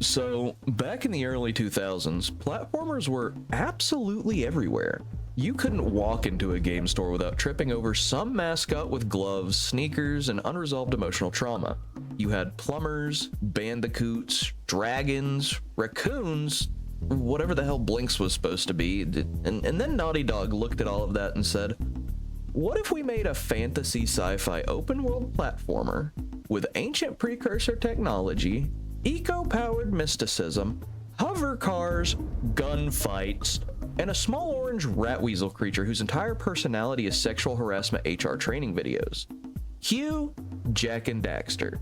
So, back in the early 2000s, platformers were absolutely everywhere. You couldn't walk into a game store without tripping over some mascot with gloves, sneakers, and unresolved emotional trauma. You had plumbers, bandicoots, dragons, raccoons, whatever the hell Blinks was supposed to be, and then Naughty Dog looked at all of that and said, what if we made a fantasy sci-fi open-world platformer with ancient precursor technology, eco-powered mysticism, hover cars, gunfights, and a small orange rat weasel creature whose entire personality is sexual harassment HR training videos? Cue Jak and Daxter.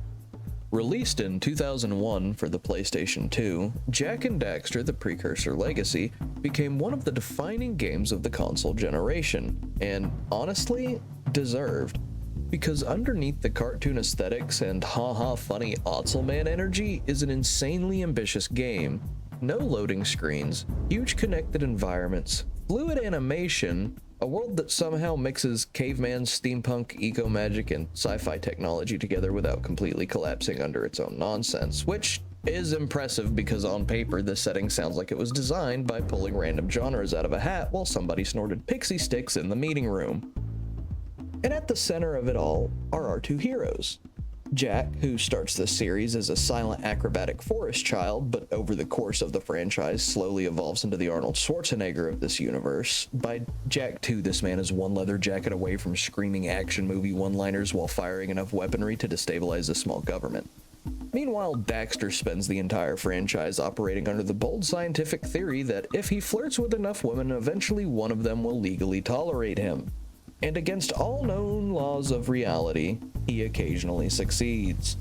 Released in 2001 for the PlayStation 2, Jak and Daxter: The Precursor Legacy became one of the defining games of the console generation, and honestly, deserved. Because underneath the cartoon aesthetics and haha funny Otzelman energy is an insanely ambitious game. No loading screens, huge connected environments, fluid animation, a world that somehow mixes caveman, steampunk, eco-magic, and sci-fi technology together without completely collapsing under its own nonsense, which is impressive because on paper this setting sounds like it was designed by pulling random genres out of a hat while somebody snorted pixie sticks in the meeting room. And at the center of it all are our two heroes. Jak, who starts the series as a silent acrobatic forest child, but over the course of the franchise slowly evolves into the Arnold Schwarzenegger of this universe. By Jak 2, this man is one leather jacket away from screaming action movie one-liners while firing enough weaponry to destabilize a small government. Meanwhile, Daxter spends the entire franchise operating under the bold scientific theory that if he flirts with enough women, eventually one of them will legally tolerate him. And against all known laws of reality, he occasionally succeeds.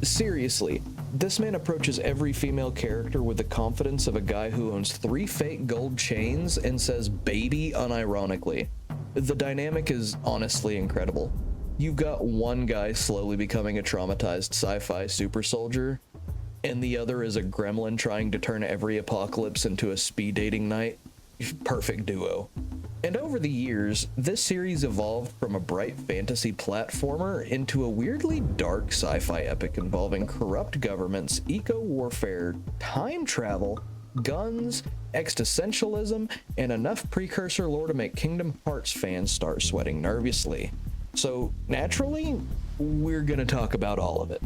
Seriously, this man approaches every female character with the confidence of a guy who owns 3 fake gold chains and says baby unironically. The dynamic is honestly incredible. You've got one guy slowly becoming a traumatized sci-fi super soldier, and the other is a gremlin trying to turn every apocalypse into a speed dating night. Perfect duo. And over the years, this series evolved from a bright fantasy platformer into a weirdly dark sci-fi epic involving corrupt governments, eco-warfare, time travel, guns, existentialism, and enough precursor lore to make Kingdom Hearts fans start sweating nervously. So, naturally, we're gonna talk about all of it.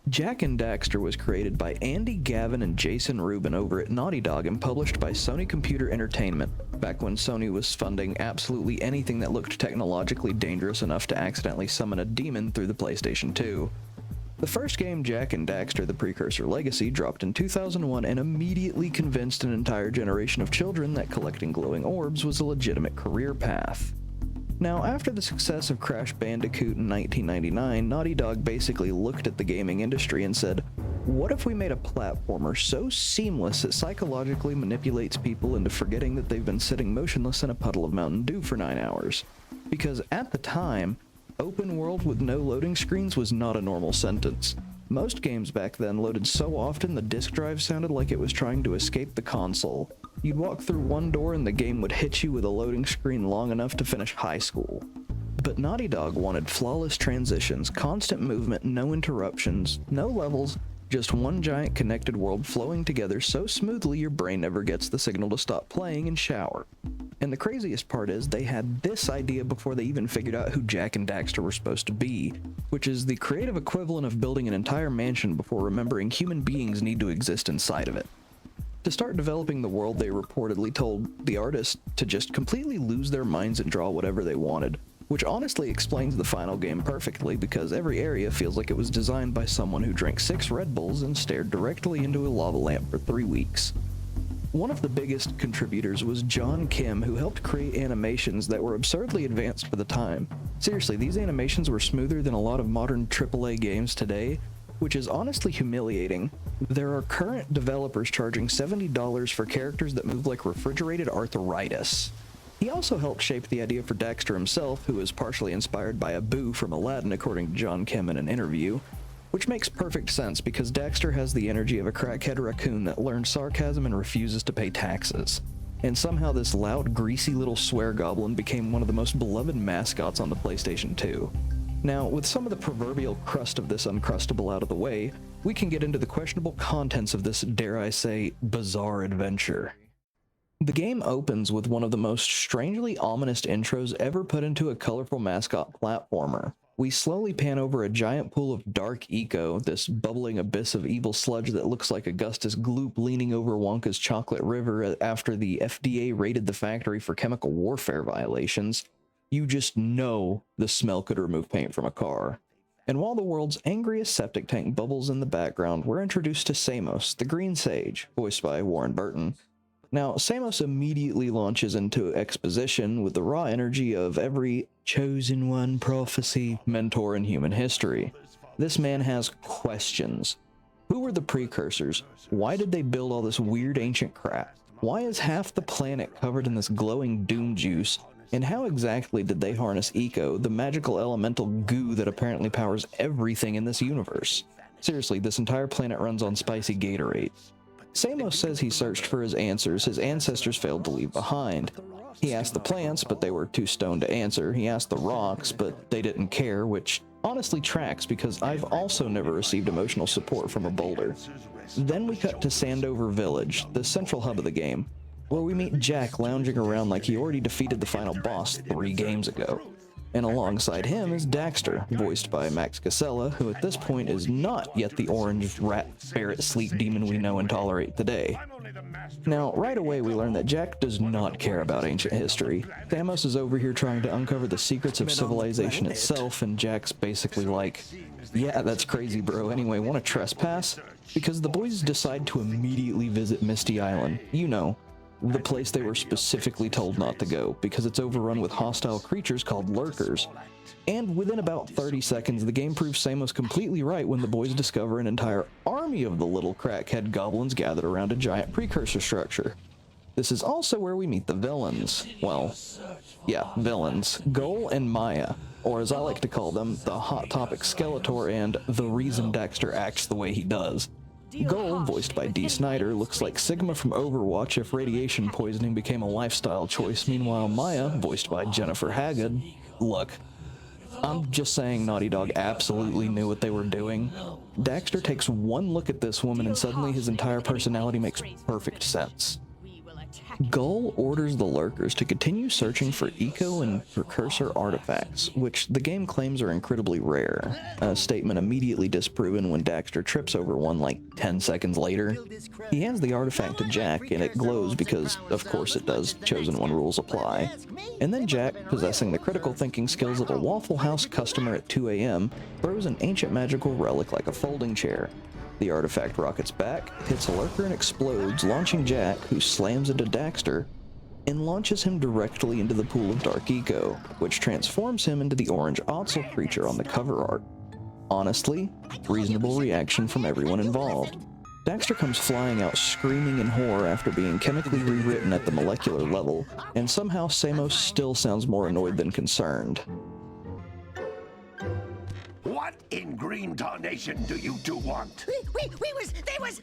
Jak and Daxter was created by Andy Gavin and Jason Rubin over at Naughty Dog and published by Sony Computer Entertainment, back when Sony was funding absolutely anything that looked technologically dangerous enough to accidentally summon a demon through the PlayStation 2. The first game, Jak and Daxter: The Precursor Legacy, dropped in 2001 and immediately convinced an entire generation of children that collecting glowing orbs was a legitimate career path. Now, after the success of Crash Bandicoot in 1999, Naughty Dog basically looked at the gaming industry and said, what if we made a platformer so seamless it psychologically manipulates people into forgetting that they've been sitting motionless in a puddle of Mountain Dew for 9 hours? Because at the time, open world with no loading screens was not a normal sentence. Most games back then loaded so often the disk drive sounded like it was trying to escape the console. You'd walk through one door and the game would hit you with a loading screen long enough to finish high school. But Naughty Dog wanted flawless transitions, constant movement, no interruptions, no levels, just one giant connected world flowing together so smoothly your brain never gets the signal to stop playing and shower. And the craziest part is they had this idea before they even figured out who Jak and Daxter were supposed to be, which is the creative equivalent of building an entire mansion before remembering human beings need to exist inside of it. To start developing the world, they reportedly told the artists to just completely lose their minds and draw whatever they wanted, which honestly explains the final game perfectly because every area feels like it was designed by someone who drank 6 Red Bulls and stared directly into a lava lamp for 3 weeks. One of the biggest contributors was John Kim, who helped create animations that were absurdly advanced for the time. Seriously, these animations were smoother than a lot of modern AAA games today, which is honestly humiliating. There are current developers charging $70 for characters that move like refrigerated arthritis. He also helped shape the idea for Daxter himself, who was partially inspired by Abu from Aladdin according to John Kim in an interview, which makes perfect sense because Daxter has the energy of a crackhead raccoon that learned sarcasm and refuses to pay taxes. And somehow this loud, greasy little swear goblin became one of the most beloved mascots on the PlayStation 2. Now, with some of the proverbial crust of this uncrustable out of the way, we can get into the questionable contents of this, dare I say, bizarre adventure. The game opens with one of the most strangely ominous intros ever put into a colorful mascot platformer. We slowly pan over a giant pool of dark eco, this bubbling abyss of evil sludge that looks like Augustus Gloop leaning over Wonka's chocolate river after the FDA raided the factory for chemical warfare violations. You just know the smell could remove paint from a car. And while the world's angriest septic tank bubbles in the background, we're introduced to Samos, the Green Sage, voiced by Warren Burton. Now, Samos immediately launches into exposition with the raw energy of every chosen one prophecy mentor in human history. This man has questions. Who were the precursors? Why did they build all this weird ancient crap? Why is half the planet covered in this glowing doom juice? And how exactly did they harness Eco, the magical elemental goo that apparently powers everything in this universe? Seriously, this entire planet runs on spicy Gatorade. Samos says he searched for his answers his ancestors failed to leave behind. He asked the plants, but they were too stoned to answer. He asked the rocks, but they didn't care, which honestly tracks because I've also never received emotional support from a boulder. Then we cut to Sandover Village, the central hub of the game, where we meet Jak lounging around like he already defeated the final boss 3 games ago. And alongside him is Daxter, voiced by Max Casella, who at this point is not yet the orange rat ferret sleep demon we know and tolerate today. Now, right away we learn that Jak does not care about ancient history. Samos is over here trying to uncover the secrets of civilization itself, and Jak's basically like, yeah, that's crazy, bro. Anyway, want to trespass? Because the boys decide to immediately visit Misty Island. You know, the place they were specifically told not to go, because it's overrun with hostile creatures called lurkers. And within about 30 seconds, the game proves Samos completely right when the boys discover an entire army of the little crackhead goblins gathered around a giant precursor structure. This is also where we meet the villains. Well, yeah, villains. Gull and Maya, or as I like to call them, the Hot Topic Skeletor and the reason Daxter acts the way he does. Gull, voiced by Dee Snider, looks like Sigma from Overwatch if radiation poisoning became a lifestyle choice. Meanwhile, Maya, voiced by Jennifer Haggard, look, I'm just saying Naughty Dog absolutely knew what they were doing. Daxter takes one look at this woman and suddenly his entire personality makes perfect sense. Gull orders the lurkers to continue searching for eco and precursor artifacts, which the game claims are incredibly rare, a statement immediately disproven when Daxter trips over one like 10 seconds later. He hands the artifact to Jak and it glows because, of course it does, chosen one rules apply. And then Jak, possessing the critical thinking skills of a Waffle House customer at 2 AM, throws an ancient magical relic like a folding chair. The artifact rockets back, hits a lurker and explodes, launching Jak, who slams into Daxter, and launches him directly into the pool of dark eco, which transforms him into the orange Otzel creature on the cover art. Honestly, reasonable reaction from everyone involved. Daxter comes flying out screaming in horror after being chemically rewritten at the molecular level, and somehow Samos still sounds more annoyed than concerned. What in green tarnation do you two want? I was...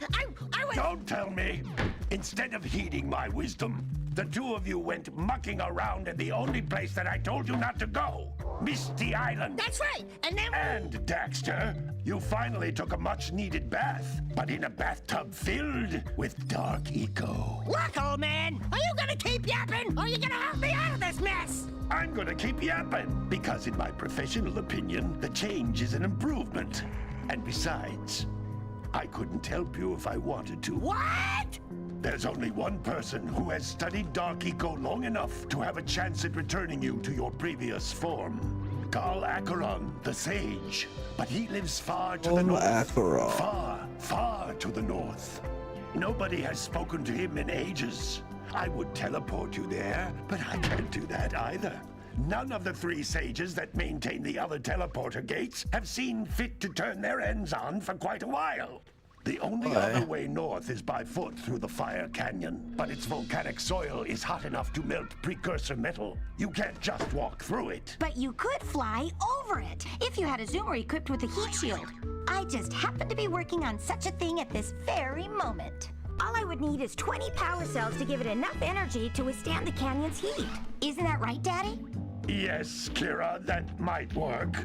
Don't tell me! Instead of heeding my wisdom, the two of you went mucking around in the only place that I told you not to go! Misty Island! That's right! And then... And, Daxter, you finally took a much-needed bath, but in a bathtub filled with dark eco. Look, old man! Are you gonna keep yapping, or are you gonna help me out of this mess? I'm gonna keep yapping, because in my professional opinion, the change is an improvement. And besides, I couldn't help you if I wanted to. What? There's only one person who has studied Dark Eco long enough to have a chance at returning you to your previous form. Carl Acheron, the Sage. But he lives far to the north. Far to the north. Nobody has spoken to him in ages. I would teleport you there, but I can't do that either. None of the 3 sages that maintain the other teleporter gates have seen fit to turn their ends on for quite a while. The only other way north is by foot through the Fire Canyon, but its volcanic soil is hot enough to melt precursor metal. You can't just walk through it. But you could fly over it, if you had a zoomer equipped with a heat shield. I just happen to be working on such a thing at this very moment. All I would need is 20 power cells to give it enough energy to withstand the canyon's heat. Isn't that right, Daddy? Yes, Kira, that might work.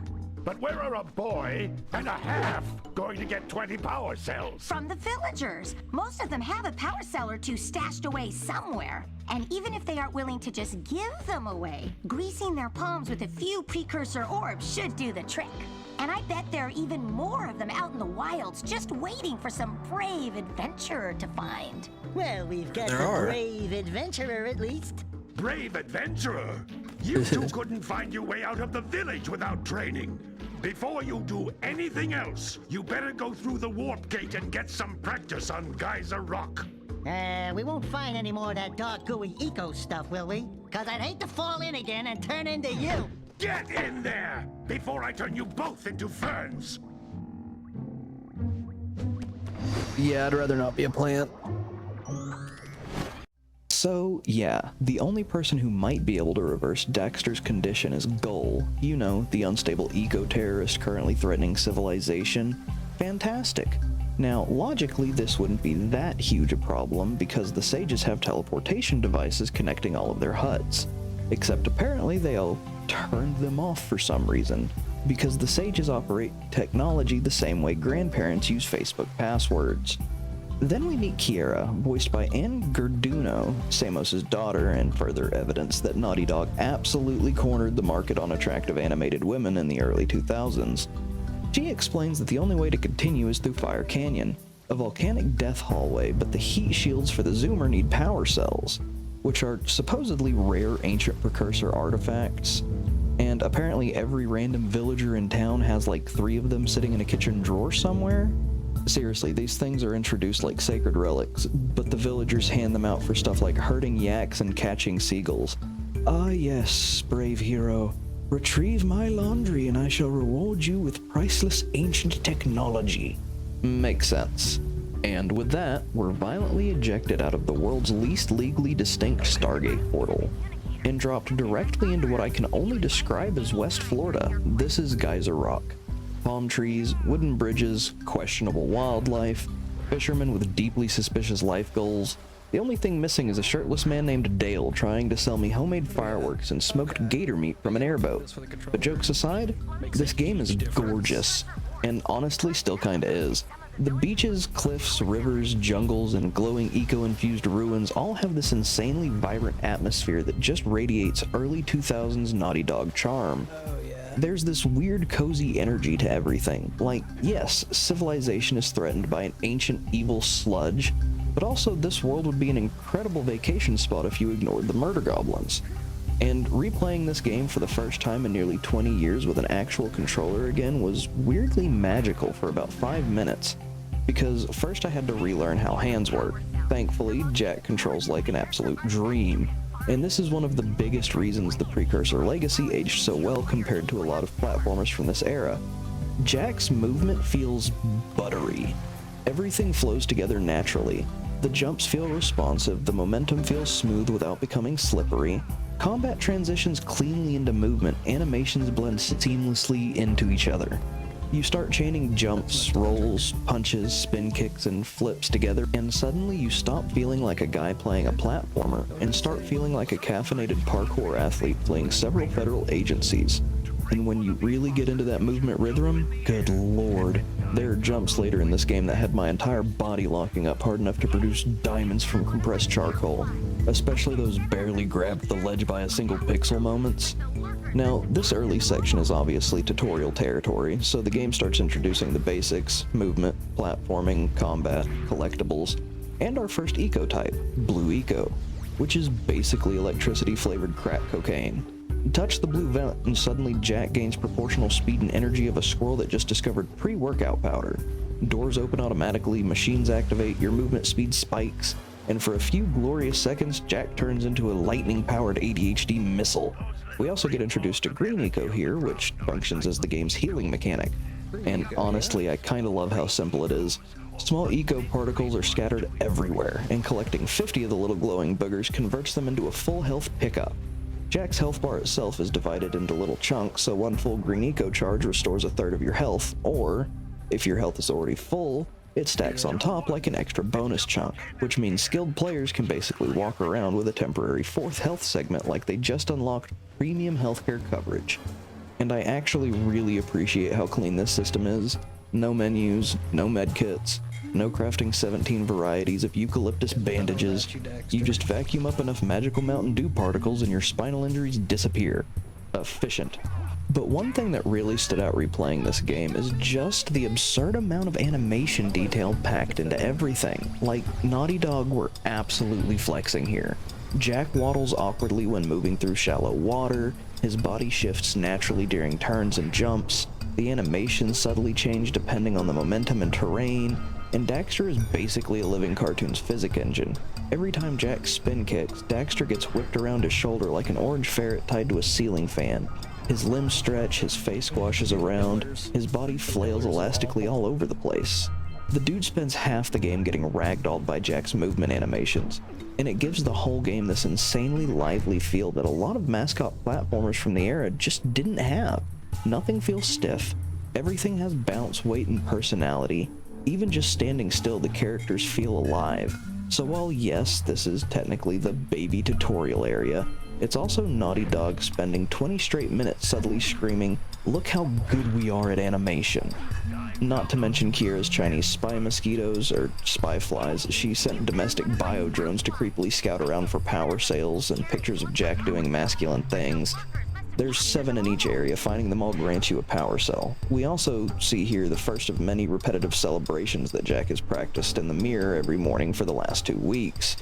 But where are a boy and a half going to get 20 power cells? From the villagers. Most of them have a power cell or two stashed away somewhere. And even if they aren't willing to just give them away, greasing their palms with a few precursor orbs should do the trick. And I bet there are even more of them out in the wilds just waiting for some brave adventurer to find. Well, we've got There a are. brave adventurer at least. Brave adventurer! You two couldn't find your way out of the village without training. Before you do anything else, you better go through the warp gate and get some practice on Geyser Rock. We won't find any more of that dark gooey eco stuff, will we? Cause I'd hate to fall in again and turn into you. Get in there before I turn you both into ferns. Yeah, I'd rather not be a plant. So, yeah, the only person who might be able to reverse Daxter's condition is Gull, you know, the unstable eco-terrorist currently threatening civilization. Fantastic. Now, logically, this wouldn't be that huge a problem because the sages have teleportation devices connecting all of their huts. Except apparently they all turned them off for some reason, because the sages operate technology the same way grandparents use Facebook passwords. Then we meet Kiera, voiced by Anne Garduno, Samos's daughter, and further evidence that Naughty Dog absolutely cornered the market on attractive animated women in the early 2000s. She explains that the only way to continue is through Fire Canyon, a volcanic death hallway, but the heat shields for the zoomer need power cells, which are supposedly rare ancient precursor artifacts, and apparently every random villager in town has like 3 of them sitting in a kitchen drawer somewhere. Seriously, these things are introduced like sacred relics, but the villagers hand them out for stuff like herding yaks and catching seagulls. Ah yes, brave hero. Retrieve my laundry and I shall reward you with priceless ancient technology. Makes sense. And with that, we're violently ejected out of the world's least legally distinct Stargate portal, and dropped directly into what I can only describe as West Florida. This is Geyser Rock. Palm trees, wooden bridges, questionable wildlife, fishermen with deeply suspicious life goals. The only thing missing is a shirtless man named Dale trying to sell me homemade fireworks and smoked gator meat from an airboat. But jokes aside, this game is gorgeous, and honestly still kinda is. The beaches, cliffs, rivers, jungles, and glowing eco-infused ruins all have this insanely vibrant atmosphere that just radiates early 2000s Naughty Dog charm. There's this weird cozy energy to everything. Like, yes, civilization is threatened by an ancient evil sludge, but also this world would be an incredible vacation spot if you ignored the murder goblins. And replaying this game for the first time in nearly 20 years with an actual controller again was weirdly magical for about 5 minutes, because first I had to relearn how hands work. Thankfully, Jak controls like an absolute dream. And this is one of the biggest reasons the Precursor Legacy aged so well compared to a lot of platformers from this era. Jak's movement feels buttery. Everything flows together naturally. The jumps feel responsive, the momentum feels smooth without becoming slippery. Combat transitions cleanly into movement, animations blend seamlessly into each other. You start chaining jumps, rolls, punches, spin kicks, and flips together, and suddenly you stop feeling like a guy playing a platformer and start feeling like a caffeinated parkour athlete playing several federal agencies. And when you really get into that movement rhythm, good lord, there are jumps later in this game that had my entire body locking up hard enough to produce diamonds from compressed charcoal, especially those barely grabbed the ledge by a single pixel moments. Now, this early section is obviously tutorial territory, so the game starts introducing the basics: movement, platforming, combat, collectables, and our first eco type, blue eco, which is basically electricity-flavored crack cocaine. Touch the blue vent and suddenly Jak gains proportional speed and energy of a squirrel that just discovered pre-workout powder. Doors open automatically, machines activate, your movement speed spikes, and for a few glorious seconds, Jak turns into a lightning-powered ADHD missile. We also get introduced to green eco here, which functions as the game's healing mechanic. And honestly, I kinda love how simple it is. Small eco particles are scattered everywhere, and collecting 50 of the little glowing boogers converts them into a full health pickup. Jak's health bar itself is divided into little chunks, so one full green eco charge restores a third of your health, or, if your health is already full, it stacks on top like an extra bonus chunk, which means skilled players can basically walk around with a temporary 4th health segment like they just unlocked premium healthcare coverage. and I actually really appreciate how clean this system is. No menus, no medkits, no crafting 17 varieties of eucalyptus bandages. You just vacuum up enough magical Mountain Dew particles and your spinal injuries disappear. Efficient. But one thing that really stood out replaying this game is just the absurd amount of animation detail packed into everything. Like, Naughty Dog were absolutely flexing here. Jak waddles awkwardly when moving through shallow water, his body shifts naturally during turns and jumps, the animations subtly change depending on the momentum and terrain, and Daxter is basically a living cartoon's physics engine. Every time Jak spin kicks, Daxter gets whipped around his shoulder like an orange ferret tied to a ceiling fan. His limbs stretch, his face squashes around, his body flails elastically all over the place. The dude spends half the game getting ragdolled by Jak's movement animations, and it gives the whole game this insanely lively feel that a lot of mascot platformers from the era just didn't have. Nothing feels stiff, everything has bounce, weight, and personality. Even just standing still, the characters feel alive. So while yes, this is technically the baby tutorial area, it's also Naughty Dog spending 20 straight minutes subtly screaming, "Look how good we are at animation." Not to mention Kira's Chinese spy mosquitoes, or spy flies. She sent domestic bio drones to creepily scout around for power sales and pictures of Jak doing masculine things. There's 7 in each area, finding them all grants you a power cell. We also see here the first of many repetitive celebrations that Jak has practiced in the mirror every morning for the last 2 weeks.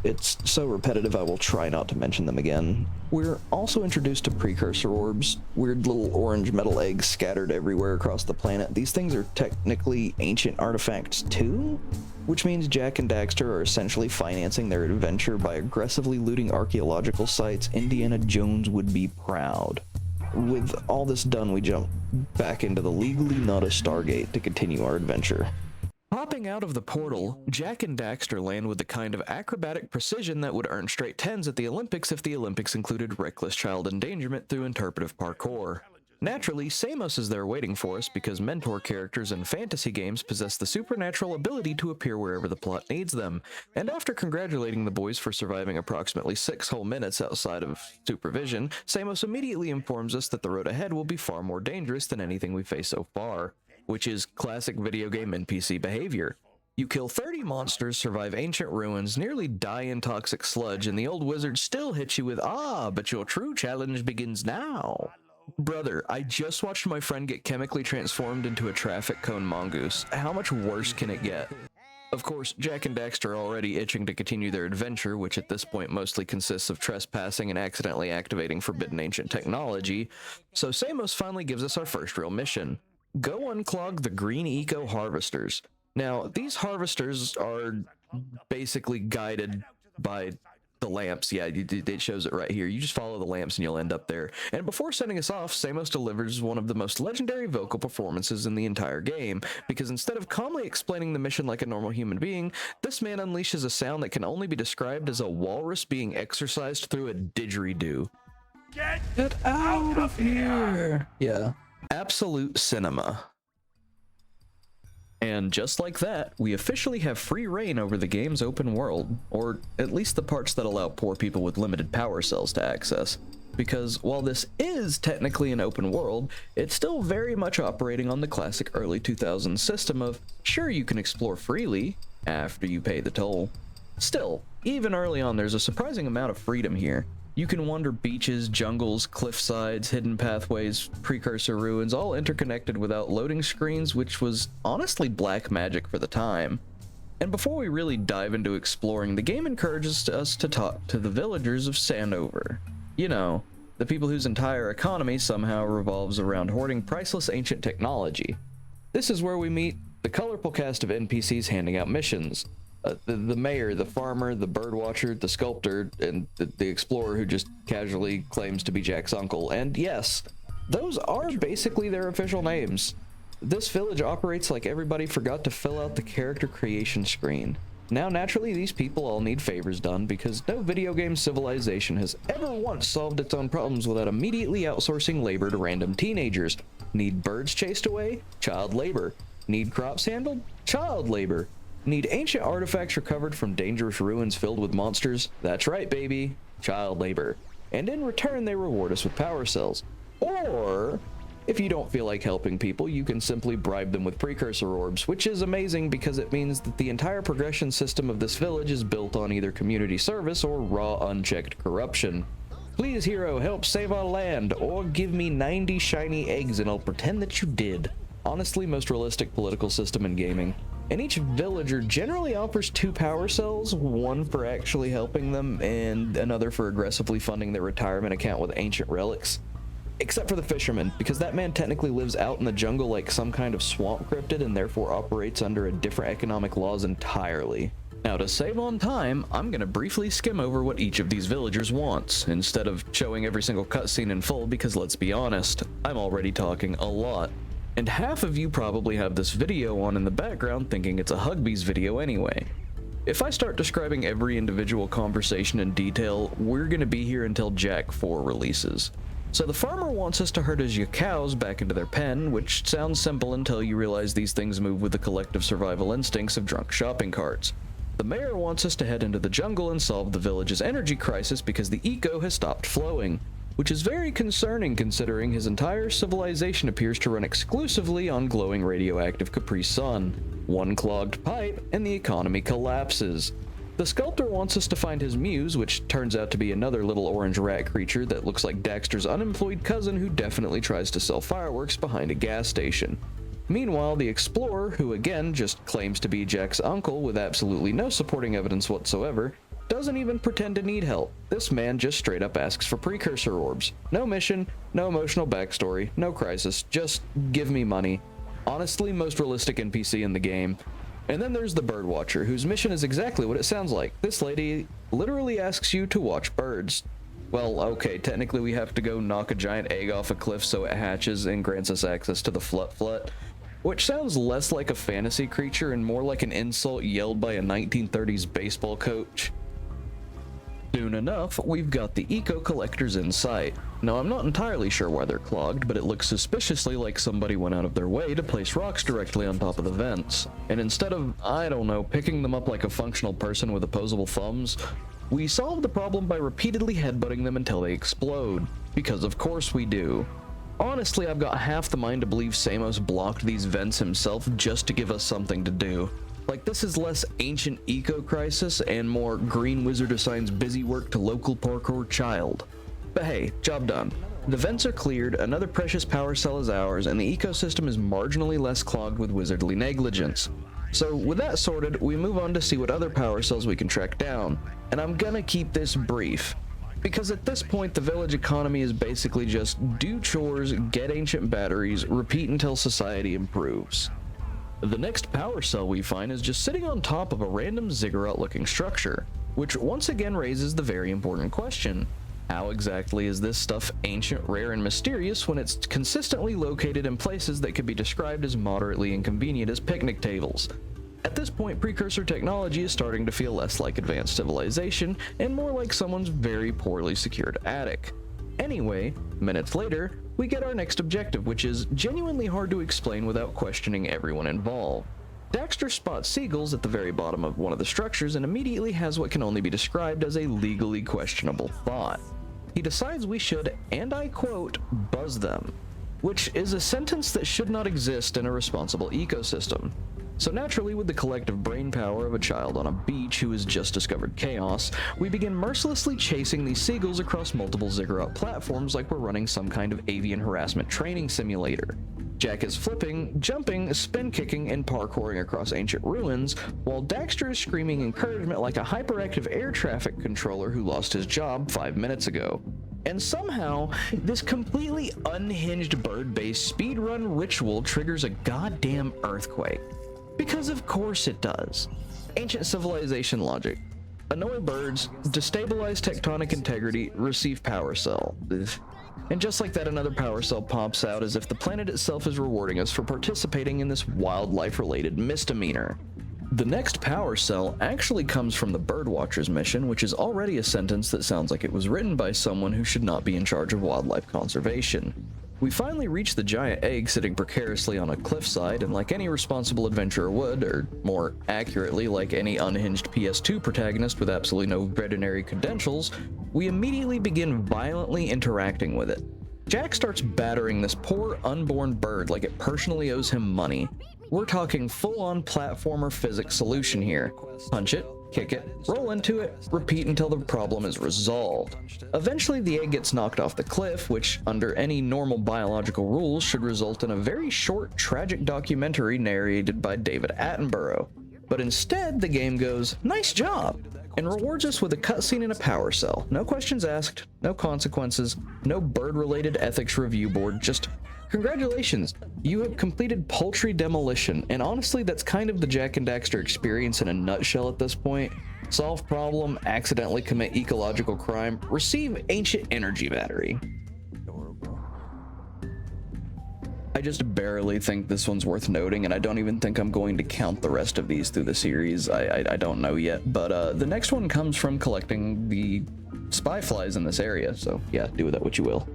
It's so repetitive I will try not to mention them again. We're also introduced to precursor orbs, weird little orange metal eggs scattered everywhere across the planet. These things are technically ancient artifacts too? Which means Jak and Daxter are essentially financing their adventure by aggressively looting archaeological sites. Indiana Jones would be proud. With all this done, we jump back into the legally not a Stargate to continue our adventure. Popping out of the portal, Jak and Daxter land with the kind of acrobatic precision that would earn straight 10s at the Olympics if the Olympics included reckless child endangerment through interpretive parkour. Naturally, Samos is there waiting for us because mentor characters in fantasy games possess the supernatural ability to appear wherever the plot needs them, and after congratulating the boys for surviving approximately 6 whole minutes outside of supervision, Samos immediately informs us that the road ahead will be far more dangerous than anything we face so far, which is classic video game NPC behavior. You kill 30 monsters, survive ancient ruins, nearly die in toxic sludge, and the old wizard still hits you with, but your true challenge begins now. Brother, I just watched my friend get chemically transformed into a traffic cone mongoose. How much worse can it get? Of course, Jak and Daxter are already itching to continue their adventure, which at this point mostly consists of trespassing and accidentally activating forbidden ancient technology, so Samos finally gives us our first real mission. Go unclog the green eco harvesters. Now, these harvesters are basically guided by the lamps. Yeah, it shows it right here. You just follow the lamps and you'll end up there. And before sending us off, Samos delivers one of the most legendary vocal performances in the entire game, because instead of calmly explaining the mission like a normal human being, this man unleashes a sound that can only be described as a walrus being exercised through a didgeridoo. Get out of here! Yeah. Absolute cinema. And just like that, we officially have free reign over the game's open world, or at least the parts that allow poor people with limited power cells to access. Because while this is technically an open world, it's still very much operating on the classic early 2000s system of, sure, you can explore freely after you pay the toll. Still, even early on, there's a surprising amount of freedom here. You can wander beaches, jungles, cliffsides, hidden pathways, precursor ruins, all interconnected without loading screens, which was honestly black magic for the time. And before we really dive into exploring, the game encourages us to talk to the villagers of Sandover. You know, the people whose entire economy somehow revolves around hoarding priceless ancient technology. This is where we meet the colorful cast of NPCs handing out missions. The mayor, the farmer, the birdwatcher, the sculptor, and the explorer who just casually claims to be Jak's uncle. And yes, those are basically their official names. This village operates like everybody forgot to fill out the character creation screen. Now, naturally, these people all need favors done because no video game civilization has ever once solved its own problems without immediately outsourcing labor to random teenagers. Need birds chased away? Child labor. Need crops handled? Child labor. Need ancient artifacts recovered from dangerous ruins filled with monsters? That's right, baby. Child labor. And in return, they reward us with power cells. Or If you don't feel like helping people, you can simply bribe them with precursor orbs, which is amazing because it means that the entire progression system of this village is built on either community service or raw unchecked corruption. Please, hero, help save our land, or give me 90 shiny eggs and I'll pretend that you did. Honestly, most realistic political system in gaming. And each villager generally offers 2 power cells, one for actually helping them and another for aggressively funding their retirement account with ancient relics. Except for the fisherman, because that man technically lives out in the jungle like some kind of swamp cryptid and therefore operates under a different economic laws entirely. Now, to save on time, I'm gonna briefly skim over what each of these villagers wants, instead of showing every single cutscene in full, because let's be honest, I'm already talking a lot. And half of you probably have this video on in the background thinking it's a Hugbees video anyway. If I start describing every individual conversation in detail, we're gonna be here until Jak 4 releases. So the farmer wants us to herd his cows back into their pen, which sounds simple until you realize these things move with the collective survival instincts of drunk shopping carts. The mayor wants us to head into the jungle and solve the village's energy crisis because the eco has stopped flowing, which is very concerning considering his entire civilization appears to run exclusively on glowing radioactive Capri Sun. One clogged pipe and the economy collapses. The sculptor wants us to find his muse, which turns out to be another little orange rat creature that looks like Daxter's unemployed cousin who definitely tries to sell fireworks behind a gas station. Meanwhile, the explorer, who again just claims to be Jak's uncle with absolutely no supporting evidence whatsoever, doesn't even pretend to need help. This man just straight up asks for precursor orbs. No mission, no emotional backstory, no crisis, just give me money. Honestly, most realistic NPC in the game. And then there's the birdwatcher, whose mission is exactly what it sounds like. This lady literally asks you to watch birds. Well, okay, technically we have to go knock a giant egg off a cliff so it hatches and grants us access to the flut, which sounds less like a fantasy creature and more like an insult yelled by a 1930s baseball coach. Soon enough, we've got the eco collectors in sight. Now, I'm not entirely sure why they're clogged, but it looks suspiciously like somebody went out of their way to place rocks directly on top of the vents. And instead of, I don't know, picking them up like a functional person with opposable thumbs, we solve the problem by repeatedly headbutting them until they explode. Because of course we do. Honestly, I've got half the mind to believe Samos blocked these vents himself just to give us something to do. Like, this is less ancient eco crisis and more Green Wizard assigns busy work to local parkour child. But hey, job done. The vents are cleared, another precious power cell is ours, and the ecosystem is marginally less clogged with wizardly negligence. So with that sorted, we move on to see what other power cells we can track down. And I'm gonna keep this brief, because at this point the village economy is basically just do chores, get ancient batteries, repeat until society improves. The next power cell we find is just sitting on top of a random ziggurat looking structure, which once again raises the very important question: how exactly is this stuff ancient, rare, and mysterious when it's consistently located in places that could be described as moderately inconvenient as picnic tables? At this point, precursor technology is starting to feel less like advanced civilization and more like someone's very poorly secured attic. Anyway, minutes later, we get our next objective, which is genuinely hard to explain without questioning everyone involved. Daxter spots seagulls at the very bottom of one of the structures and immediately has what can only be described as a legally questionable thought. He decides we should, and I quote, buzz them, which is a sentence that should not exist in a responsible ecosystem. So naturally, with the collective brain power of a child on a beach who has just discovered chaos, we begin mercilessly chasing these seagulls across multiple ziggurat platforms like we're running some kind of avian harassment training simulator. Jak is flipping, jumping, spin kicking, and parkouring across ancient ruins, while Daxter is screaming encouragement like a hyperactive air traffic controller who lost his job 5 minutes ago. And somehow, this completely unhinged bird-based speedrun ritual triggers a goddamn earthquake. Because of course it does. Ancient civilization logic. Annoy birds, destabilize tectonic integrity, receive power cell. And just like that, another power cell pops out as if the planet itself is rewarding us for participating in this wildlife-related misdemeanor. The next power cell actually comes from the Birdwatcher's mission, which is already a sentence that sounds like it was written by someone who should not be in charge of wildlife conservation. We finally reach the giant egg sitting precariously on a cliffside, and like any responsible adventurer would, or more accurately, like any unhinged PS2 protagonist with absolutely no veterinary credentials, we immediately begin violently interacting with it. Jak starts battering this poor unborn bird like it personally owes him money. We're talking full-on platformer physics solution here. Punch it, kick it, roll into it, repeat until the problem is resolved. Eventually the egg gets knocked off the cliff, which under any normal biological rules should result in a very short, tragic documentary narrated by David Attenborough. But instead the game goes, "Nice job," and rewards us with a cutscene in a power cell. No questions asked, no consequences, no bird-related ethics review board, just congratulations, you have completed poultry demolition. And honestly, that's kind of the Jak and Daxter experience in a nutshell at this point. Solve problem, accidentally commit ecological crime, receive ancient energy battery. I just barely think this one's worth noting, and I don't even think I'm going to count the rest of these through the series. I don't know yet, but the next one comes from collecting the spy flies in this area, so yeah, do with that what you will.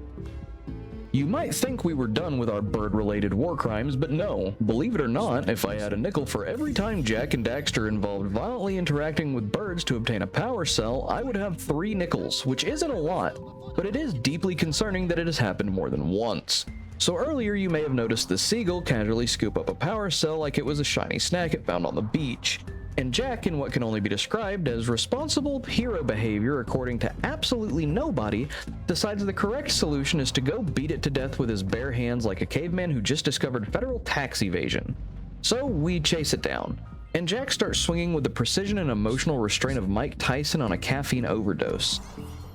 You might think we were done with our bird-related war crimes, but no. Believe it or not, if I had a nickel for every time Jak and Daxter involved violently interacting with birds to obtain a power cell, I would have 3 nickels, which isn't a lot, but it is deeply concerning that it has happened more than once. So earlier you may have noticed the seagull casually scoop up a power cell like it was a shiny snack it found on the beach. And Jak, in what can only be described as responsible hero behavior according to absolutely nobody, decides the correct solution is to go beat it to death with his bare hands like a caveman who just discovered federal tax evasion. So we chase it down, and Jak starts swinging with the precision and emotional restraint of Mike Tyson on a caffeine overdose.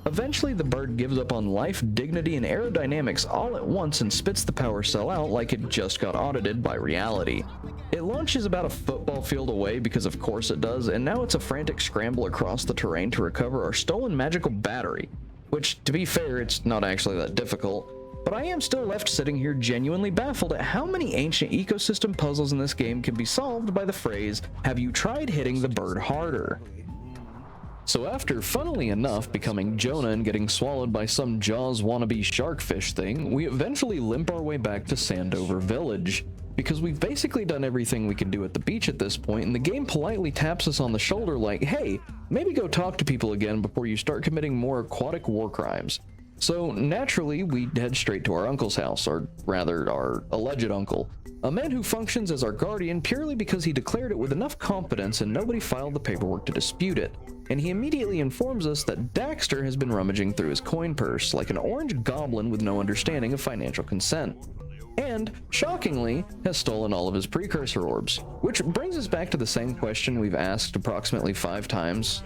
Eventually the bird gives up on life, dignity, and aerodynamics all at once and spits the power cell out like it just got audited by reality. It launches about a football field away because of course it does, and now it's a frantic scramble across the terrain to recover our stolen magical battery, which, to be fair, it's not actually that difficult, but I am still left sitting here genuinely baffled at how many ancient ecosystem puzzles in this game can be solved by the phrase, "Have you tried hitting the bird harder?" So after, funnily enough, becoming Jonah and getting swallowed by some Jaws wannabe sharkfish thing, we eventually limp our way back to Sandover Village, because we've basically done everything we can do at the beach at this point, and the game politely taps us on the shoulder like, hey, maybe go talk to people again before you start committing more aquatic war crimes. So naturally, we head straight to our uncle's house, or rather, our alleged uncle, a man who functions as our guardian purely because he declared it with enough confidence and nobody filed the paperwork to dispute it. And he immediately informs us that Daxter has been rummaging through his coin purse like an orange goblin with no understanding of financial consent. And, shockingly, has stolen all of his precursor orbs. Which brings us back to the same question we've asked approximately 5 times.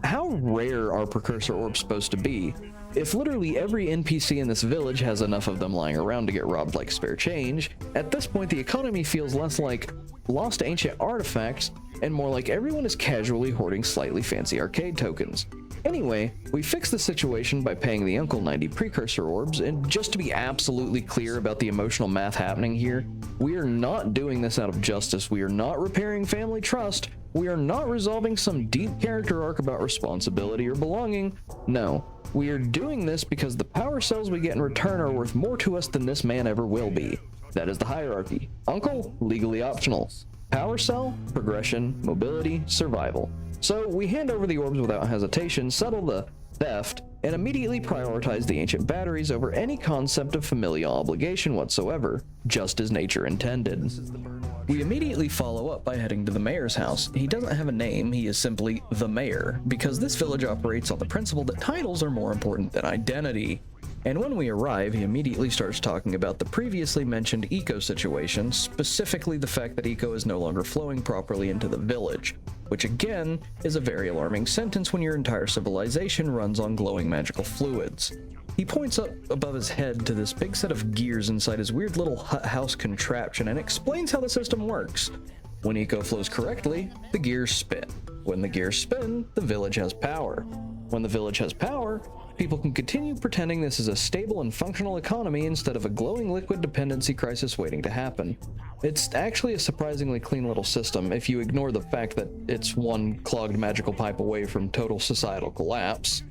How rare are precursor orbs supposed to be? If literally every NPC in this village has enough of them lying around to get robbed like spare change, at this point the economy feels less like lost ancient artifacts and more like everyone is casually hoarding slightly fancy arcade tokens. Anyway, we fix the situation by paying the uncle 90 precursor orbs, and just to be absolutely clear about the emotional math happening here, we are not doing this out of justice, we are not repairing family trust, we are not resolving some deep character arc about responsibility or belonging. No, we are doing this because the power cells we get in return are worth more to us than this man ever will be. That is the hierarchy. Uncle, legally optional. Power cell, progression, mobility, survival. So we hand over the orbs without hesitation, settle the theft, and immediately prioritize the ancient batteries over any concept of familial obligation whatsoever, just as nature intended. We immediately follow up by heading to the mayor's house. He doesn't have a name, he is simply the mayor, because this village operates on the principle that titles are more important than identity. And when we arrive, he immediately starts talking about the previously mentioned eco situation, specifically the fact that eco is no longer flowing properly into the village, which again is a very alarming sentence when your entire civilization runs on glowing magical fluids. He points up above his head to this big set of gears inside his weird little hut house contraption and explains how the system works. When eco flows correctly, the gears spin. When the gears spin, the village has power. When the village has power, people can continue pretending this is a stable and functional economy instead of a glowing liquid dependency crisis waiting to happen. It's actually a surprisingly clean little system if you ignore the fact that it's one clogged magical pipe away from total societal collapse.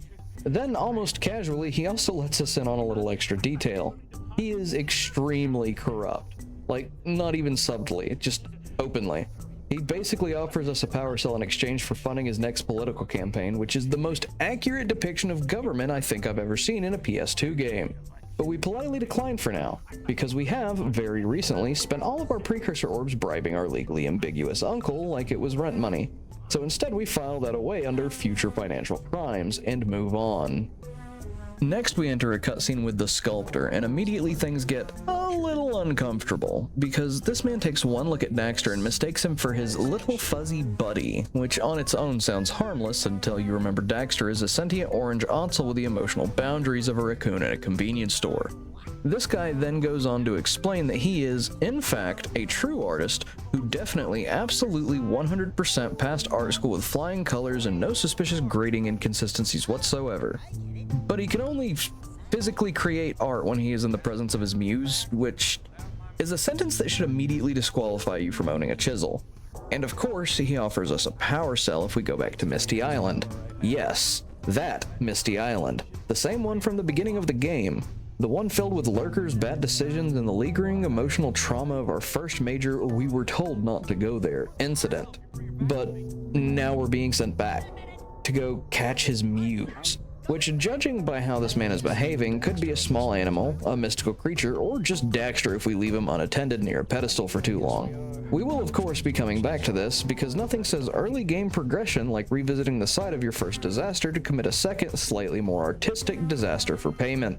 Then, almost casually, he also lets us in on a little extra detail. He is extremely corrupt. Like, not even subtly, just openly. He basically offers us a power cell in exchange for funding his next political campaign, which is the most accurate depiction of government I think I've ever seen in a PS2 game. but we politely declined for now, because we have, very recently, spent all of our precursor orbs bribing our legally ambiguous uncle like it was rent money. So instead we file that away under future financial crimes and move on. Next we enter a cutscene with the sculptor, and immediately things get a little uncomfortable, because this man takes one look at Daxter and mistakes him for his little fuzzy buddy, which on its own sounds harmless until you remember Daxter is a sentient orange oncel with the emotional boundaries of a raccoon at a convenience store. This guy then goes on to explain that he is, in fact, a true artist who definitely, absolutely 100% passed art school with flying colors and no suspicious grading inconsistencies whatsoever. But he can only physically create art when he is in the presence of his muse, which is a sentence that should immediately disqualify you from owning a chisel. And of course, he offers us a power cell if we go back to Misty Island. Yes, that Misty Island. The same one from the beginning of the game. The one filled with lurkers, bad decisions, and the lingering emotional trauma of our first major "we were told not to go there" incident. But now we're being sent back to go catch his muse, which, judging by how this man is behaving, could be a small animal, a mystical creature, or just Daxter if we leave him unattended near a pedestal for too long. We will of course be coming back to this, because nothing says early game progression like revisiting the site of your first disaster to commit a second, slightly more artistic disaster for payment.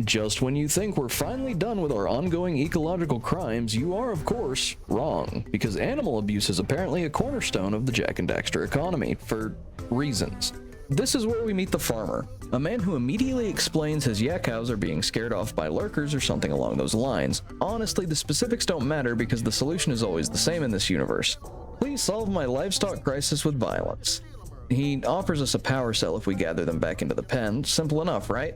Just when you think we're finally done with our ongoing ecological crimes, you are of course wrong, because animal abuse is apparently a cornerstone of the Jak and Daxter economy, for reasons. This is where we meet the farmer, a man who immediately explains his yak cows are being scared off by lurkers or something along those lines. Honestly, the specifics don't matter because the solution is always the same in this universe. Please solve my livestock crisis with violence. He offers us a power cell if we gather them back into the pen. Simple enough, right?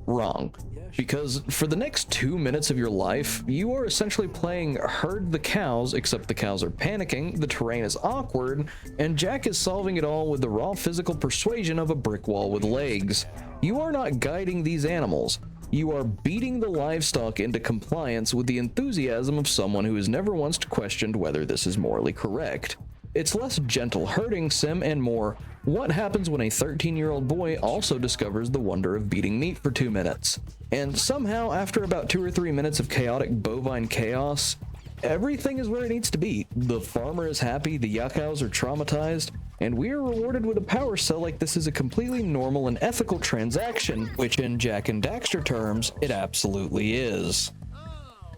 Wrong. Because for the next 2 minutes of your life, you are essentially playing herd the cows, except the cows are panicking, the terrain is awkward, and Jak is solving it all with the raw physical persuasion of a brick wall with legs. You are not guiding these animals. You are beating the livestock into compliance with the enthusiasm of someone who has never once questioned whether this is morally correct. It's less gentle herding sim and more, what happens when a 13-year-old boy also discovers the wonder of beating meat for 2 minutes? And somehow, after about 2 or 3 minutes of chaotic bovine chaos, everything is where it needs to be. The farmer is happy, the yakos are traumatized, and we are rewarded with a power cell like this is a completely normal and ethical transaction, which in Jak and Daxter terms, it absolutely is.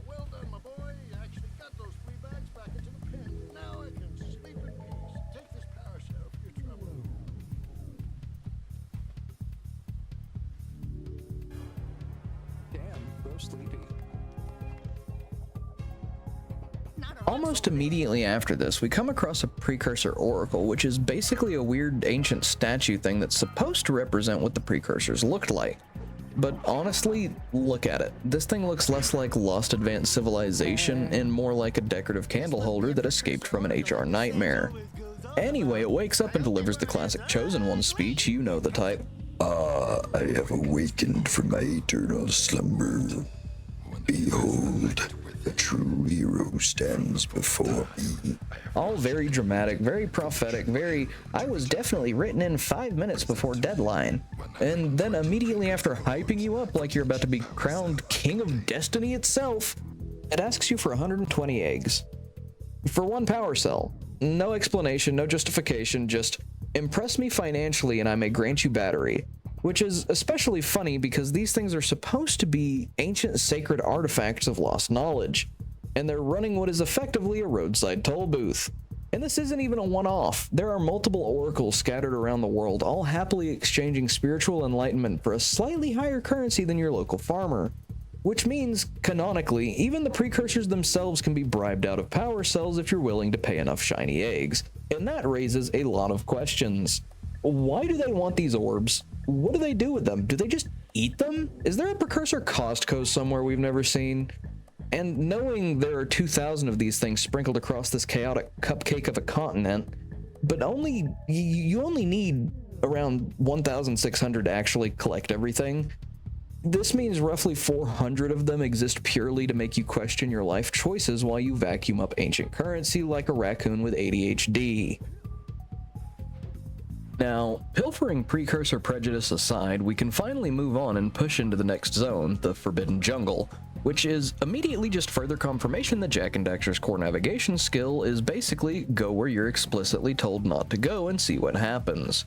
Well done, my boy. You actually got those 3 bags back into the pen. Now I can sleep in peace. Take this power cell for your trouble. Damn, bro, sleepy. Almost immediately after this, we come across a Precursor Oracle, which is basically a weird ancient statue thing that's supposed to represent what the Precursors looked like. But honestly, look at it. This thing looks less like Lost Advanced Civilization and more like a decorative candle holder that escaped from an HR nightmare. Anyway, it wakes up and delivers the classic Chosen One speech, you know the type. I have awakened from my eternal slumber. Behold, the true hero stands before me. All very dramatic, very prophetic, I was definitely written in 5 minutes before deadline. And then immediately after hyping you up like you're about to be crowned king of destiny itself, it asks you for 120 eggs. For 1 power cell. No explanation, no justification, just impress me financially and I may grant you battery. Which is especially funny because these things are supposed to be ancient sacred artifacts of lost knowledge, and they're running what is effectively a roadside toll booth. And this isn't even a one-off. There are multiple oracles scattered around the world, all happily exchanging spiritual enlightenment for a slightly higher currency than your local farmer. Which means, canonically, even the precursors themselves can be bribed out of power cells if you're willing to pay enough shiny eggs. And that raises a lot of questions. Why do they want these orbs? What do they do with them? Do they just eat them? Is there a Precursor Costco somewhere we've never seen? And knowing there are 2,000 of these things sprinkled across this chaotic cupcake of a continent, but you only need around 1,600 to actually collect everything. This means roughly 400 of them exist purely to make you question your life choices while you vacuum up ancient currency like a raccoon with ADHD. Now, pilfering precursor prejudice aside, we can finally move on and push into the next zone, the Forbidden Jungle, which is immediately just further confirmation that Jak and Daxter's core navigation skill is basically go where you're explicitly told not to go and see what happens.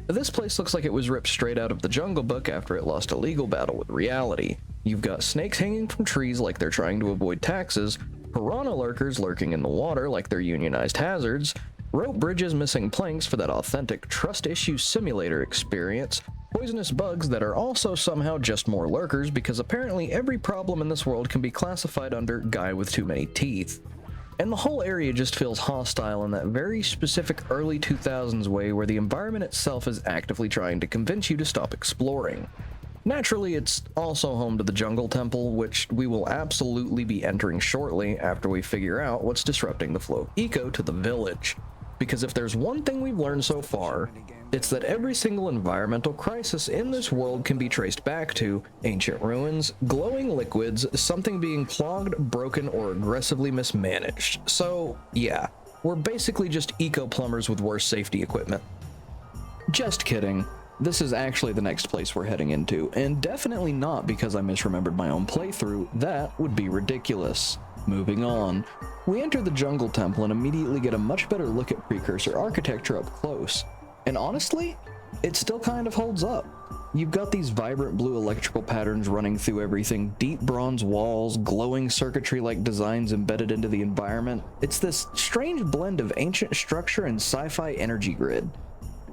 This place looks like it was ripped straight out of the Jungle Book after it lost a legal battle with reality. You've got snakes hanging from trees like they're trying to avoid taxes, piranha lurkers lurking in the water like they're unionized hazards, rope bridges missing planks for that authentic trust issue simulator experience, poisonous bugs that are also somehow just more lurkers because apparently every problem in this world can be classified under guy with too many teeth. And the whole area just feels hostile in that very specific early 2000s way where the environment itself is actively trying to convince you to stop exploring. Naturally, it's also home to the Jungle Temple, which we will absolutely be entering shortly after we figure out what's disrupting the flow of eco to the village. Because if there's one thing we've learned so far, it's that every single environmental crisis in this world can be traced back to ancient ruins, glowing liquids, something being clogged, broken, or aggressively mismanaged. So, yeah, we're basically just eco-plumbers with worse safety equipment. Just kidding. This is actually the next place we're heading into, and definitely not because I misremembered my own playthrough. That would be ridiculous. Moving on, we enter the Jungle Temple and immediately get a much better look at Precursor architecture up close. And honestly, it still kind of holds up. You've got these vibrant blue electrical patterns running through everything, deep bronze walls, glowing circuitry-like designs embedded into the environment. It's this strange blend of ancient structure and sci-fi energy grid.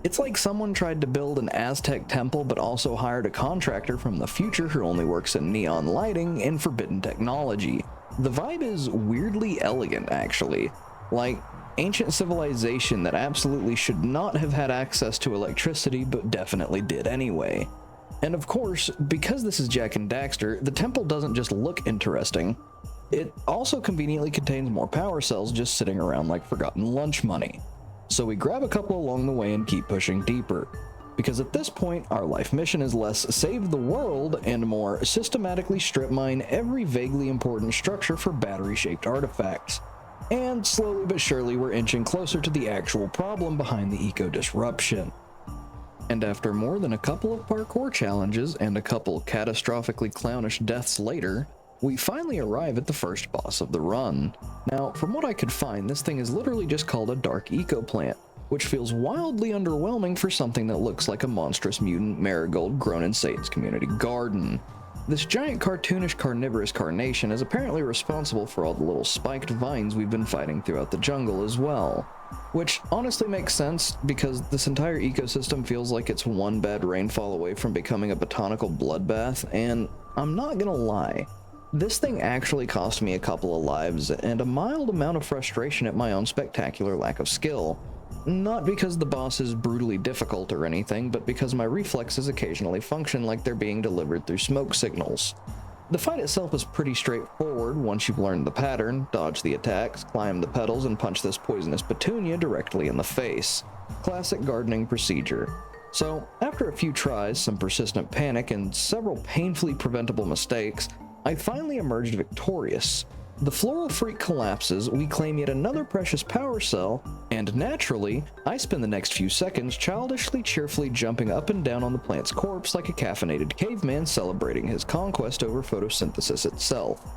It's like someone tried to build an Aztec temple but also hired a contractor from the future who only works in neon lighting and forbidden technology. The vibe is weirdly elegant, actually. Like ancient civilization that absolutely should not have had access to electricity but definitely did anyway. And of course, because this is Jak and Daxter, the temple doesn't just look interesting. It also conveniently contains more power cells just sitting around like forgotten lunch money. So we grab a couple along the way and keep pushing deeper. Because at this point, our life mission is less save the world and more systematically strip mine every vaguely important structure for battery-shaped artifacts. And slowly but surely we're inching closer to the actual problem behind the eco-disruption. And after more than a couple of parkour challenges and a couple catastrophically clownish deaths later, we finally arrive at the first boss of the run. Now, from what I could find, this thing is literally just called a dark eco plant, which feels wildly underwhelming for something that looks like a monstrous mutant marigold grown in Satan's community garden. This giant cartoonish carnivorous carnation is apparently responsible for all the little spiked vines we've been fighting throughout the jungle as well. Which honestly makes sense because this entire ecosystem feels like it's one bad rainfall away from becoming a botanical bloodbath, and I'm not gonna lie, this thing actually cost me a couple of lives and a mild amount of frustration at my own spectacular lack of skill. Not because the boss is brutally difficult or anything, but because my reflexes occasionally function like they're being delivered through smoke signals. The fight itself is pretty straightforward once you've learned the pattern, dodge the attacks, climb the pedals, and punch this poisonous petunia directly in the face. Classic gardening procedure. So, after a few tries, some persistent panic, and several painfully preventable mistakes, I finally emerged victorious. The floral freak collapses, we claim yet another precious power cell, and naturally, I spend the next few seconds childishly cheerfully jumping up and down on the plant's corpse like a caffeinated caveman celebrating his conquest over photosynthesis itself.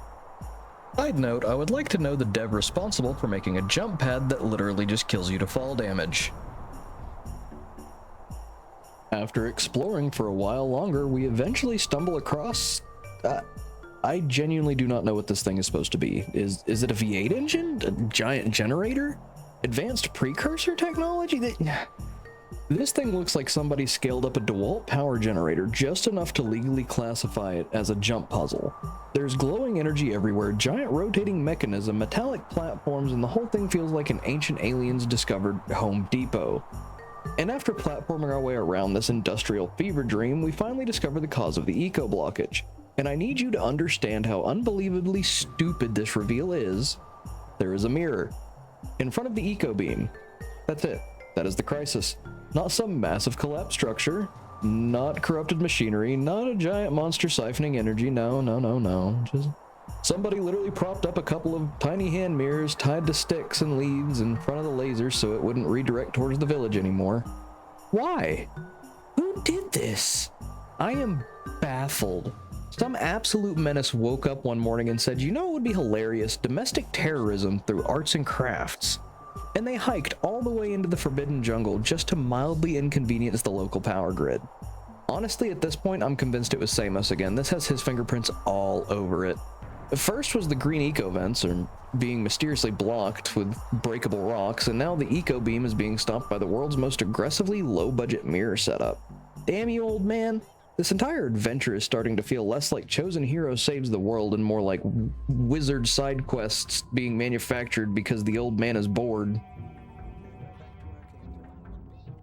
Side note, I would like to know the dev responsible for making a jump pad that literally just kills you to fall damage. After exploring for a while longer, we eventually stumble across... I genuinely do not know what this thing is supposed to be. Is it a V8 engine? A giant generator? Advanced precursor technology? This thing looks like somebody scaled up a DeWalt power generator just enough to legally classify it as a jump puzzle. There's glowing energy everywhere, giant rotating mechanism, metallic platforms, and the whole thing feels like an ancient aliens discovered Home Depot. And after platforming our way around this industrial fever dream, we finally discover the cause of the eco blockage. And I need you to understand how unbelievably stupid this reveal is. There is a mirror in front of the eco beam. That's it. That is the crisis. Not some massive collapse structure, not corrupted machinery, not a giant monster siphoning energy. No. Just somebody literally propped up a couple of tiny hand mirrors tied to sticks and leaves in front of the lasers so it wouldn't redirect towards the village anymore. Why? Who did this? I am baffled. Some absolute menace woke up one morning and said, you know, it would be hilarious, domestic terrorism through arts and crafts. And they hiked all the way into the forbidden jungle just to mildly inconvenience the local power grid. Honestly, at this point, I'm convinced it was Samos again. This has his fingerprints all over it. First was the green eco vents are being mysteriously blocked with breakable rocks, and now the eco beam is being stopped by the world's most aggressively low-budget mirror setup. Damn you, old man. This entire adventure is starting to feel less like Chosen Hero saves the world and more like wizard side quests being manufactured because the old man is bored.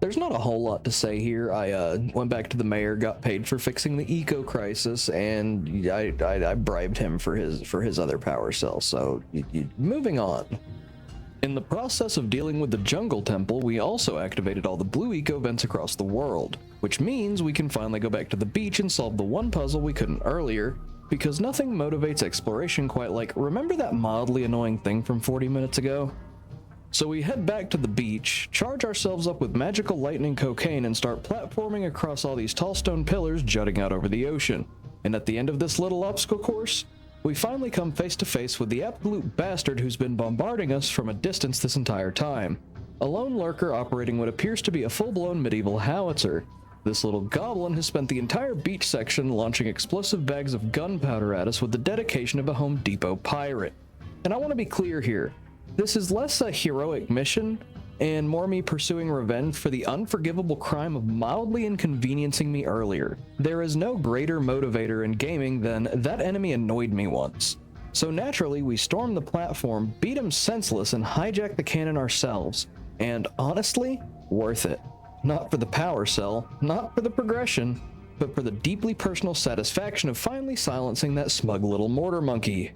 There's not a whole lot to say here. I went back to the mayor, got paid for fixing the eco crisis, and I bribed him for his other power cell. So moving on. In the process of dealing with the jungle temple, we also activated all the blue eco vents across the world, which means we can finally go back to the beach and solve the one puzzle we couldn't earlier, because nothing motivates exploration quite like, remember that mildly annoying thing from 40 minutes ago? So we head back to the beach, charge ourselves up with magical lightning cocaine, and start platforming across all these tall stone pillars jutting out over the ocean. And at the end of this little obstacle course, we finally come face to face with the absolute bastard who's been bombarding us from a distance this entire time. A lone lurker operating what appears to be a full-blown medieval howitzer. This little goblin has spent the entire beach section launching explosive bags of gunpowder at us with the dedication of a Home Depot pirate. And I want to be clear here. This is less a heroic mission and more me pursuing revenge for the unforgivable crime of mildly inconveniencing me earlier. There is no greater motivator in gaming than that enemy annoyed me once. So naturally, we storm the platform, beat him senseless, and hijack the cannon ourselves. And honestly, worth it. Not for the power cell, not for the progression, but for the deeply personal satisfaction of finally silencing that smug little mortar monkey.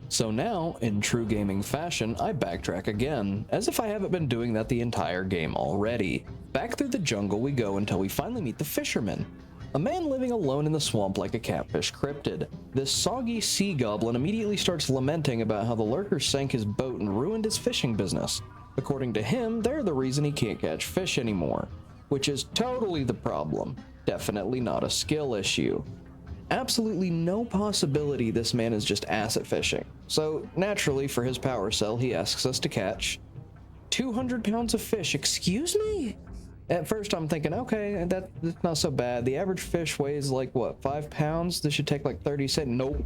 So now, in true gaming fashion, I backtrack again, as if I haven't been doing that the entire game already. Back through the jungle we go until we finally meet the fisherman. A man living alone in the swamp like a catfish cryptid. This soggy sea goblin immediately starts lamenting about how the lurkers sank his boat and ruined his fishing business. According to him, they're the reason he can't catch fish anymore. Which is totally the problem. Definitely not a skill issue. Absolutely no possibility this man is just ass at fishing. So naturally, for his power cell, he asks us to catch 200 pounds of fish. Excuse me? At first I'm thinking, okay, that's not so bad. The average fish weighs like, what, 5 pounds? This should take like 30 seconds.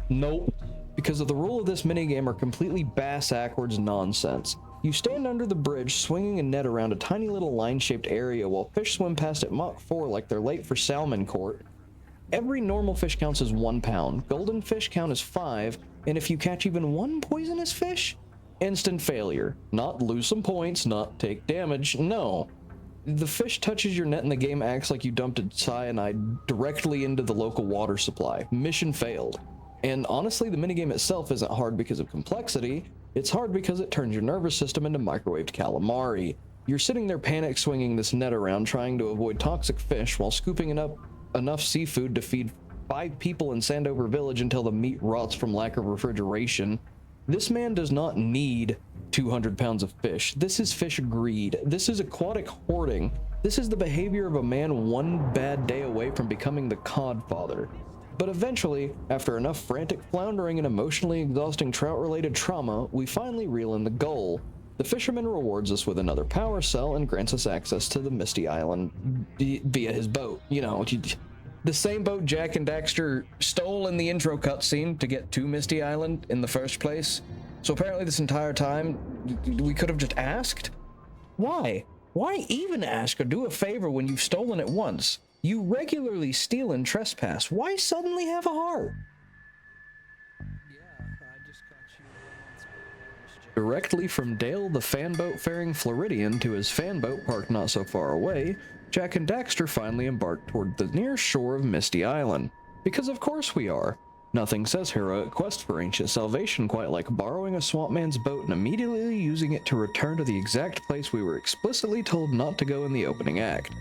Nope. Because of the rule of this minigame are completely bass-ackwards nonsense. You stand under the bridge, swinging a net around a tiny little line-shaped area while fish swim past at Mach 4 like they're late for salmon court. Every normal fish counts as 1 pound, golden fish count as 5, and if you catch even one poisonous fish, instant failure. Not lose some points, not take damage, no. The fish touches your net and the game acts like you dumped a cyanide directly into the local water supply. Mission failed. And honestly, the minigame itself isn't hard because of complexity, it's hard because it turns your nervous system into microwaved calamari. You're sitting there panic swinging this net around trying to avoid toxic fish while scooping it up enough seafood to feed 5 people in Sandover Village until the meat rots from lack of refrigeration. This man does not need 200 pounds of fish. This is fish greed. This is aquatic hoarding. This is the behavior of a man one bad day away from becoming the codfather. But eventually, after enough frantic floundering and emotionally exhausting trout-related trauma, we finally reel in the goal. The fisherman rewards us with another power cell and grants us access to the Misty Island via his boat. You know, the same boat Jak and Daxter stole in the intro cutscene to get to Misty Island in the first place. So apparently this entire time, we could have just asked? Why? Why even ask or do a favor when you've stolen it once? You regularly steal and trespass. Why suddenly have a heart? Directly from Dale the fanboat faring Floridian to his fanboat parked not so far away, Jak and Daxter finally embarked toward the near shore of Misty Island. Because of course we are. Nothing says heroic quest for ancient salvation quite like borrowing a swamp man's boat and immediately using it to return to the exact place we were explicitly told not to go in the opening act.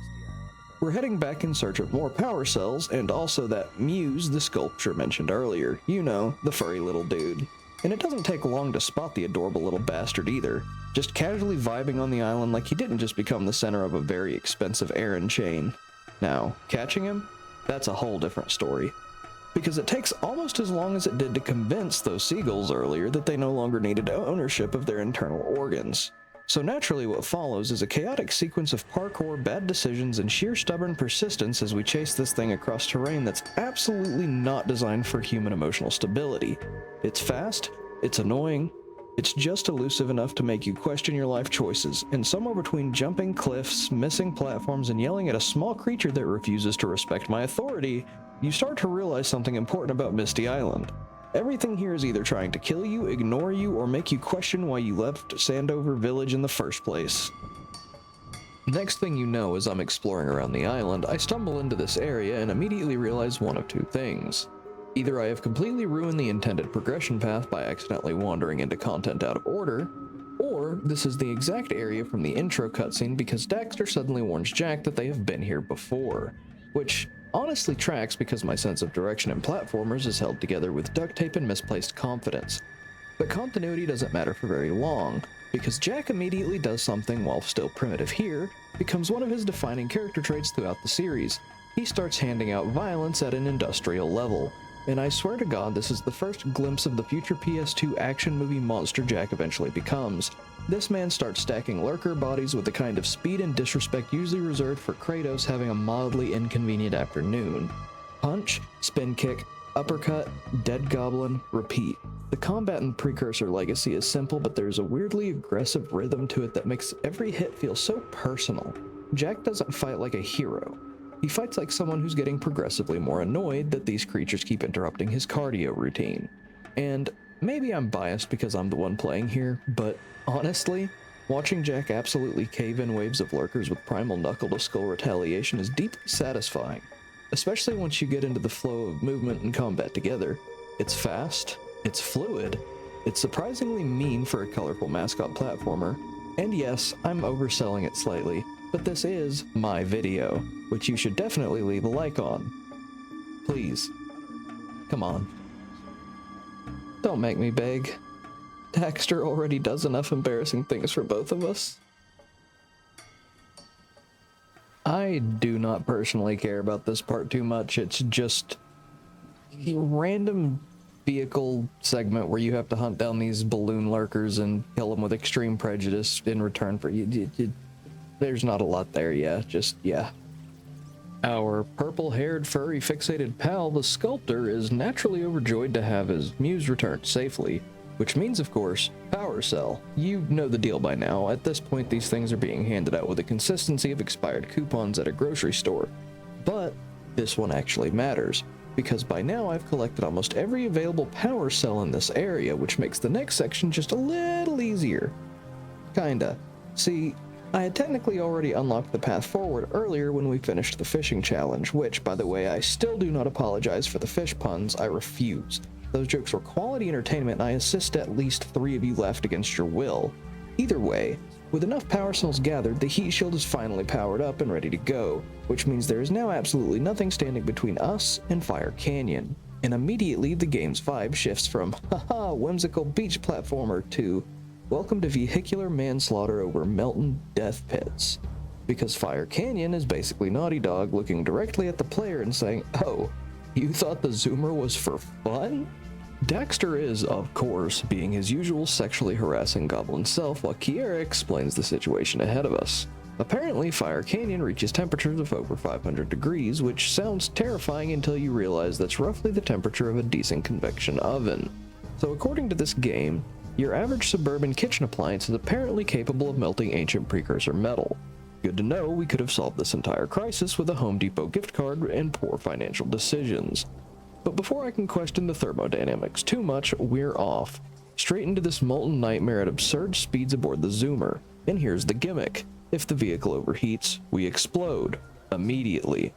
We're heading back in search of more power cells and also that Muse the sculpture mentioned earlier. You know, the furry little dude. And it doesn't take long to spot the adorable little bastard either, just casually vibing on the island like he didn't just become the center of a very expensive errand chain. Now, catching him? That's a whole different story. Because it takes almost as long as it did to convince those seagulls earlier that they no longer needed ownership of their internal organs. So naturally what follows is a chaotic sequence of parkour, bad decisions, and sheer stubborn persistence as we chase this thing across terrain that's absolutely not designed for human emotional stability. It's fast, it's annoying, it's just elusive enough to make you question your life choices, and somewhere between jumping cliffs, missing platforms, and yelling at a small creature that refuses to respect my authority, you start to realize something important about Misty Island. Everything here is either trying to kill you, ignore you, or make you question why you left Sandover Village in the first place. Next thing you know, as I'm exploring around the island, I stumble into this area and immediately realize one of two things. Either I have completely ruined the intended progression path by accidentally wandering into content out of order, or this is the exact area from the intro cutscene because Daxter suddenly warns Jak that they have been here before, which honestly tracks because my sense of direction in platformers is held together with duct tape and misplaced confidence. But continuity doesn't matter for very long, because Jak immediately does something, while still primitive here, becomes one of his defining character traits throughout the series. He starts handing out violence at an industrial level, and I swear to God this is the first glimpse of the future PS2 action movie monster Jak eventually becomes. This man starts stacking lurker bodies with the kind of speed and disrespect usually reserved for Kratos having a mildly inconvenient afternoon. Punch, spin kick, uppercut, dead goblin, repeat. The combat in Precursor Legacy is simple, but there's a weirdly aggressive rhythm to it that makes every hit feel so personal. Jak doesn't fight like a hero. He fights like someone who's getting progressively more annoyed that these creatures keep interrupting his cardio routine. And maybe I'm biased because I'm the one playing here, but honestly, watching Jak absolutely cave in waves of lurkers with primal knuckle to skull retaliation is deeply satisfying, especially once you get into the flow of movement and combat together. It's fast, it's fluid, it's surprisingly mean for a colorful mascot platformer, and yes, I'm overselling it slightly, but this is my video, which you should definitely leave a like on. Please. Come on. Don't make me beg. Daxter already does enough embarrassing things for both of us. I do not personally care about this part too much. It's just a random vehicle segment where you have to hunt down these balloon lurkers and kill them with extreme prejudice in return for you. There's not a lot there, yeah. Our purple-haired, furry-fixated pal, the sculptor, is naturally overjoyed to have his muse returned safely, which means, of course, Power Cell. You know the deal by now. At this point, these things are being handed out with the consistency of expired coupons at a grocery store. But this one actually matters, because by now I've collected almost every available Power Cell in this area, which makes the next section just a little easier. Kinda. See, I had technically already unlocked the path forward earlier when we finished the fishing challenge, which, by the way, I still do not apologize for the fish puns. I refuse. Those jokes were quality entertainment, and I assist at least 3 of you left against your will. Either way, with enough power cells gathered, the heat shield is finally powered up and ready to go, which means there is now absolutely nothing standing between us and Fire Canyon. And immediately the game's vibe shifts from, haha, whimsical beach platformer to, welcome to vehicular manslaughter over Melton death pits. Because Fire Canyon is basically Naughty Dog looking directly at the player and saying, oh, you thought the zoomer was for fun? Daxter is, of course, being his usual sexually harassing goblin self while Kiera explains the situation ahead of us. Apparently, Fire Canyon reaches temperatures of over 500 degrees, which sounds terrifying until you realize that's roughly the temperature of a decent convection oven. So according to this game, your average suburban kitchen appliance is apparently capable of melting ancient precursor metal. Good to know we could have solved this entire crisis with a Home Depot gift card and poor financial decisions. But before I can question the thermodynamics too much, we're off. Straight into this molten nightmare at absurd speeds aboard the Zoomer. And here's the gimmick. If the vehicle overheats, we explode. Immediately.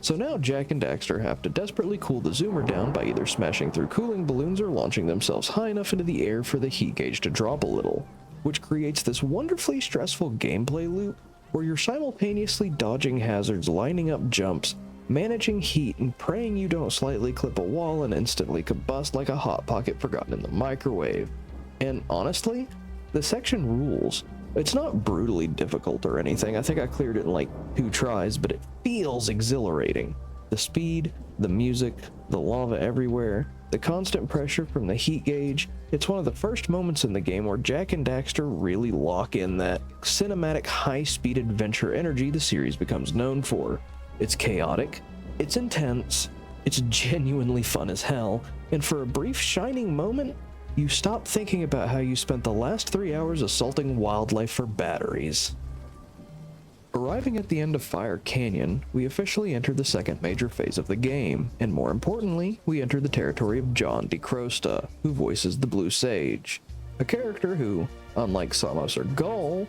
So now Jak and Daxter have to desperately cool the Zoomer down by either smashing through cooling balloons or launching themselves high enough into the air for the heat gauge to drop a little, which creates this wonderfully stressful gameplay loop where you're simultaneously dodging hazards, lining up jumps, managing heat and praying you don't slightly clip a wall and instantly combust like a hot pocket forgotten in the microwave. And honestly, the section rules. It's not brutally difficult or anything. I think I cleared it in like 2 tries, but it feels exhilarating. The speed, the music, the lava everywhere, the constant pressure from the heat gauge. It's one of the first moments in the game where Jak and Daxter really lock in that cinematic high-speed adventure energy the series becomes known for. It's chaotic, it's intense, it's genuinely fun as hell, and for a brief shining moment, you stop thinking about how you spent the last 3 hours assaulting wildlife for batteries. Arriving at the end of Fire Canyon, we officially enter the second major phase of the game, and more importantly, we enter the territory of John DeCrosta, who voices the Blue Sage, a character who, unlike Samos or Gull,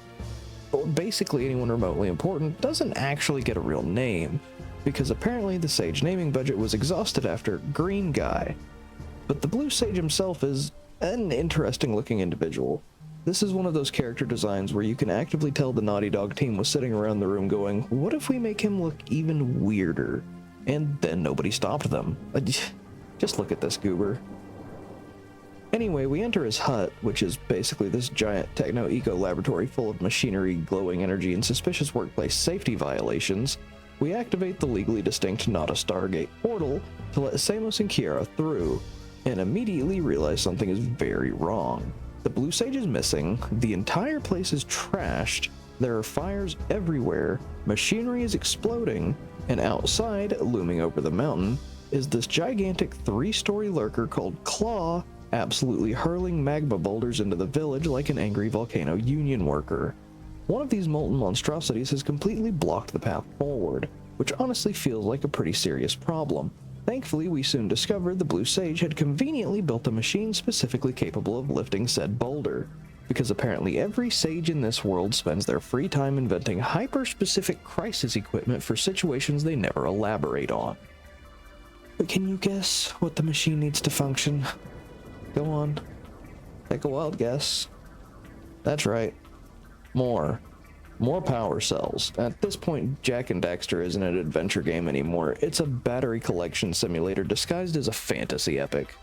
or basically anyone remotely important, doesn't actually get a real name, because apparently the Sage naming budget was exhausted after Green Guy. But the Blue Sage himself is an interesting looking individual. This is one of those character designs where you can actively tell the Naughty Dog team was sitting around the room going, what if we make him look even weirder? And then nobody stopped them. Just look at this goober. Anyway, we enter his hut, which is basically this giant techno-eco laboratory full of machinery, glowing energy, and suspicious workplace safety violations. We activate the legally distinct Not a Stargate portal to let Samos and Kiara through, and immediately realize something is very wrong. The Blue Sage is missing, the entire place is trashed, there are fires everywhere, machinery is exploding, and outside, looming over the mountain, is this gigantic 3-story lurker called Claw, absolutely hurling magma boulders into the village like an angry volcano union worker. One of these molten monstrosities has completely blocked the path forward, which honestly feels like a pretty serious problem. Thankfully, we soon discovered the Blue Sage had conveniently built a machine specifically capable of lifting said boulder, because apparently every sage in this world spends their free time inventing hyper-specific crisis equipment for situations they never elaborate on. But can you guess what the machine needs to function? Go on. Take a wild guess. That's right. More power cells. At this point, Jak and Daxter isn't an adventure game anymore. It's a battery collection simulator disguised as a fantasy epic.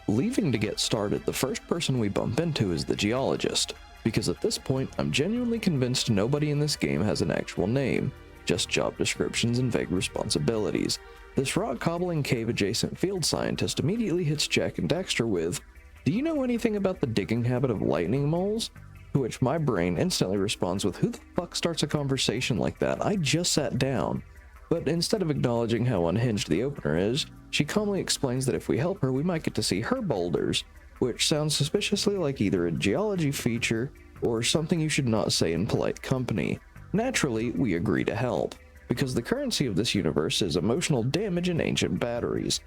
Leaving to get started, the first person we bump into is the geologist, because at this point, I'm genuinely convinced nobody in this game has an actual name, just job descriptions and vague responsibilities. This rock-cobbling cave-adjacent field scientist immediately hits Jak and Daxter with, "Do you know anything about the digging habit of lightning moles?" To which my brain instantly responds with, who the fuck starts a conversation like that? I just sat down. But instead of acknowledging how unhinged the opener is, she calmly explains that if we help her, we might get to see her boulders, which sounds suspiciously like either a geology feature or something you should not say in polite company. Naturally, we agree to help, because the currency of this universe is emotional damage and ancient batteries.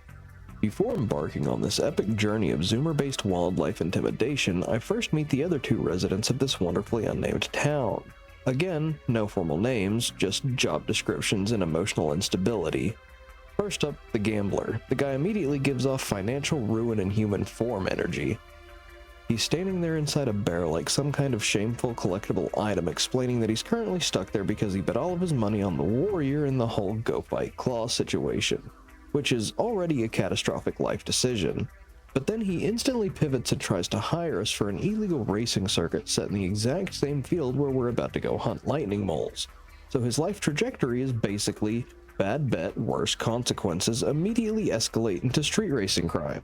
Before embarking on this epic journey of Zoomer-based wildlife intimidation, I first meet the other 2 residents of this wonderfully unnamed town. Again, no formal names, just job descriptions and emotional instability. First up, the gambler. The guy immediately gives off financial ruin and human form energy. He's standing there inside a barrel like some kind of shameful collectible item, explaining that he's currently stuck there because he bet all of his money on the warrior in the whole go fight Claw situation, which is already a catastrophic life decision. But then he instantly pivots and tries to hire us for an illegal racing circuit set in the exact same field where we're about to go hunt lightning moles. So his life trajectory is basically bad bet, worse consequences, immediately escalate into street racing crime.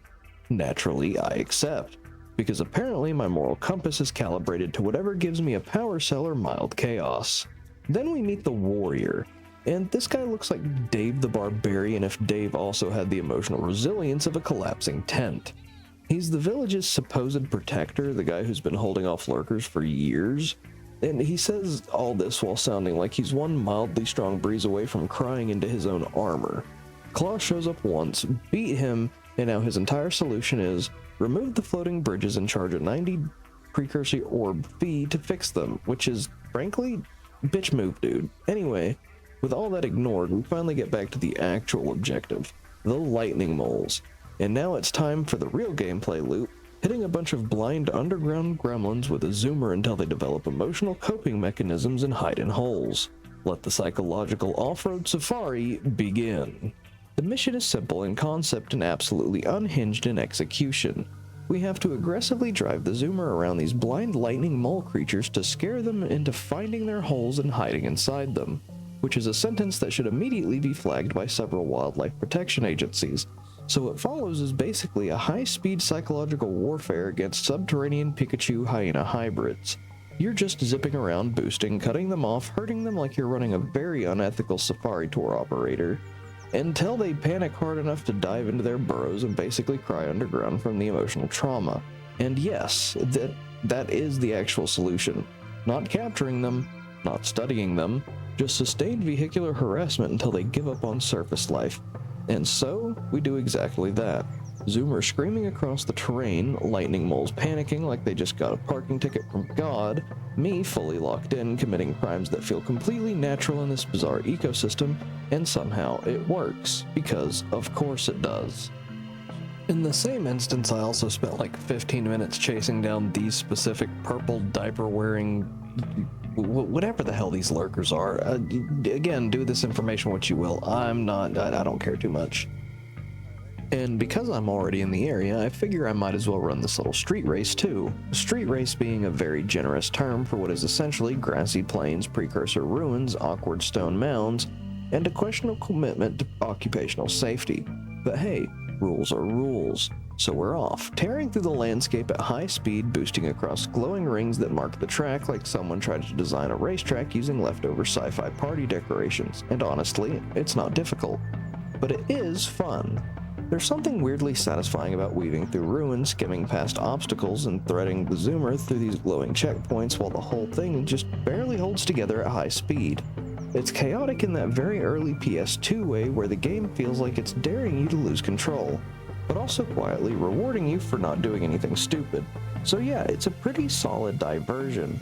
Naturally, I accept, because apparently my moral compass is calibrated to whatever gives me a power cell or mild chaos. Then we meet the warrior. And this guy looks like Dave the Barbarian if Dave also had the emotional resilience of a collapsing tent. He's the village's supposed protector, the guy who's been holding off lurkers for years, and he says all this while sounding like he's one mildly strong breeze away from crying into his own armor. Claw shows up once, beat him, and now his entire solution is remove the floating bridges and charge a 90 precursor orb fee to fix them, which is, frankly, bitch move, dude. Anyway, with all that ignored, we finally get back to the actual objective, the lightning moles. And now it's time for the real gameplay loop, hitting a bunch of blind underground gremlins with a zoomer until they develop emotional coping mechanisms and hide in holes. Let the psychological off-road safari begin. The mission is simple in concept and absolutely unhinged in execution. We have to aggressively drive the zoomer around these blind lightning mole creatures to scare them into finding their holes and hiding inside them, which is a sentence that should immediately be flagged by several wildlife protection agencies. So what follows is basically a high-speed psychological warfare against subterranean Pikachu hyena hybrids. You're just zipping around, boosting, cutting them off, hurting them like you're running a very unethical safari tour operator, until they panic hard enough to dive into their burrows and basically cry underground from the emotional trauma. And yes, that is the actual solution. Not capturing them, not studying them, just sustained vehicular harassment until they give up on surface life. And so, we do exactly that. Zoomer screaming across the terrain, lightning moles panicking like they just got a parking ticket from God, me fully locked in, committing crimes that feel completely natural in this bizarre ecosystem, and somehow it works, because of course it does. In the same instance, I also spent like 15 minutes chasing down these specific purple diaper-wearing whatever the hell these lurkers are. Again, do this information what you will. I don't care too much. And because I'm already in the area, I figure I might as well run this little street race too. Street race being a very generous term for what is essentially grassy plains, precursor ruins, awkward stone mounds, and a questionable commitment to occupational safety. But hey, rules are rules. So we're off, tearing through the landscape at high speed, boosting across glowing rings that mark the track like someone tried to design a racetrack using leftover sci-fi party decorations. And honestly, it's not difficult. But it is fun. There's something weirdly satisfying about weaving through ruins, skimming past obstacles, and threading the zoomer through these glowing checkpoints while the whole thing just barely holds together at high speed. It's chaotic in that very early PS2 way where the game feels like it's daring you to lose control, but also quietly rewarding you for not doing anything stupid. So yeah, it's a pretty solid diversion.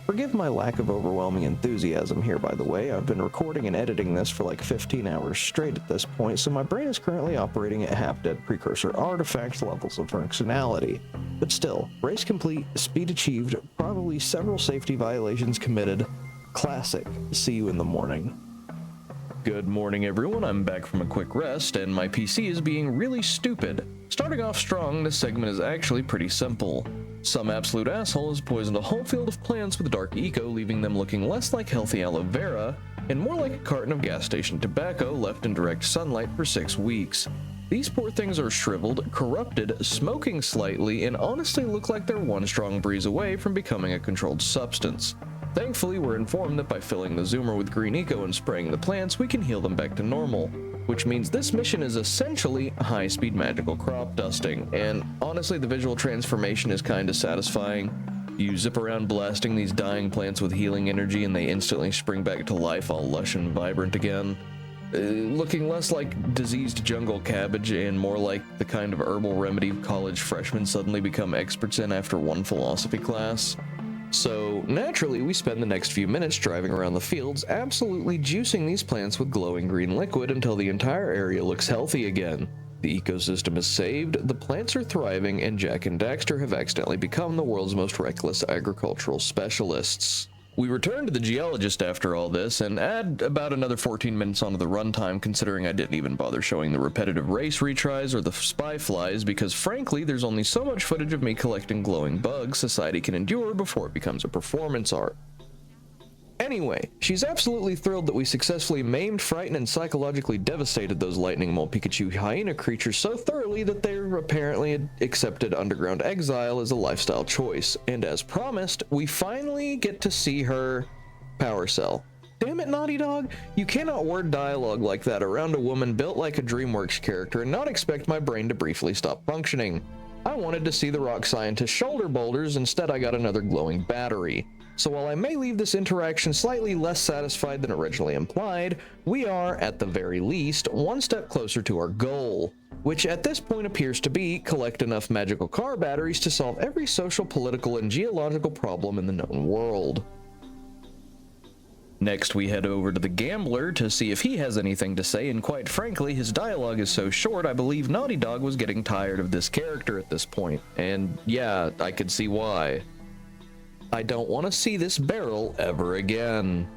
Forgive my lack of overwhelming enthusiasm here, by the way. I've been recording and editing this for like 15 hours straight at this point, so my brain is currently operating at half-dead precursor artifact levels of functionality. But still, race complete, speed achieved, probably several safety violations committed. Classic. See you in the morning. Good morning, everyone. I'm back from a quick rest, and my PC is being really stupid. Starting off strong, this segment is actually pretty simple. Some absolute asshole has poisoned a whole field of plants with dark eco, leaving them looking less like healthy aloe vera and more like a carton of gas station tobacco left in direct sunlight for 6 weeks. These poor things are shriveled, corrupted, smoking slightly, and honestly look like they're one strong breeze away from becoming a controlled substance. Thankfully, we're informed that by filling the zoomer with green eco and spraying the plants, we can heal them back to normal, which means this mission is essentially high-speed magical crop dusting, and honestly, the visual transformation is kinda satisfying. You zip around blasting these dying plants with healing energy and they instantly spring back to life all lush and vibrant again. Looking less like diseased jungle cabbage and more like the kind of herbal remedy college freshmen suddenly become experts in after one philosophy class. So, naturally, we spend the next few minutes driving around the fields, absolutely juicing these plants with glowing green liquid until the entire area looks healthy again. The ecosystem is saved, the plants are thriving, and Jak and Daxter have accidentally become the world's most reckless agricultural specialists. We return to the geologist after all this, and add about another 14 minutes onto the runtime, considering I didn't even bother showing the repetitive race retries or the spy flies, because frankly, there's only so much footage of me collecting glowing bugs society can endure before it becomes a performance art. Anyway, she's absolutely thrilled that we successfully maimed, frightened, and psychologically devastated those lightning mole Pikachu hyena creatures so thoroughly that they're apparently accepted underground exile as a lifestyle choice. And as promised, we finally get to see her power cell. Damn it, Naughty Dog, you cannot word dialogue like that around a woman built like a DreamWorks character and not expect my brain to briefly stop functioning. I wanted to see the rock scientist's shoulder boulders, instead I got another glowing battery. So while I may leave this interaction slightly less satisfied than originally implied, we are, at the very least, one step closer to our goal, which at this point appears to be collect enough magical car batteries to solve every social, political, and geological problem in the known world. Next, we head over to the Gambler to see if he has anything to say, and quite frankly, his dialogue is so short, I believe Naughty Dog was getting tired of this character at this point, and yeah, I could see why. I don't want to see this barrel ever again.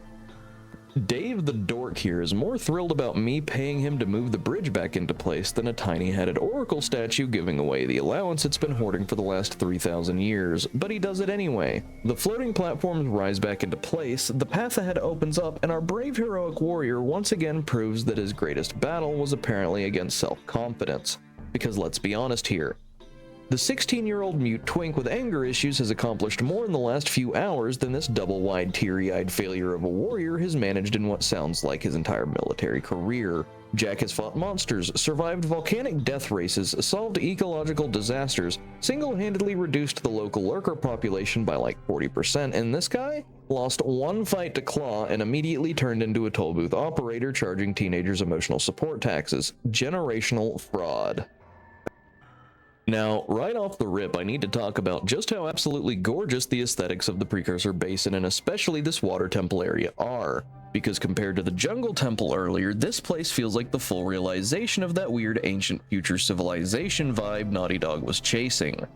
Dave the dork here is more thrilled about me paying him to move the bridge back into place than a tiny-headed oracle statue giving away the allowance it's been hoarding for the last 3,000 years, but he does it anyway. The floating platforms rise back into place, the path ahead opens up, and our brave heroic warrior once again proves that his greatest battle was apparently against self-confidence. Because let's be honest here, the 16-year-old mute twink with anger issues has accomplished more in the last few hours than this double-wide, teary-eyed failure of a warrior has managed in what sounds like his entire military career. Jak has fought monsters, survived volcanic death races, solved ecological disasters, single-handedly reduced the local lurker population by like 40%, and this guy lost one fight to Claw and immediately turned into a toll booth operator charging teenagers emotional support taxes. Generational fraud. Now, right off the rip, I need to talk about just how absolutely gorgeous the aesthetics of the Precursor Basin and especially this water temple area are. Because compared to the jungle temple earlier, this place feels like the full realization of that weird ancient future civilization vibe Naughty Dog was chasing.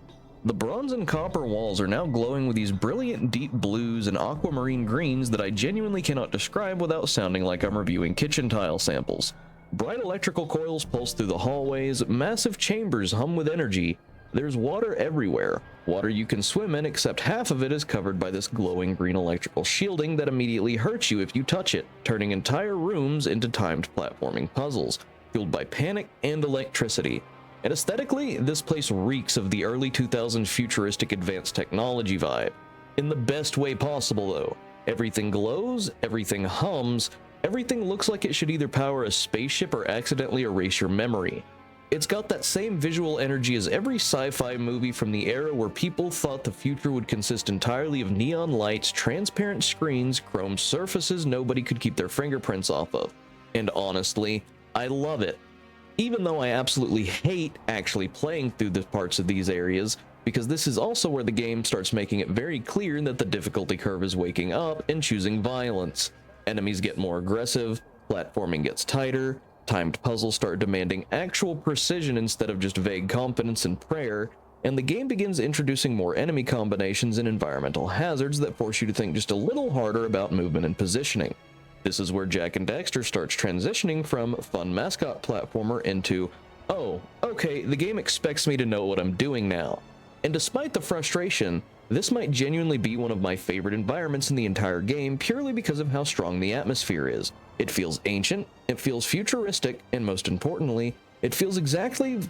The bronze and copper walls are now glowing with these brilliant deep blues and aquamarine greens that I genuinely cannot describe without sounding like I'm reviewing kitchen tile samples. Bright electrical coils pulse through the hallways, massive chambers hum with energy. There's water everywhere, water you can swim in, except half of it is covered by this glowing green electrical shielding that immediately hurts you if you touch it, turning entire rooms into timed platforming puzzles, fueled by panic and electricity. And aesthetically, this place reeks of the early 2000s futuristic advanced technology vibe. In the best way possible though. Everything glows, everything hums, everything looks like it should either power a spaceship or accidentally erase your memory. It's got that same visual energy as every sci-fi movie from the era where people thought the future would consist entirely of neon lights, transparent screens, chrome surfaces nobody could keep their fingerprints off of. And honestly, I love it. Even though I absolutely hate actually playing through the parts of these areas, because this is also where the game starts making it very clear that the difficulty curve is waking up and choosing violence. Enemies get more aggressive, platforming gets tighter, timed puzzles start demanding actual precision instead of just vague confidence and prayer, and the game begins introducing more enemy combinations and environmental hazards that force you to think just a little harder about movement and positioning. This is where Jak and Daxter starts transitioning from fun mascot platformer into, oh, okay, the game expects me to know what I'm doing now. And despite the frustration, this might genuinely be one of my favorite environments in the entire game purely because of how strong the atmosphere is. It feels ancient, it feels futuristic, and most importantly, it feels exactly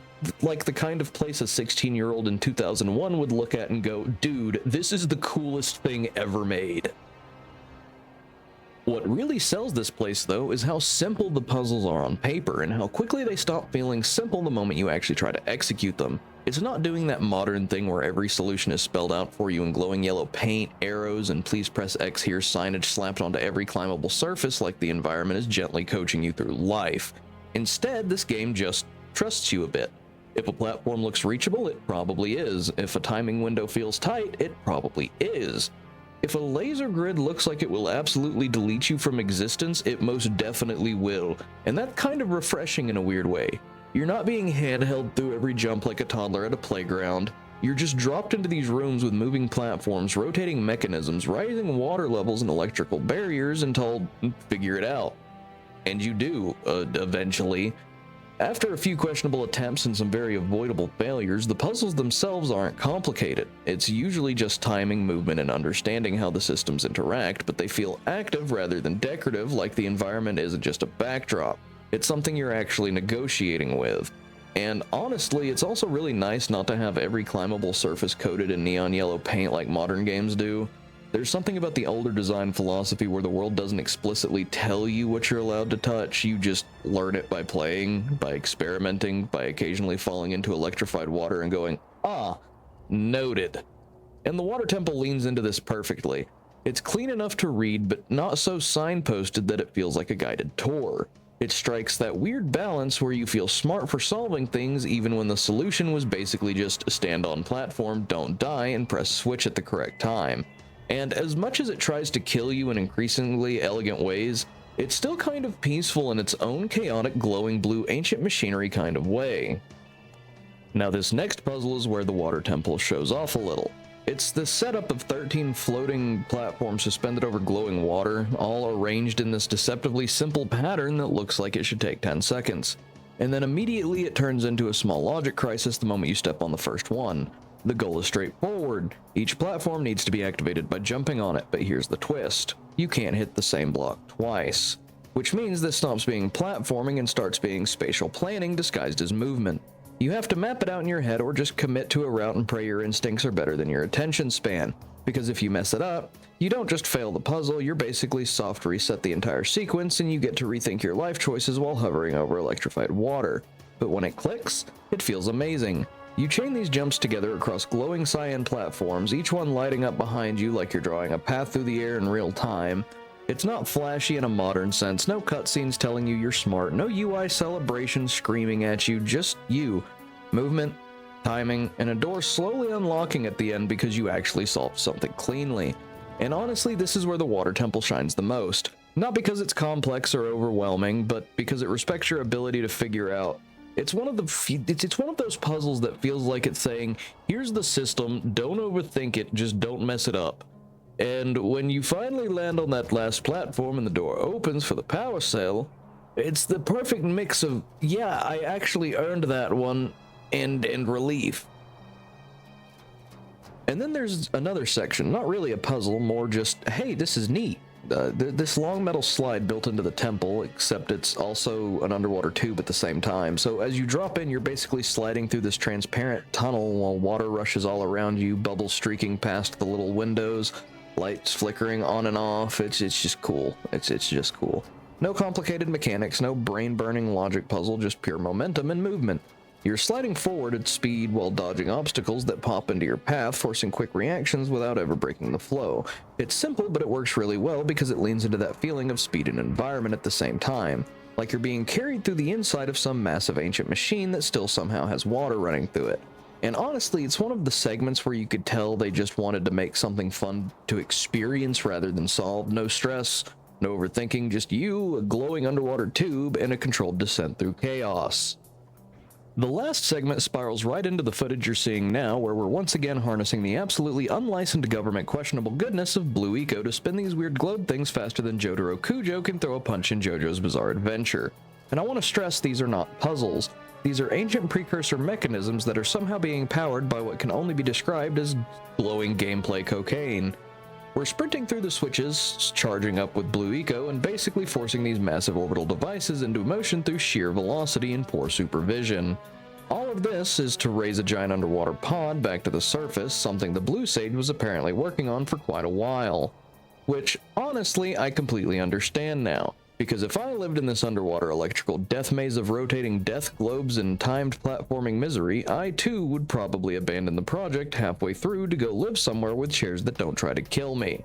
like the kind of place a 16-year-old in 2001 would look at and go, dude, this is the coolest thing ever made. What really sells this place though is how simple the puzzles are on paper and how quickly they stop feeling simple the moment you actually try to execute them. It's not doing that modern thing where every solution is spelled out for you in glowing yellow paint, arrows, and please press X here signage slapped onto every climbable surface like the environment is gently coaching you through life. Instead, this game just trusts you a bit. If a platform looks reachable, it probably is. If a timing window feels tight, it probably is. If a laser grid looks like it will absolutely delete you from existence, it most definitely will, and that's kind of refreshing in a weird way. You're not being handheld through every jump like a toddler at a playground. You're just dropped into these rooms with moving platforms, rotating mechanisms, rising water levels, and electrical barriers and told, figure it out. And you do, eventually. After a few questionable attempts and some very avoidable failures, the puzzles themselves aren't complicated. It's usually just timing, movement, and understanding how the systems interact, but they feel active rather than decorative, like the environment isn't just a backdrop. It's something you're actually negotiating with. And honestly, it's also really nice not to have every climbable surface coated in neon yellow paint like modern games do. There's something about the older design philosophy where the world doesn't explicitly tell you what you're allowed to touch, you just learn it by playing, by experimenting, by occasionally falling into electrified water and going, ah, noted. And the water temple leans into this perfectly. It's clean enough to read, but not so signposted that it feels like a guided tour. It strikes that weird balance where you feel smart for solving things even when the solution was basically just stand on platform, don't die, and press switch at the correct time. And as much as it tries to kill you in increasingly elegant ways, it's still kind of peaceful in its own chaotic glowing blue ancient machinery kind of way. Now this next puzzle is where the water temple shows off a little. It's the setup of 13 floating platforms suspended over glowing water, all arranged in this deceptively simple pattern that looks like it should take 10 seconds. And then immediately it turns into a small logic crisis the moment you step on the first one. The goal is straightforward. Each platform needs to be activated by jumping on it, but here's the twist. You can't hit the same block twice. Which means this stops being platforming and starts being spatial planning disguised as movement. You have to map it out in your head or just commit to a route and pray your instincts are better than your attention span. Because if you mess it up, you don't just fail the puzzle, you're basically soft reset the entire sequence and you get to rethink your life choices while hovering over electrified water. But when it clicks, it feels amazing. You chain these jumps together across glowing cyan platforms, each one lighting up behind you like you're drawing a path through the air in real time. It's not flashy in a modern sense, no cutscenes telling you you're smart, no UI celebration screaming at you, just you. Movement, timing, and a door slowly unlocking at the end because you actually solved something cleanly. And honestly, this is where the water temple shines the most. Not because it's complex or overwhelming, but because it respects your ability to figure out. It's one of those puzzles that feels like it's saying, here's the system, don't overthink it, just don't mess it up. And when you finally land on that last platform and the door opens for the power cell, it's the perfect mix of, yeah, I actually earned that one, and relief. And then there's another section, not really a puzzle, more just, hey, this is neat. This long metal slide built into the temple, except it's also an underwater tube at the same time. So as you drop in, you're basically sliding through this transparent tunnel while water rushes all around you, bubbles streaking past the little windows, lights flickering on and off. It's just cool. It's just cool. No complicated mechanics, no brain-burning logic puzzle, just pure momentum and movement. You're sliding forward at speed while dodging obstacles that pop into your path, forcing quick reactions without ever breaking the flow. It's simple, but it works really well because it leans into that feeling of speed and environment at the same time. Like you're being carried through the inside of some massive ancient machine that still somehow has water running through it. And honestly, it's one of the segments where you could tell they just wanted to make something fun to experience rather than solve. No stress, no overthinking, just you, a glowing underwater tube, and a controlled descent through chaos. The last segment spirals right into the footage you're seeing now, where we're once again harnessing the absolutely unlicensed government questionable goodness of Blue Eco to spin these weird globe things faster than Jotaro Kujo can throw a punch in JoJo's Bizarre Adventure. And I want to stress these are not puzzles. These are ancient precursor mechanisms that are somehow being powered by what can only be described as glowing gameplay cocaine. We're sprinting through the switches, charging up with Blue Eco, and basically forcing these massive orbital devices into motion through sheer velocity and poor supervision. All of this is to raise a giant underwater pod back to the surface, something the Blue Sage was apparently working on for quite a while. Which, honestly, I completely understand now. Because if I lived in this underwater electrical death maze of rotating death globes and timed platforming misery, I too would probably abandon the project halfway through to go live somewhere with chairs that don't try to kill me.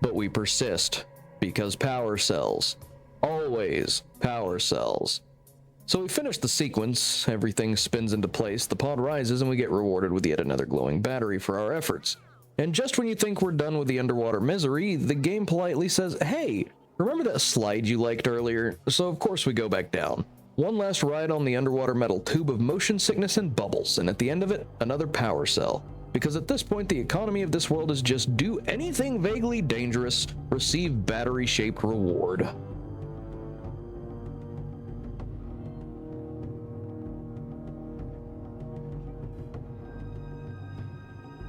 But we persist, because power cells. Always power cells. So we finish the sequence, everything spins into place, the pod rises, and we get rewarded with yet another glowing battery for our efforts. And just when you think we're done with the underwater misery, the game politely says, hey, remember that slide you liked earlier? So of course we go back down. One last ride on the underwater metal tube of motion sickness and bubbles, and at the end of it, another power cell. Because at this point, the economy of this world is just do anything vaguely dangerous, receive battery-shaped reward.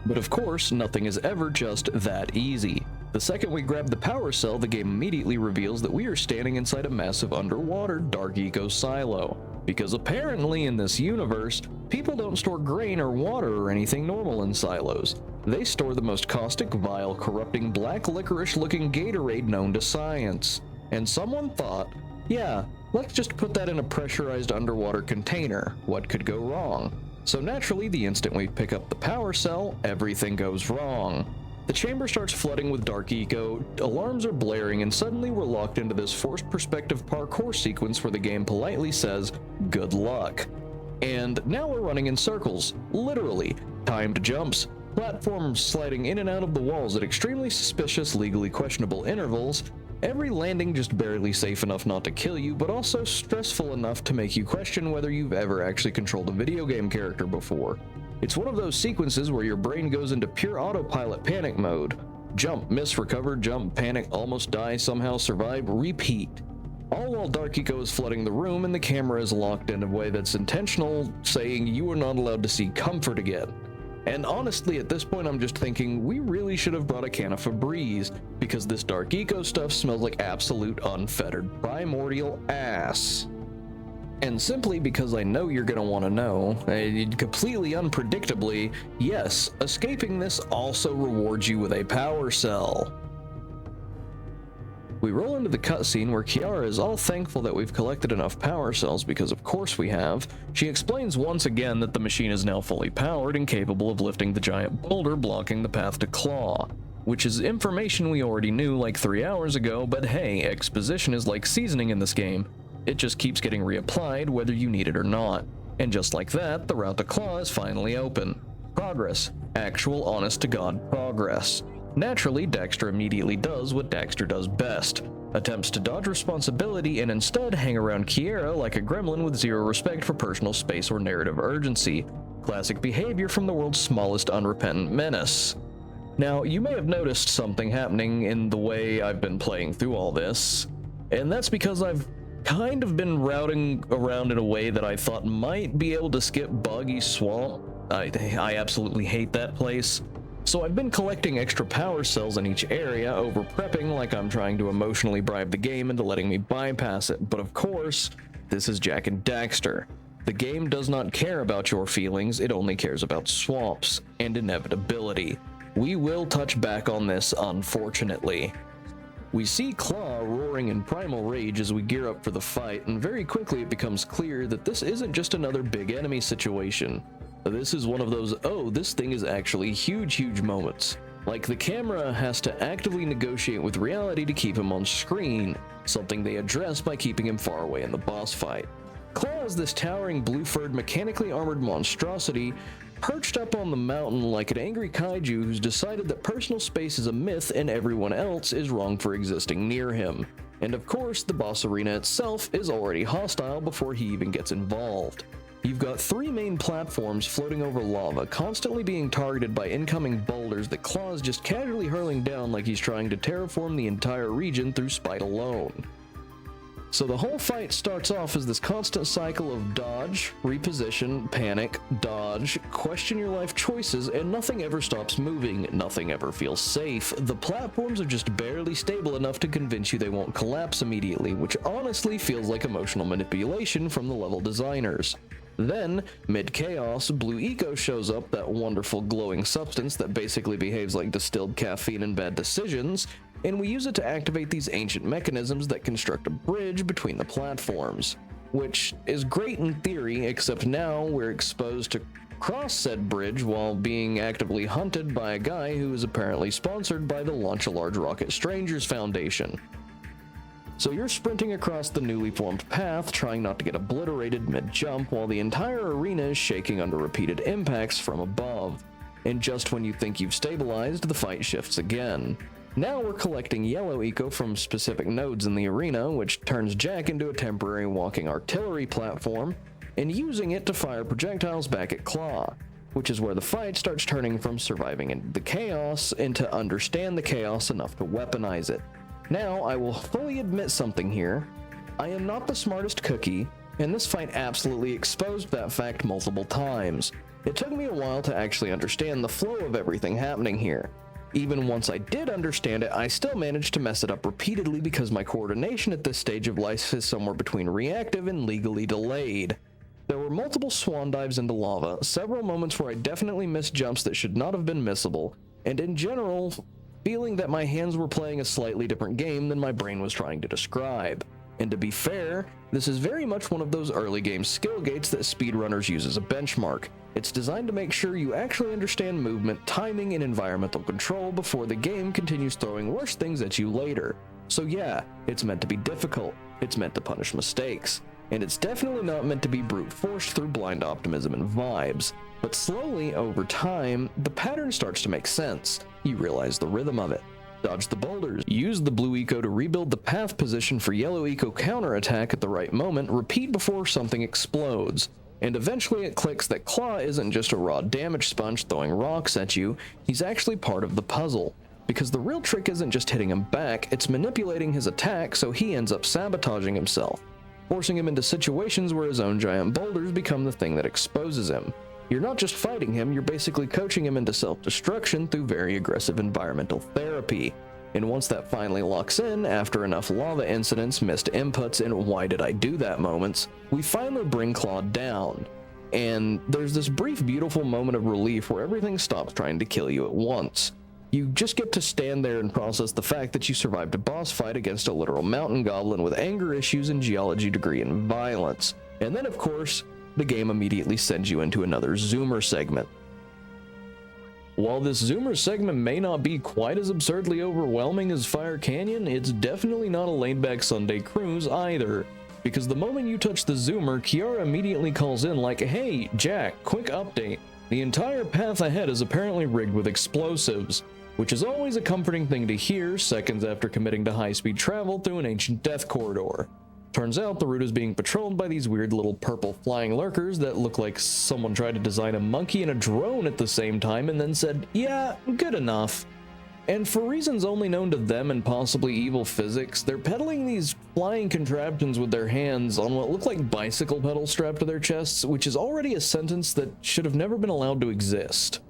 But of course, nothing is ever just that easy. The second we grab the power cell, the game immediately reveals that we are standing inside a massive underwater dark eco silo. Because apparently in this universe, people don't store grain or water or anything normal in silos. They store the most caustic, vile, corrupting, black licorice-looking Gatorade known to science. And someone thought, yeah, let's just put that in a pressurized underwater container. What could go wrong? So naturally, the instant we pick up the power cell, everything goes wrong. The chamber starts flooding with dark eco, alarms are blaring, and suddenly we're locked into this forced perspective parkour sequence where the game politely says, good luck. And now we're running in circles, literally. Timed jumps, platforms sliding in and out of the walls at extremely suspicious, legally questionable intervals, every landing just barely safe enough not to kill you, but also stressful enough to make you question whether you've ever actually controlled a video game character before. It's one of those sequences where your brain goes into pure autopilot panic mode. Jump, miss, recover, jump, panic, almost die, somehow survive, repeat. All while Dark Eco is flooding the room and the camera is locked in a way that's intentional, saying you are not allowed to see comfort again. And honestly, at this point, I'm just thinking we really should have brought a can of Febreze, because this Dark Eco stuff smells like absolute unfettered primordial ass. And simply because I know you're gonna want to know, completely unpredictably, yes, escaping this also rewards you with a power cell. We roll into the cutscene where Kiara is all thankful that we've collected enough power cells, because of course we have. She explains once again that the machine is now fully powered and capable of lifting the giant boulder blocking the path to Claw, which is information we already knew like 3 hours ago, but hey, exposition is like seasoning in this game. It just keeps getting reapplied whether you need it or not. And just like that, the route to Claw is finally open. Progress. Actual honest-to-God progress. Naturally, Daxter immediately does what Daxter does best. Attempts to dodge responsibility and instead hang around Kiara like a gremlin with zero respect for personal space or narrative urgency. Classic behavior from the world's smallest unrepentant menace. Now, you may have noticed something happening in the way I've been playing through all this, and that's because I've kind of been routing around in a way that I thought might be able to skip Boggy Swamp. I absolutely hate that place. So I've been collecting extra power cells in each area, over prepping like I'm trying to emotionally bribe the game into letting me bypass it. But of course, this is Jak and Daxter. The game does not care about your feelings, it only cares about swamps and inevitability. We will touch back on this, unfortunately. We see Claw roaring in primal rage as we gear up for the fight, and very quickly it becomes clear that this isn't just another big enemy situation. This is one of those, oh, this thing is actually huge moments. Like the camera has to actively negotiate with reality to keep him on screen, something they address by keeping him far away in the boss fight. Claw is this towering blue-furred, mechanically armored monstrosity perched up on the mountain like an angry kaiju who's decided that personal space is a myth and everyone else is wrong for existing near him. And of course, the boss arena itself is already hostile before he even gets involved. You've got 3 main platforms floating over lava, constantly being targeted by incoming boulders that Claw is just casually hurling down like he's trying to terraform the entire region through spite alone. So the whole fight starts off as this constant cycle of dodge, reposition, panic, dodge, question your life choices, and nothing ever stops moving, nothing ever feels safe. The platforms are just barely stable enough to convince you they won't collapse immediately, which honestly feels like emotional manipulation from the level designers. Then, mid-chaos, Blue Eco shows up, that wonderful glowing substance that basically behaves like distilled caffeine and bad decisions, and we use it to activate these ancient mechanisms that construct a bridge between the platforms. Which is great in theory, except now we're exposed to cross said bridge while being actively hunted by a guy who is apparently sponsored by the Launch a Large Rocket Strangers Foundation. So you're sprinting across the newly formed path, trying not to get obliterated mid-jump, while the entire arena is shaking under repeated impacts from above. And just when you think you've stabilized, the fight shifts again. Now we're collecting yellow eco from specific nodes in the arena, which turns Jak into a temporary walking artillery platform, and using it to fire projectiles back at Claw, which is where the fight starts turning from surviving in the chaos into understand the chaos enough to weaponize it. Now, I will fully admit something here. I am not the smartest cookie, and this fight absolutely exposed that fact multiple times. It took me a while to actually understand the flow of everything happening here. Even once I did understand it, I still managed to mess it up repeatedly because my coordination at this stage of life is somewhere between reactive and legally delayed. There were multiple swan dives into lava, several moments where I definitely missed jumps that should not have been missable, and in general, feeling that my hands were playing a slightly different game than my brain was trying to describe. And to be fair, this is very much one of those early game skill gates that speedrunners use as a benchmark. It's designed to make sure you actually understand movement, timing, and environmental control before the game continues throwing worse things at you later. So yeah, it's meant to be difficult, it's meant to punish mistakes, and it's definitely not meant to be brute forced through blind optimism and vibes. But slowly, over time, the pattern starts to make sense. You realize the rhythm of it. Dodge the boulders, use the blue eco to rebuild the path position for yellow eco counterattack at the right moment, repeat before something explodes. And eventually it clicks that Claw isn't just a raw damage sponge throwing rocks at you, he's actually part of the puzzle. Because the real trick isn't just hitting him back, it's manipulating his attack so he ends up sabotaging himself, forcing him into situations where his own giant boulders become the thing that exposes him. You're not just fighting him, you're basically coaching him into self-destruction through very aggressive environmental therapy. And once that finally locks in, after enough lava incidents, missed inputs, and why did I do that moments, we finally bring Claw down. And there's this brief beautiful moment of relief where everything stops trying to kill you at once. You just get to stand there and process the fact that you survived a boss fight against a literal mountain goblin with anger issues and geology degree and violence. And then of course, the game immediately sends you into another zoomer segment. While this zoomer segment may not be quite as absurdly overwhelming as Fire Canyon, it's definitely not a laid-back Sunday cruise either. Because the moment you touch the zoomer, Kiara immediately calls in like, "Hey, Jack, quick update. The entire path ahead is apparently rigged with explosives," which is always a comforting thing to hear seconds after committing to high-speed travel through an ancient death corridor. Turns out the route is being patrolled by these weird little purple flying lurkers that look like someone tried to design a monkey and a drone at the same time and then said, "Yeah, good enough." And for reasons only known to them and possibly evil physics, they're pedaling these flying contraptions with their hands on what look like bicycle pedals strapped to their chests, which is already a sentence that should have never been allowed to exist.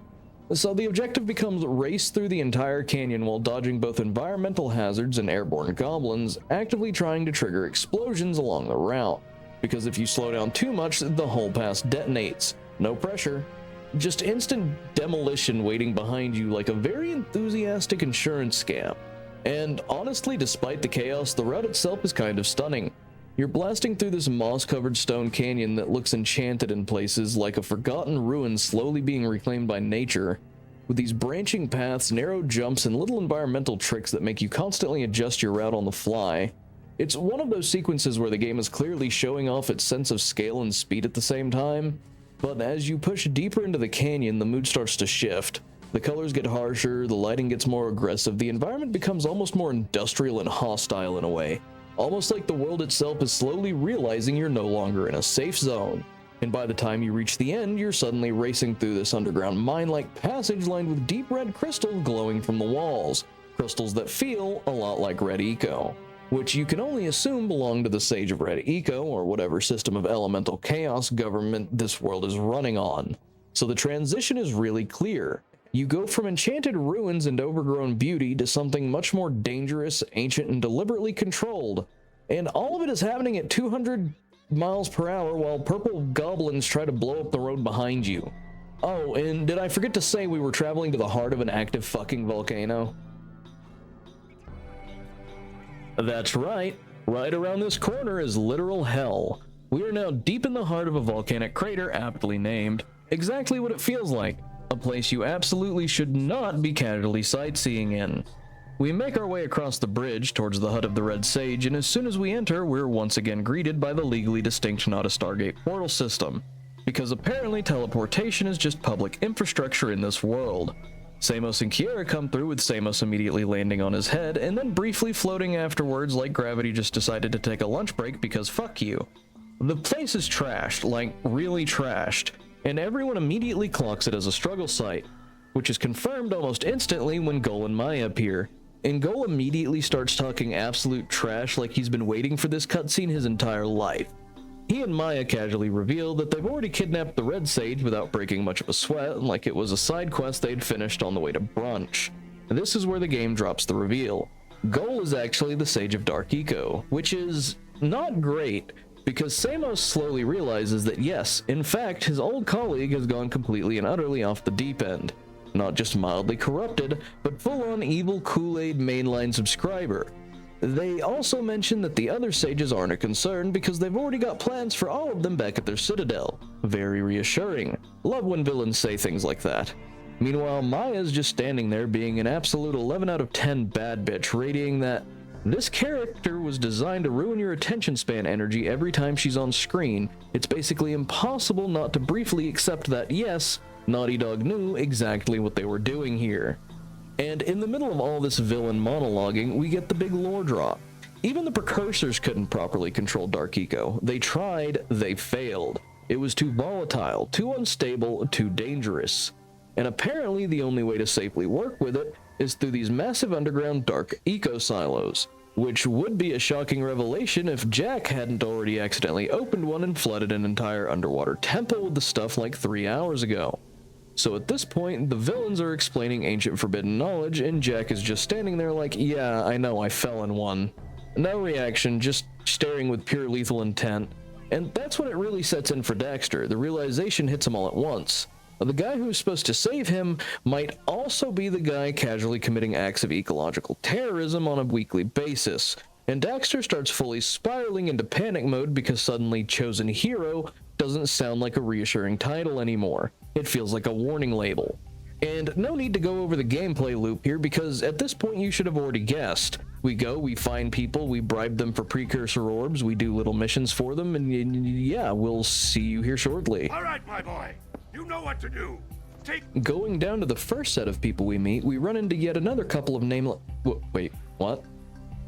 So the objective becomes race through the entire canyon while dodging both environmental hazards and airborne goblins, actively trying to trigger explosions along the route. Because if you slow down too much, the whole pass detonates. No pressure. Just instant demolition waiting behind you like a very enthusiastic insurance scam. And honestly, despite the chaos, the route itself is kind of stunning. You're blasting through this moss-covered stone canyon that looks enchanted in places, like a forgotten ruin slowly being reclaimed by nature, with these branching paths, narrow jumps, and little environmental tricks that make you constantly adjust your route on the fly. It's one of those sequences where the game is clearly showing off its sense of scale and speed at the same time, but as you push deeper into the canyon, the mood starts to shift. The colors get harsher, the lighting gets more aggressive, the environment becomes almost more industrial and hostile in a way. Almost like the world itself is slowly realizing you're no longer in a safe zone. And by the time you reach the end, you're suddenly racing through this underground mine-like passage lined with deep red crystals glowing from the walls. Crystals that feel a lot like Red Eco, which you can only assume belong to the Sage of Red Eco or whatever system of elemental chaos government this world is running on. So the transition is really clear. You go from enchanted ruins and overgrown beauty to something much more dangerous, ancient, and deliberately controlled. And all of it is happening at 200 miles per hour while purple goblins try to blow up the road behind you. Oh, and did I forget to say we were traveling to the heart of an active fucking volcano? That's right. Right around this corner is literal hell. We are now deep in the heart of a volcanic crater aptly named. Exactly what it feels like. A place you absolutely should not be casually sightseeing in. We make our way across the bridge towards the hut of the Red Sage, and as soon as we enter, we're once again greeted by the legally distinct not a Stargate portal system, because apparently teleportation is just public infrastructure in this world. Samos and Kiara come through with Samos immediately landing on his head, and then briefly floating afterwards like gravity just decided to take a lunch break because fuck you. The place is trashed, like really trashed, and everyone immediately clocks it as a struggle site, which is confirmed almost instantly when Gol and Maya appear. And Gol immediately starts talking absolute trash like he's been waiting for this cutscene his entire life. He and Maya casually reveal that they've already kidnapped the Red Sage without breaking much of a sweat, like it was a side quest they'd finished on the way to brunch. And this is where the game drops the reveal. Gol is actually the Sage of Dark Eco, which is not great, because Samos slowly realizes that yes, in fact, his old colleague has gone completely and utterly off the deep end. Not just mildly corrupted, but full-on evil Kool-Aid mainline subscriber. They also mention that the other sages aren't a concern because they've already got plans for all of them back at their citadel. Very reassuring. Love when villains say things like that. Meanwhile, Maya's just standing there being an absolute 11 out of 10 bad bitch, radiating that this character was designed to ruin your attention span energy every time she's on screen. It's basically impossible not to briefly accept that yes, Naughty Dog knew exactly what they were doing here. And in the middle of all this villain monologuing, we get the big lore drop. Even the Precursors couldn't properly control Dark Eco. They tried, they failed. It was too volatile, too unstable, too dangerous. And apparently the only way to safely work with it is through these massive underground dark eco-silos, which would be a shocking revelation if Jak hadn't already accidentally opened one and flooded an entire underwater temple with the stuff like 3 hours ago. So at this point, the villains are explaining ancient forbidden knowledge, and Jak is just standing there like, yeah, I know, I fell in one. No reaction, just staring with pure lethal intent. And that's when it really sets in for Daxter. The realization hits him all at once. The guy who's supposed to save him might also be the guy casually committing acts of ecological terrorism on a weekly basis. And Daxter starts fully spiraling into panic mode because suddenly Chosen Hero doesn't sound like a reassuring title anymore. It feels like a warning label. And no need to go over the gameplay loop here because at this point you should have already guessed. We go, we find people, we bribe them for precursor orbs, we do little missions for them, and yeah, we'll see you here shortly. All right, my boy. You know what to do. Going down to the first set of people we meet, we run into yet another couple of nameless... Wait, what?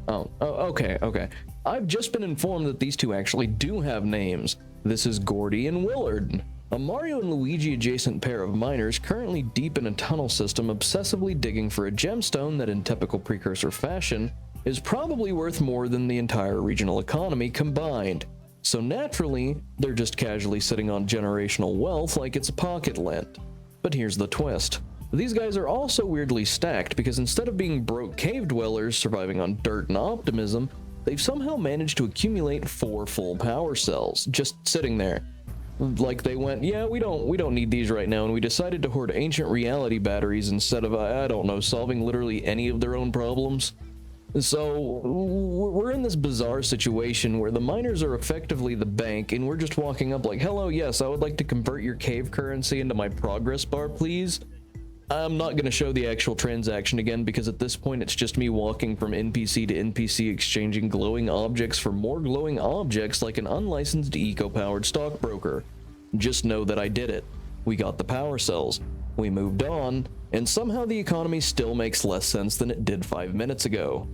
Oh, okay. I've just been informed that these two actually do have names. This is Gordy and Willard, a Mario and Luigi adjacent pair of miners currently deep in a tunnel system obsessively digging for a gemstone that in typical Precursor fashion is probably worth more than the entire regional economy combined. So naturally, they're just casually sitting on generational wealth like it's a pocket lint. But here's the twist. These guys are also weirdly stacked because instead of being broke cave dwellers surviving on dirt and optimism, they've somehow managed to accumulate 4 full power cells, just sitting there. Like they went, yeah, we don't need these right now, and we decided to hoard ancient reality batteries instead of, I don't know, solving literally any of their own problems. So we're in this bizarre situation where the miners are effectively the bank, and we're just walking up like, hello, yes, I would like to convert your cave currency into my progress bar, please. I'm not going to show the actual transaction again because at this point it's just me walking from NPC to NPC exchanging glowing objects for more glowing objects like an unlicensed eco-powered stockbroker. Just know that I did it. We got the power cells. We moved on, and somehow the economy still makes less sense than it did 5 minutes ago.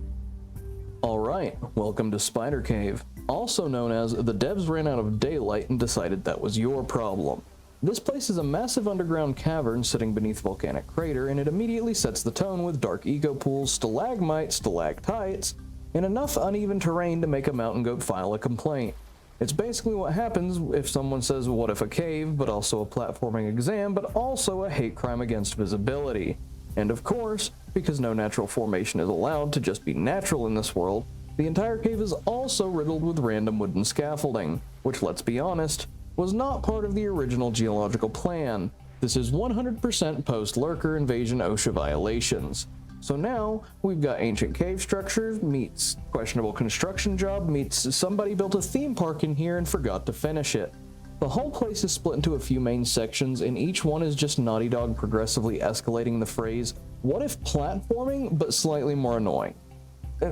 Alright, welcome to Spider Cave, also known as the devs ran out of daylight and decided that was your problem. This place is a massive underground cavern sitting beneath volcanic crater, and it immediately sets the tone with dark eco pools, stalagmites, stalactites, and enough uneven terrain to make a mountain goat file a complaint. It's basically what happens if someone says what if a cave, but also a platforming exam, but also a hate crime against visibility. And of course, because no natural formation is allowed to just be natural in this world, the entire cave is also riddled with random wooden scaffolding, which, let's be honest, was not part of the original geological plan. This is 100% post-Lurker Invasion OSHA violations. So now, we've got ancient cave structures meets questionable construction job meets somebody built a theme park in here and forgot to finish it. The whole place is split into a few main sections, and each one is just Naughty Dog progressively escalating the phrase, what if platforming, but slightly more annoying.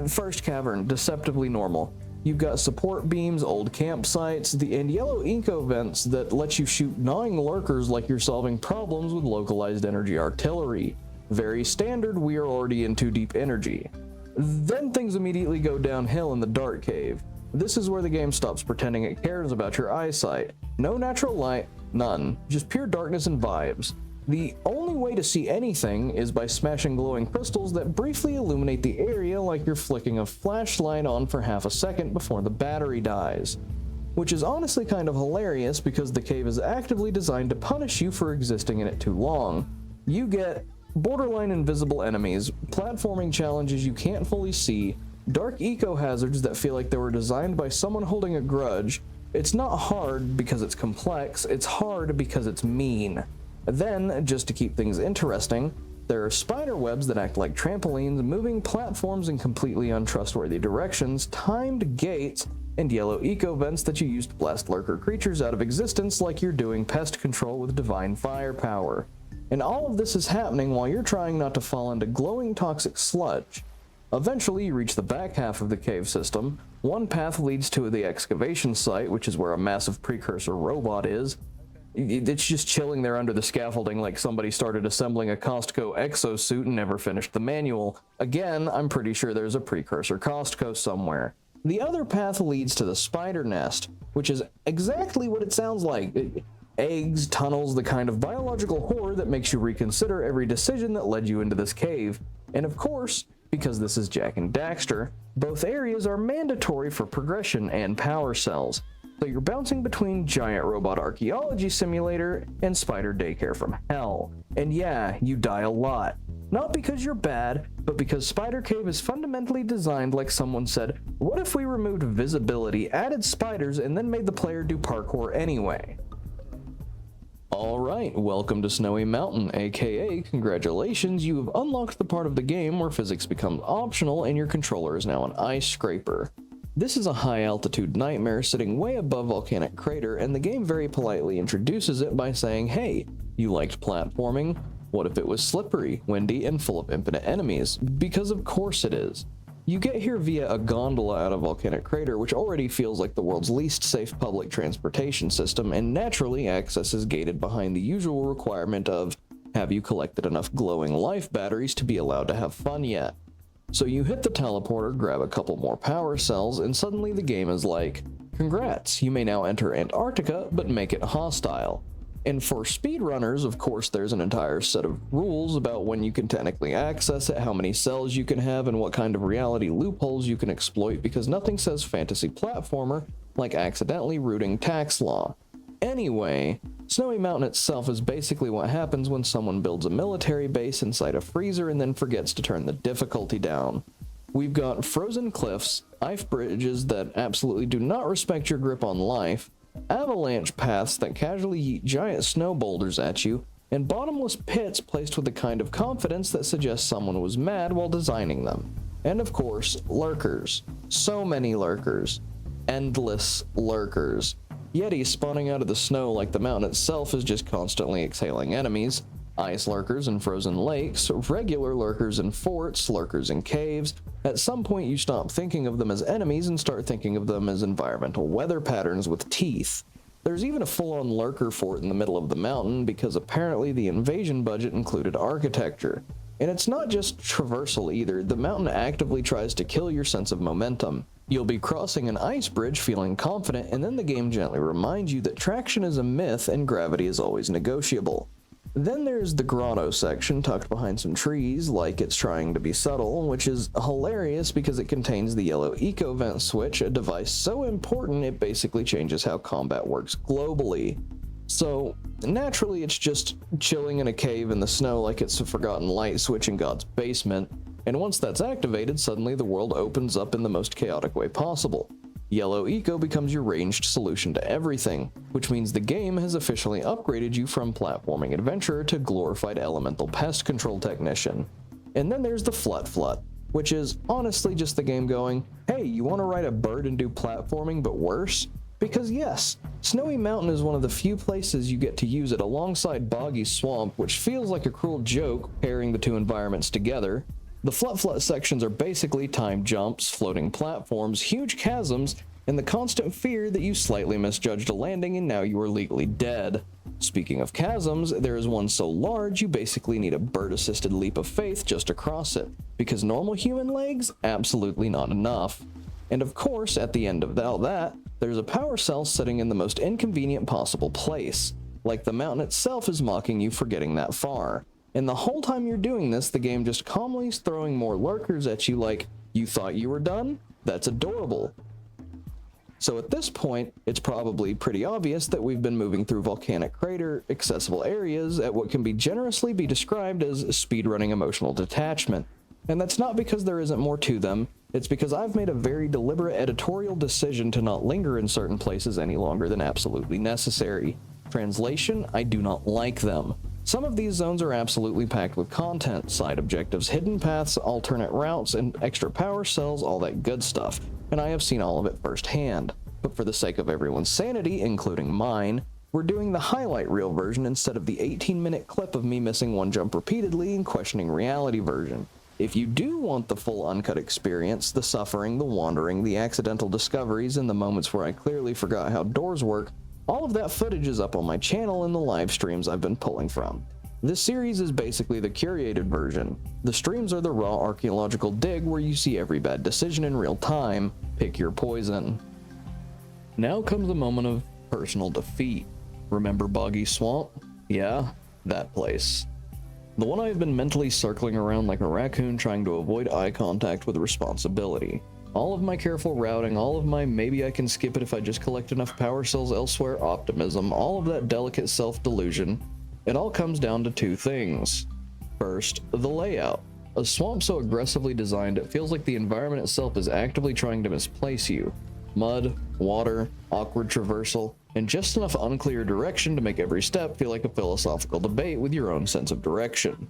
First cavern, deceptively normal. You've got support beams, old campsites, and yellow eco vents that let you shoot gnawing lurkers like you're solving problems with localized energy artillery. Very standard, we are already in too deep energy. Then things immediately go downhill in the dark cave. This is where the game stops pretending it cares about your eyesight. No natural light, none, just pure darkness and vibes. The only way to see anything is by smashing glowing crystals that briefly illuminate the area like you're flicking a flashlight on for half a second before the battery dies. Which is honestly kind of hilarious because the cave is actively designed to punish you for existing in it too long. You get borderline invisible enemies, platforming challenges you can't fully see, dark eco hazards that feel like they were designed by someone holding a grudge. It's not hard because it's complex, it's hard because it's mean. Then, just to keep things interesting, there are spider webs that act like trampolines, moving platforms in completely untrustworthy directions, timed gates, and yellow eco vents that you use to blast lurker creatures out of existence like you're doing pest control with divine firepower. And all of this is happening while you're trying not to fall into glowing toxic sludge. Eventually, you reach the back half of the cave system. One path leads to the excavation site, which is where a massive precursor robot is. It's just chilling there under the scaffolding like somebody started assembling a Costco exosuit and never finished the manual. Again, I'm pretty sure there's a Precursor Costco somewhere. The other path leads to the spider nest, which is exactly what it sounds like. Eggs, tunnels, the kind of biological horror that makes you reconsider every decision that led you into this cave. And of course, because this is Jak and Daxter, both areas are mandatory for progression and power cells. So you're bouncing between giant robot archaeology simulator and spider daycare from hell. And yeah, you die a lot. Not because you're bad, but because Spider Cave is fundamentally designed like someone said, what if we removed visibility, added spiders, and then made the player do parkour anyway? Alright, welcome to Snowy Mountain, aka congratulations, you have unlocked the part of the game where physics becomes optional and your controller is now an ice scraper. This is a high altitude nightmare sitting way above Volcanic Crater, and the game very politely introduces it by saying, hey, you liked platforming? What if it was slippery, windy, and full of infinite enemies? Because of course it is. You get here via a gondola out of Volcanic Crater, which already feels like the world's least safe public transportation system, and naturally access is gated behind the usual requirement of, have you collected enough glowing life batteries to be allowed to have fun yet? So you hit the teleporter, grab a couple more power cells, and suddenly the game is like, congrats, you may now enter Antarctica, but make it hostile. And for speedrunners, of course, there's an entire set of rules about when you can technically access it, how many cells you can have, and what kind of reality loopholes you can exploit, because nothing says fantasy platformer like accidentally rooting tax law. Anyway, Snowy Mountain itself is basically what happens when someone builds a military base inside a freezer and then forgets to turn the difficulty down. We've got frozen cliffs, ice bridges that absolutely do not respect your grip on life, avalanche paths that casually yeet giant snow boulders at you, and bottomless pits placed with the kind of confidence that suggests someone was mad while designing them. And of course, lurkers. So many lurkers. Endless lurkers. Yetis spawning out of the snow like the mountain itself is just constantly exhaling enemies. Ice lurkers in frozen lakes, regular lurkers in forts, lurkers in caves. At some point you stop thinking of them as enemies and start thinking of them as environmental weather patterns with teeth. There's even a full-on lurker fort in the middle of the mountain because apparently the invasion budget included architecture. And it's not just traversal either, the mountain actively tries to kill your sense of momentum. You'll be crossing an ice bridge feeling confident, and then the game gently reminds you that traction is a myth and gravity is always negotiable. Then there's the grotto section tucked behind some trees, like it's trying to be subtle, which is hilarious because it contains the yellow eco vent switch, a device so important it basically changes how combat works globally. So naturally it's just chilling in a cave in the snow like it's a forgotten light switch in God's basement, and once that's activated, suddenly the world opens up in the most chaotic way possible. Yellow Eco becomes your ranged solution to everything, which means the game has officially upgraded you from platforming adventurer to glorified elemental pest control technician. And then there's the Flut, which is honestly just the game going, hey, you want to ride a bird and do platforming but worse? Because yes, Snowy Mountain is one of the few places you get to use it alongside Boggy Swamp, which feels like a cruel joke pairing the two environments together. The Flut sections are basically time jumps, floating platforms, huge chasms, and the constant fear that you slightly misjudged a landing and now you are legally dead. Speaking of chasms, there is one so large you basically need a bird-assisted leap of faith just to cross it, because normal human legs, absolutely not enough. And of course, at the end of all that, there's a power cell sitting in the most inconvenient possible place, like the mountain itself is mocking you for getting that far. And the whole time you're doing this, the game just calmly is throwing more lurkers at you like, you thought you were done? That's adorable. So at this point, it's probably pretty obvious that we've been moving through Volcanic Crater accessible areas at what can be generously be described as speedrunning emotional detachment. And that's not because there isn't more to them, it's because I've made a very deliberate editorial decision to not linger in certain places any longer than absolutely necessary. Translation, I do not like them. Some of these zones are absolutely packed with content, side objectives, hidden paths, alternate routes, and extra power cells, all that good stuff, and I have seen all of it firsthand. But for the sake of everyone's sanity, including mine, we're doing the highlight reel version instead of the 18-minute clip of me missing one jump repeatedly and questioning reality version. If you do want the full uncut experience, the suffering, the wandering, the accidental discoveries, and the moments where I clearly forgot how doors work, all of that footage is up on my channel in the live streams I've been pulling from. This series is basically the curated version. The streams are the raw archaeological dig where you see every bad decision in real time. Pick your poison. Now comes the moment of personal defeat. Remember Boggy Swamp? Yeah, that place. The one I've been mentally circling around like a raccoon trying to avoid eye contact with responsibility. All of my careful routing, all of my maybe I can skip it if I just collect enough power cells elsewhere optimism, all of that delicate self-delusion, it all comes down to two things. First, the layout. A swamp so aggressively designed it feels like the environment itself is actively trying to misplace you. Mud, water, awkward traversal, and just enough unclear direction to make every step feel like a philosophical debate with your own sense of direction.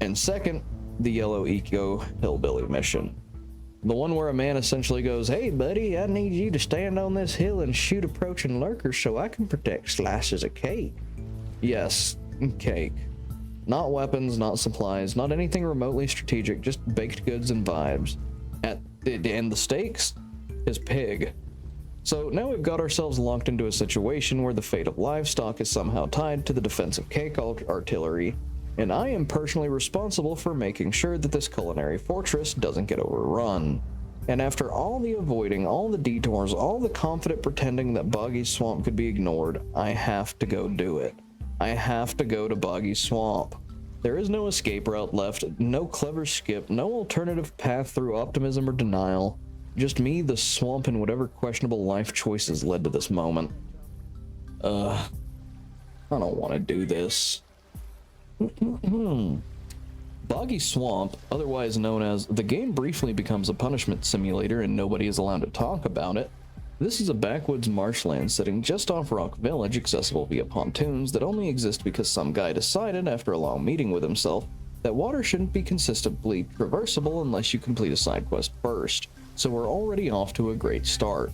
And second, the Yellow Eco Hillbilly mission. The one where a man essentially goes, "Hey buddy, I need you to stand on this hill and shoot approaching lurkers so I can protect slices of cake." Yes, cake. Not weapons, not supplies, not anything remotely strategic, just baked goods and vibes. And the stakes? His pig. So now we've got ourselves locked into a situation where the fate of livestock is somehow tied to the defense of cake artillery, and I am personally responsible for making sure that this culinary fortress doesn't get overrun. And after all the avoiding, all the detours, all the confident pretending that Boggy Swamp could be ignored, I have to go do it. I have to go to Boggy Swamp. There is no escape route left, no clever skip, no alternative path through optimism or denial. Just me, the swamp, and whatever questionable life choices led to this moment. I don't want to do this. Boggy Swamp, otherwise known as the game, briefly becomes a punishment simulator and nobody is allowed to talk about it. This is a backwoods marshland sitting just off Rock Village, accessible via pontoons that only exist because some guy decided, after a long meeting with himself, that water shouldn't be consistently traversable unless you complete a side quest first. So we're already off to a great start.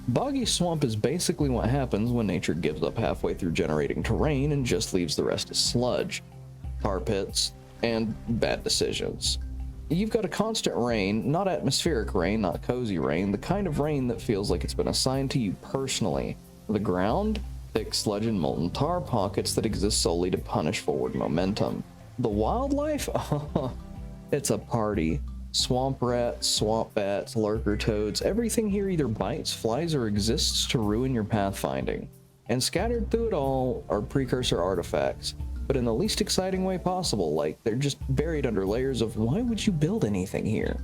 Boggy Swamp is basically what happens when nature gives up halfway through generating terrain and just leaves the rest as sludge, tar pits, and bad decisions. You've got a constant rain, not atmospheric rain, not cozy rain, the kind of rain that feels like it's been assigned to you personally. The ground, thick sludge and molten tar pockets that exist solely to punish forward momentum. The wildlife? It's a party. Swamp rats, swamp bats, lurker toads, everything here either bites, flies, or exists to ruin your pathfinding. And scattered through it all are precursor artifacts, but in the least exciting way possible, like they're just buried under layers of why would you build anything here?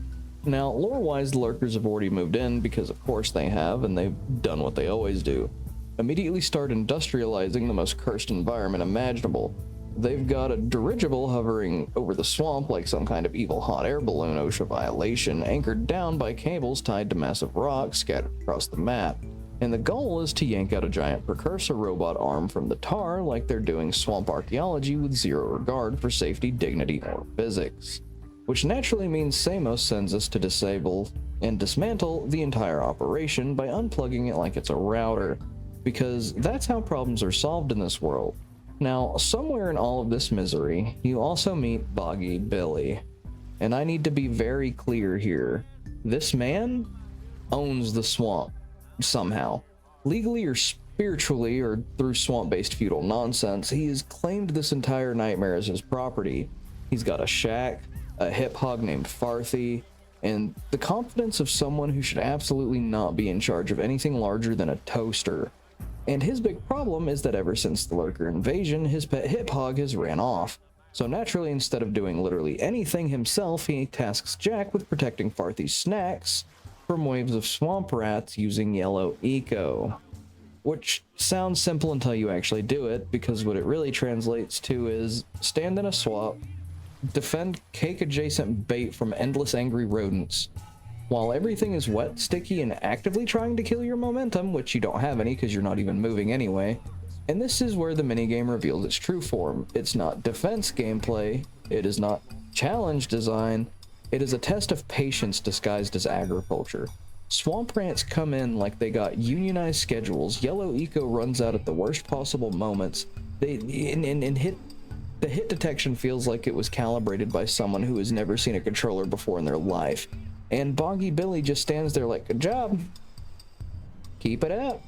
Now, lore-wise, the lurkers have already moved in because of course they have, and they've done what they always do. Immediately start industrializing the most cursed environment imaginable. They've got a dirigible hovering over the swamp like some kind of evil hot air balloon OSHA violation, anchored down by cables tied to massive rocks scattered across the map. And the goal is to yank out a giant precursor robot arm from the tar like they're doing swamp archaeology with zero regard for safety, dignity, or physics. Which naturally means Samos sends us to disable and dismantle the entire operation by unplugging it like it's a router, because that's how problems are solved in this world. Now, somewhere in all of this misery, you also meet Boggy Billy. And I need to be very clear here. This man owns the swamp. Somehow. Legally or spiritually or through swamp-based feudal nonsense, he has claimed this entire nightmare as his property. He's got a shack, a hip hog named Farthy, and the confidence of someone who should absolutely not be in charge of anything larger than a toaster. And his big problem is that ever since the lurker invasion, his pet hip hog has ran off. So naturally, instead of doing literally anything himself, he tasks Jak with protecting Farthy's snacks from waves of swamp rats using Yellow Eco. Which sounds simple until you actually do it, because what it really translates to is stand in a swamp, defend cake-adjacent bait from endless angry rodents, while everything is wet, sticky, and actively trying to kill your momentum, which you don't have any because you're not even moving anyway. And this is where the minigame reveals its true form. It's not defense gameplay, it is not challenge design, it is a test of patience disguised as agriculture. Swamp rats come in like they got unionized schedules, Yellow Eco runs out at the worst possible moments, the hit detection feels like it was calibrated by someone who has never seen a controller before in their life. And Boggy Billy just stands there like, good job. Keep it up.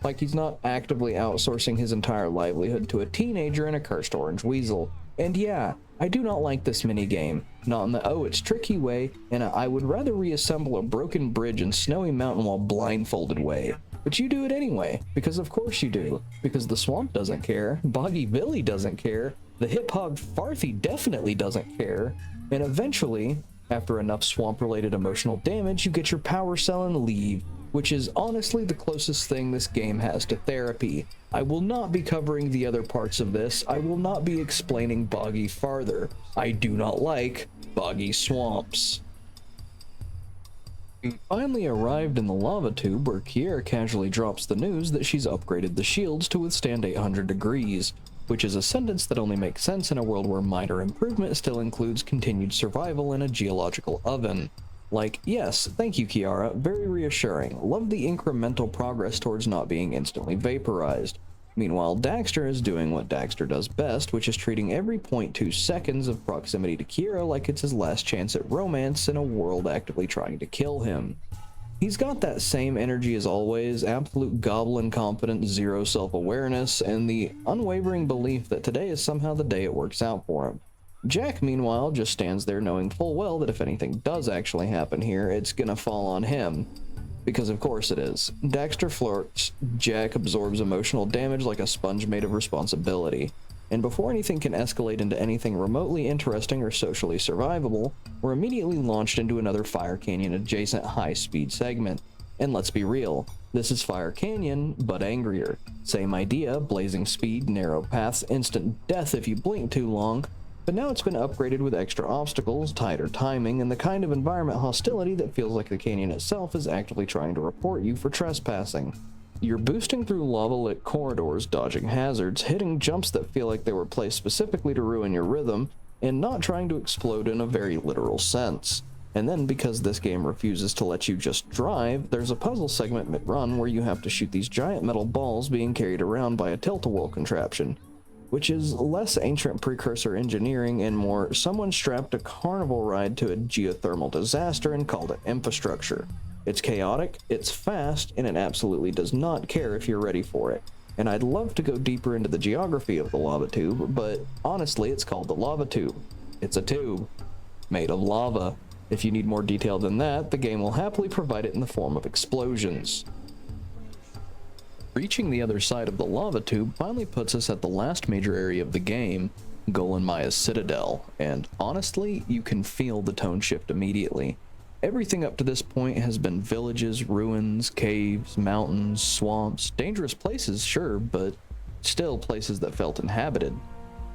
Like he's not actively outsourcing his entire livelihood to a teenager and a cursed orange weasel. And yeah, I do not like this minigame, not in the oh it's tricky way, and I would rather reassemble a broken bridge in Snowy Mountain while blindfolded way. But you do it anyway, because of course you do, because the swamp doesn't care, Boggy Billy doesn't care, the hip hog Farthy definitely doesn't care, and eventually, after enough swamp related emotional damage, you get your power cell and leave, which is honestly the closest thing this game has to therapy. I will not be covering the other parts of this. I will not be explaining Boggy farther. I do not like boggy swamps. We finally arrived in the lava tube where Kiera casually drops the news that she's upgraded the shields to withstand 800 degrees, which is a sentence that only makes sense in a world where minor improvement still includes continued survival in a geological oven. Like, yes, thank you Kiara, very reassuring. Love the incremental progress towards not being instantly vaporized. Meanwhile, Daxter is doing what Daxter does best, which is treating every 0.2 seconds of proximity to Kiera like it's his last chance at romance in a world actively trying to kill him. He's got that same energy as always, absolute goblin confidence, zero self-awareness, and the unwavering belief that today is somehow the day it works out for him. Jak, meanwhile, just stands there knowing full well that if anything does actually happen here, it's gonna fall on him. Because of course it is. Daxter flirts, Jak absorbs emotional damage like a sponge made of responsibility. And before anything can escalate into anything remotely interesting or socially survivable, we're immediately launched into another Fire Canyon adjacent high-speed segment. And let's be real, this is Fire Canyon, but angrier. Same idea, blazing speed, narrow paths, instant death if you blink too long, but now it's been upgraded with extra obstacles, tighter timing, and the kind of environment hostility that feels like the canyon itself is actively trying to report you for trespassing. You're boosting through lava-lit corridors, dodging hazards, hitting jumps that feel like they were placed specifically to ruin your rhythm, and not trying to explode in a very literal sense. And then, because this game refuses to let you just drive, there's a puzzle segment mid-run where you have to shoot these giant metal balls being carried around by a tilt-a-whirl contraption, which is less ancient precursor engineering and more someone strapped a carnival ride to a geothermal disaster and called it infrastructure. It's chaotic, it's fast, and it absolutely does not care if you're ready for it. And I'd love to go deeper into the geography of the lava tube, but honestly it's called the lava tube. It's a tube made of lava. If you need more detail than that, the game will happily provide it in the form of explosions. Reaching the other side of the lava tube finally puts us at the last major area of the game, Golan Maya's Citadel, and honestly, you can feel the tone shift immediately. Everything up to this point has been villages, ruins, caves, mountains, swamps, dangerous places, sure, but still places that felt inhabited.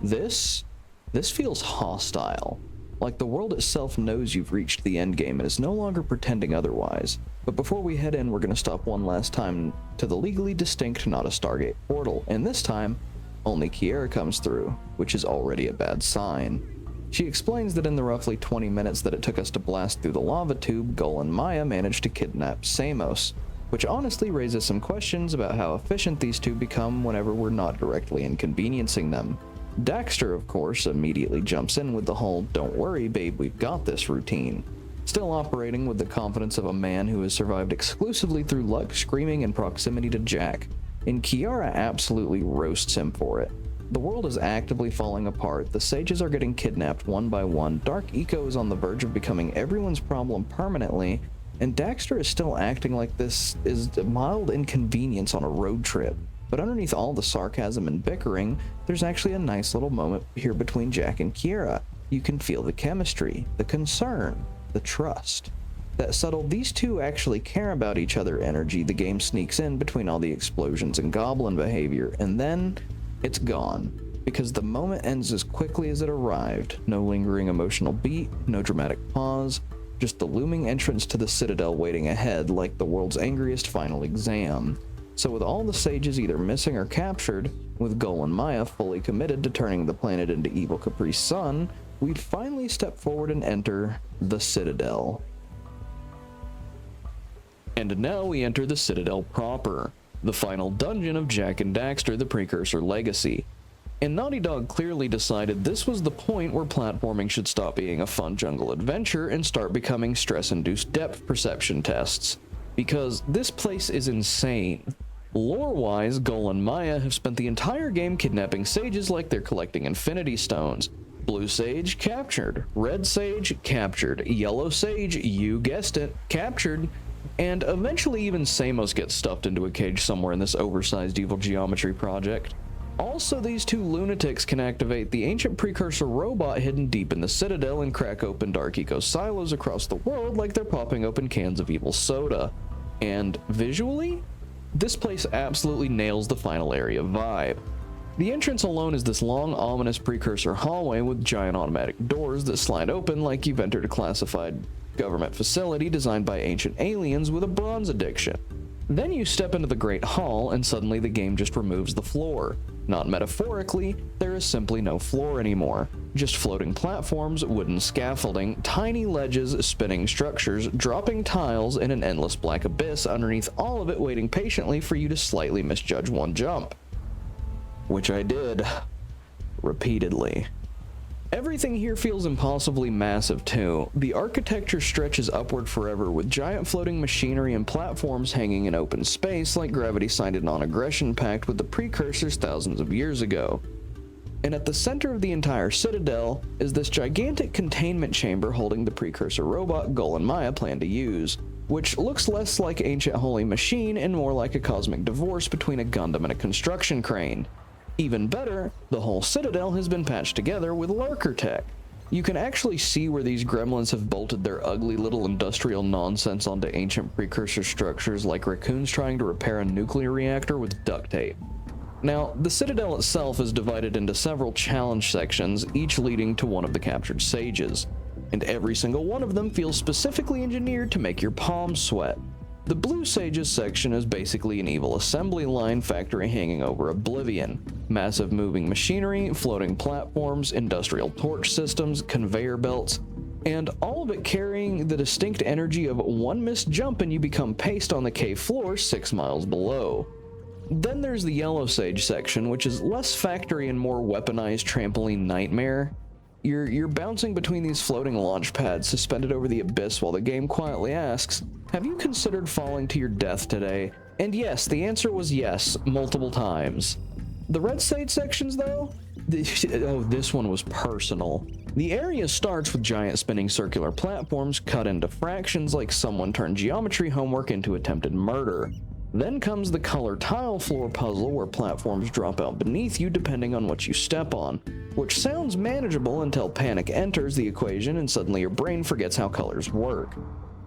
This feels hostile. Like the world itself knows you've reached the endgame and is no longer pretending otherwise. But before we head in, we're going to stop one last time to the legally distinct Not a Stargate portal, and this time, only Kiera comes through, which is already a bad sign. She explains that in the roughly 20 minutes that it took us to blast through the lava tube, Golan Maya managed to kidnap Samos, which honestly raises some questions about how efficient these two become whenever we're not directly inconveniencing them. Daxter, of course, immediately jumps in with the whole "don't worry babe, we've got this" routine, still operating with the confidence of a man who has survived exclusively through luck, screaming, and proximity to Jak, and Kiara absolutely roasts him for it. The world is actively falling apart, the sages are getting kidnapped one by one, Dark Eco is on the verge of becoming everyone's problem permanently, and Daxter is still acting like this is a mild inconvenience on a road trip. But underneath all the sarcasm and bickering, there's actually a nice little moment here between Jak and Kiera. You can feel the chemistry, the concern, the trust. That subtle "these two actually care about each other" energy the game sneaks in between all the explosions and goblin behavior, and then it's gone. Because the moment ends as quickly as it arrived. No lingering emotional beat, no dramatic pause, just the looming entrance to the Citadel waiting ahead like the world's angriest final exam. So with all the sages either missing or captured, with Golan Maya fully committed to turning the planet into evil Caprice Sun, we'd finally step forward and enter the Citadel. And now we enter the Citadel proper, the final dungeon of Jak and Daxter, the Precursor Legacy. And Naughty Dog clearly decided this was the point where platforming should stop being a fun jungle adventure and start becoming stress-induced depth perception tests. Because this place is insane. Lore-wise, Gol and Maya have spent the entire game kidnapping sages like they're collecting infinity stones. Blue sage, captured. Red sage, captured. Yellow sage, you guessed it, captured. And eventually even Samos gets stuffed into a cage somewhere in this oversized evil geometry project. Also, these two lunatics can activate the ancient precursor robot hidden deep in the Citadel and crack open Dark Eco silos across the world like they're popping open cans of evil soda. And visually, this place absolutely nails the final area vibe. The entrance alone is this long, ominous precursor hallway with giant automatic doors that slide open like you've entered a classified government facility designed by ancient aliens with a bronze addiction. Then you step into the Great Hall and suddenly the game just removes the floor. Not metaphorically, there is simply no floor anymore. Just floating platforms, wooden scaffolding, tiny ledges, spinning structures, dropping tiles, and an endless black abyss underneath all of it waiting patiently for you to slightly misjudge one jump. Which I did. Repeatedly. Everything here feels impossibly massive too. The architecture stretches upward forever with giant floating machinery and platforms hanging in open space like gravity signed a non-aggression pact with the precursors thousands of years ago. And at the center of the entire Citadel is this gigantic containment chamber holding the precursor robot Gol and Maya plan to use, which looks less like ancient holy machine and more like a cosmic divorce between a Gundam and a construction crane. Even better, the whole Citadel has been patched together with lurker tech. You can actually see where these gremlins have bolted their ugly little industrial nonsense onto ancient precursor structures like raccoons trying to repair a nuclear reactor with duct tape. Now, the Citadel itself is divided into several challenge sections, each leading to one of the captured sages, and every single one of them feels specifically engineered to make your palms sweat. The Blue Sages section is basically an evil assembly line factory hanging over Oblivion. Massive moving machinery, floating platforms, industrial torch systems, conveyor belts, and all of it carrying the distinct energy of one missed jump and you become paste on the cave floor 6 miles below. Then there's the Yellow Sage section, which is less factory and more weaponized trampoline nightmare. You're bouncing between these floating launch pads suspended over the abyss while the game quietly asks, have you considered falling to your death today? And yes, the answer was yes, multiple times. The Red Sage sections though? This one was personal. The area starts with giant spinning circular platforms cut into fractions like someone turned geometry homework into attempted murder. Then comes the color tile floor puzzle where platforms drop out beneath you depending on what you step on, which sounds manageable until panic enters the equation and suddenly your brain forgets how colors work.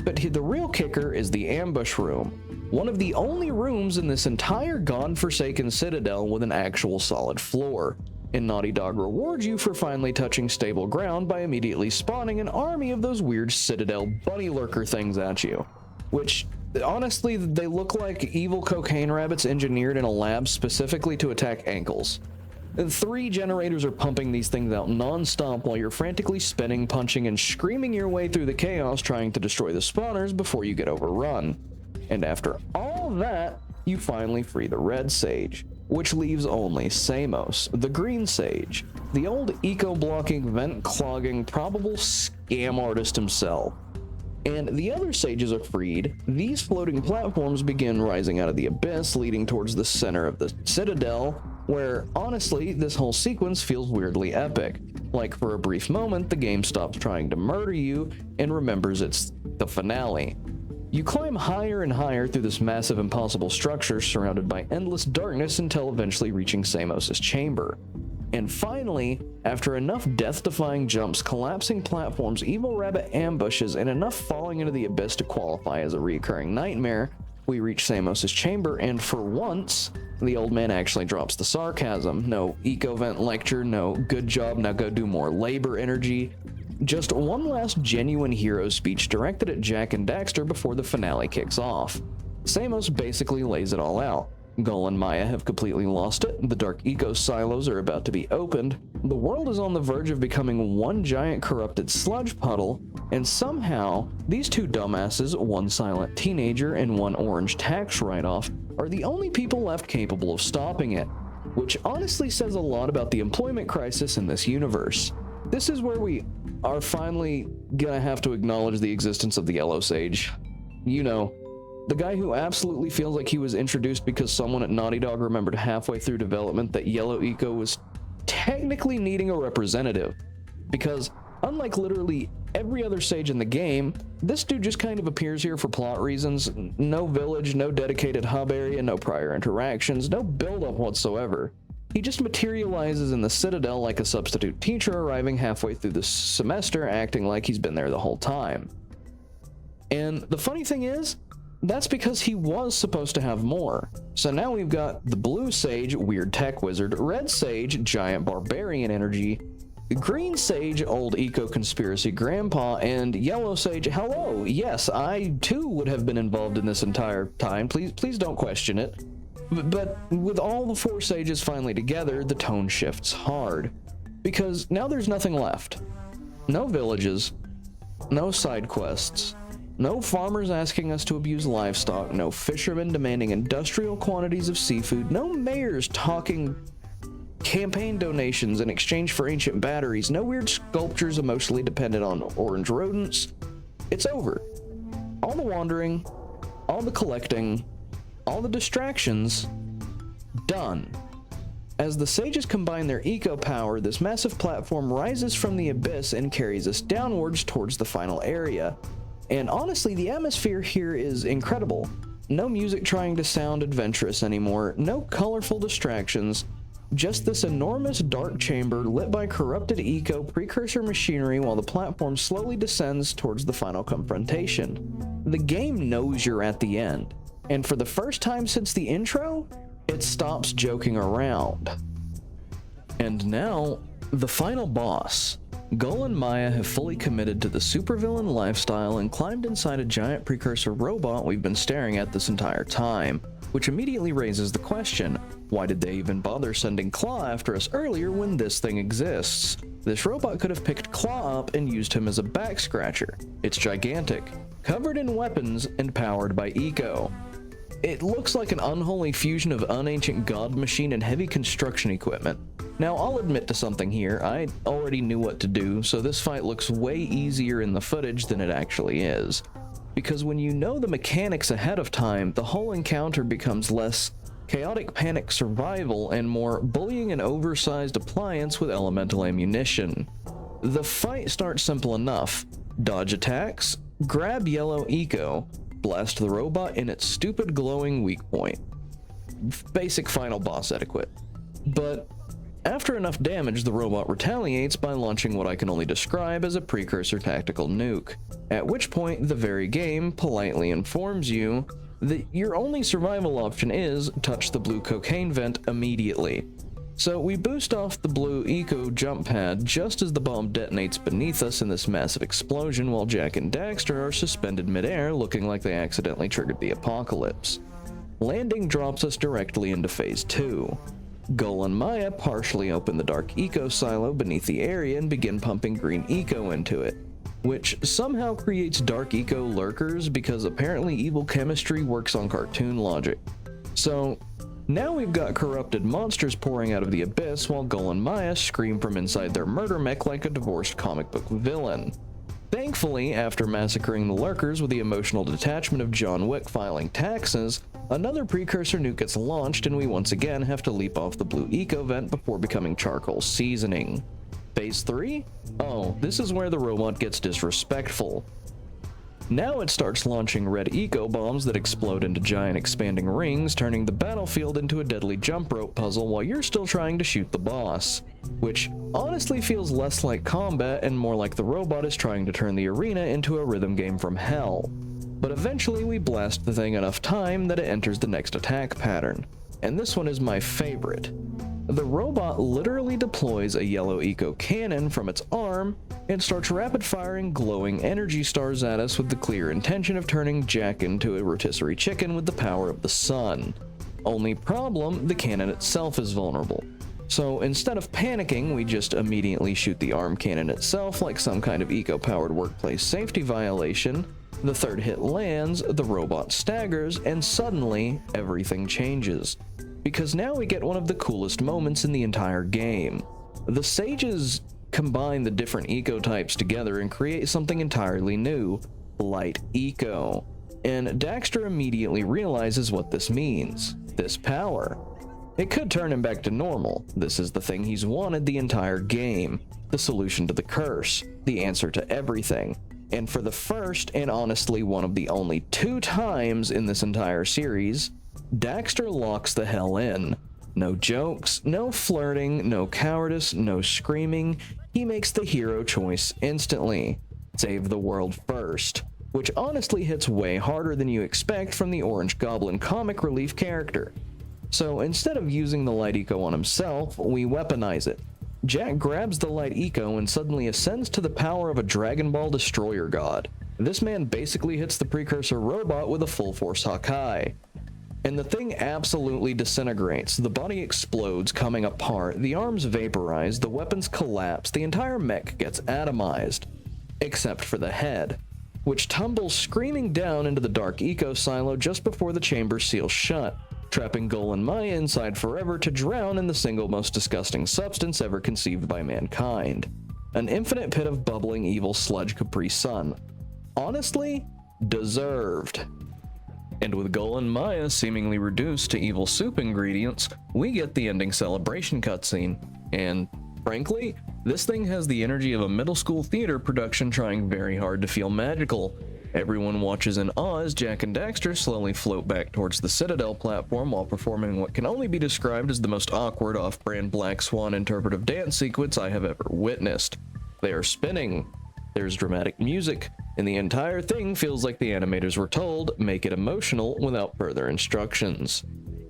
But the real kicker is the ambush room, one of the only rooms in this entire godforsaken Citadel with an actual solid floor. And Naughty Dog rewards you for finally touching stable ground by immediately spawning an army of those weird Citadel bunny lurker things at you, which honestly, they look like evil cocaine rabbits engineered in a lab specifically to attack ankles. 3 generators are pumping these things out non-stop while you're frantically spinning, punching, and screaming your way through the chaos trying to destroy the spawners before you get overrun. And after all that, you finally free the Red Sage, which leaves only Samos, the Green Sage, the old eco-blocking, vent-clogging, probable scam artist himself. And the other sages are freed. These floating platforms begin rising out of the abyss, leading towards the center of the Citadel, where, honestly, this whole sequence feels weirdly epic. Like, for a brief moment, the game stops trying to murder you and remembers it's the finale. You climb higher and higher through this massive impossible structure surrounded by endless darkness until eventually reaching Samos' chamber. And finally, after enough death-defying jumps, collapsing platforms, evil rabbit ambushes, and enough falling into the abyss to qualify as a recurring nightmare, we reach Samos' chamber, and for once, the old man actually drops the sarcasm. No eco-vent lecture, no good job, now go do more labor energy. Just one last genuine hero speech directed at Jak and Daxter before the finale kicks off. Samos basically lays it all out. Gol and Maya have completely lost it, the Dark Eco silos are about to be opened, the world is on the verge of becoming one giant corrupted sludge puddle, and somehow, these 2 dumbasses, one silent teenager and one orange tax write-off, are the only people left capable of stopping it, which honestly says a lot about the employment crisis in this universe. This is where we are finally gonna have to acknowledge the existence of the Yellow Sage. You know, The guy who absolutely feels like he was introduced because someone at Naughty Dog remembered halfway through development that Yellow Eco was technically needing a representative. Because unlike literally every other sage in the game, this dude just kind of appears here for plot reasons. No village, no dedicated hub area, no prior interactions, no build-up whatsoever. He just materializes in the Citadel like a substitute teacher arriving halfway through the semester, acting like he's been there the whole time. And the funny thing is, that's because he was supposed to have more. So now we've got the blue sage, weird tech wizard, red sage, giant barbarian energy, green sage, old eco-conspiracy grandpa, and yellow sage, hello, yes, I too would have been involved in this entire time, please don't question it. But with all the four sages finally together, the tone shifts hard. Because now there's nothing left. No villages, no side quests, no farmers asking us to abuse livestock, no fishermen demanding industrial quantities of seafood, no mayors talking campaign donations in exchange for ancient batteries, no weird sculptures emotionally dependent on orange rodents. It's over. All the wandering, all the collecting, all the distractions, done. As the sages combine their eco power, this massive platform rises from the abyss and carries us downwards towards the final area. And honestly, the atmosphere here is incredible. No music trying to sound adventurous anymore, no colorful distractions, just this enormous dark chamber lit by corrupted eco precursor machinery while the platform slowly descends towards the final confrontation. The game knows you're at the end, and for the first time since the intro, it stops joking around. And now, the final boss. Gull and Maya have fully committed to the supervillain lifestyle and climbed inside a giant precursor robot we've been staring at this entire time, which immediately raises the question, why did they even bother sending Claw after us earlier when this thing exists? This robot could have picked Claw up and used him as a back scratcher. It's gigantic, covered in weapons, and powered by eco. It looks like an unholy fusion of unancient god machine and heavy construction equipment. Now, I'll admit to something here, I already knew what to do, so this fight looks way easier in the footage than it actually is. Because when you know the mechanics ahead of time, the whole encounter becomes less chaotic panic survival and more bullying an oversized appliance with elemental ammunition. The fight starts simple enough. Dodge attacks, grab yellow eco, blast the robot in its stupid glowing weak point. Basic final boss etiquette. But after enough damage, the robot retaliates by launching what I can only describe as a precursor tactical nuke, at which point the very game politely informs you that your only survival option is touch the blue cocaine vent immediately. So we boost off the blue eco jump pad just as the bomb detonates beneath us in this massive explosion while Jak and Daxter are suspended midair looking like they accidentally triggered the apocalypse. Landing drops us directly into phase 2. Gull and Maya partially open the dark eco silo beneath the area and begin pumping green eco into it, which somehow creates dark eco lurkers because apparently evil chemistry works on cartoon logic. So now we've got corrupted monsters pouring out of the abyss while Gull and Maya scream from inside their murder mech like a divorced comic book villain. Thankfully, after massacring the lurkers with the emotional detachment of John Wick filing taxes, another precursor nuke gets launched and we once again have to leap off the blue eco vent before becoming charcoal seasoning. Phase 3? Oh, this is where the robot gets disrespectful. Now it starts launching red eco bombs that explode into giant expanding rings, turning the battlefield into a deadly jump rope puzzle while you're still trying to shoot the boss, which honestly feels less like combat and more like the robot is trying to turn the arena into a rhythm game from hell. But eventually we blast the thing enough time that it enters the next attack pattern, and this one is my favorite. The robot literally deploys a yellow eco cannon from its arm and starts rapid firing glowing energy stars at us with the clear intention of turning Jak into a rotisserie chicken with the power of the sun. Only problem, the cannon itself is vulnerable. So instead of panicking, we just immediately shoot the arm cannon itself like some kind of eco-powered workplace safety violation. The third hit lands, the robot staggers, and suddenly everything changes. Because now we get one of the coolest moments in the entire game. The sages combine the different eco types together and create something entirely new, light eco. and Daxter immediately realizes what this means. This power. It could turn him back to normal. This is the thing he's wanted the entire game. The solution to the curse. The answer to everything. And for the first, and honestly one of the only 2 times in this entire series, Daxter locks the hell in. No jokes, no flirting, no cowardice, no screaming. He makes the hero choice instantly. Save the world first. Which honestly hits way harder than you expect from the Orange Goblin comic relief character. So instead of using the light eco on himself, we weaponize it. Jak grabs the light eco and suddenly ascends to the power of a Dragon Ball destroyer god. This man basically hits the Precursor robot with a full force Hakai. And the thing absolutely disintegrates. The body explodes, coming apart, the arms vaporize, the weapons collapse, the entire mech gets atomized. Except for the head, which tumbles screaming down into the dark eco silo just before the chamber seals shut, trapping Gol and Maya inside forever to drown in the single most disgusting substance ever conceived by mankind. An infinite pit of bubbling evil sludge Capri Sun. Honestly, deserved. And with Gol and Maya seemingly reduced to evil soup ingredients, we get the ending celebration cutscene. And frankly, this thing has the energy of a middle school theater production trying very hard to feel magical. Everyone watches in awe as Jak and Daxter slowly float back towards the Citadel platform while performing what can only be described as the most awkward off-brand Black Swan interpretive dance sequence I have ever witnessed. They are spinning, there's dramatic music, and the entire thing feels like the animators were told, make it emotional without further instructions.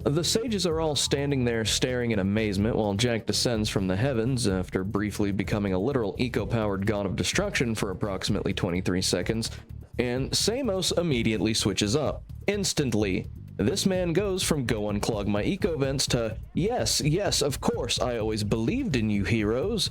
The sages are all standing there staring in amazement while Jak descends from the heavens after briefly becoming a literal eco-powered god of destruction for approximately 23 seconds, and Samos immediately switches up. Instantly. This man goes from go unclog my eco vents to yes, of course, I always believed in you heroes.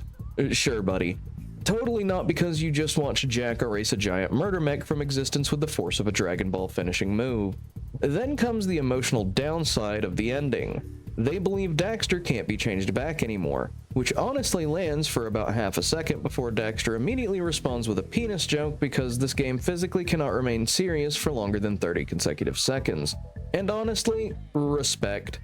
Sure, buddy. Totally not because you just watched Jak erase a giant murder mech from existence with the force of a Dragon Ball finishing move. Then comes the emotional downside of the ending. They believe Daxter can't be changed back anymore, which honestly lands for about half a second before Daxter immediately responds with a penis joke because this game physically cannot remain serious for longer than 30 consecutive seconds. And honestly, respect.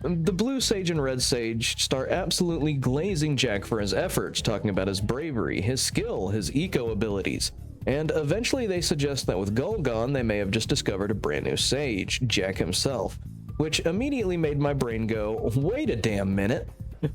The Blue Sage and Red Sage start absolutely glazing Jak for his efforts, talking about his bravery, his skill, his eco abilities. And eventually they suggest that with Gol gone, they may have just discovered a brand new sage, Jak himself. Which immediately made my brain go, wait a damn minute.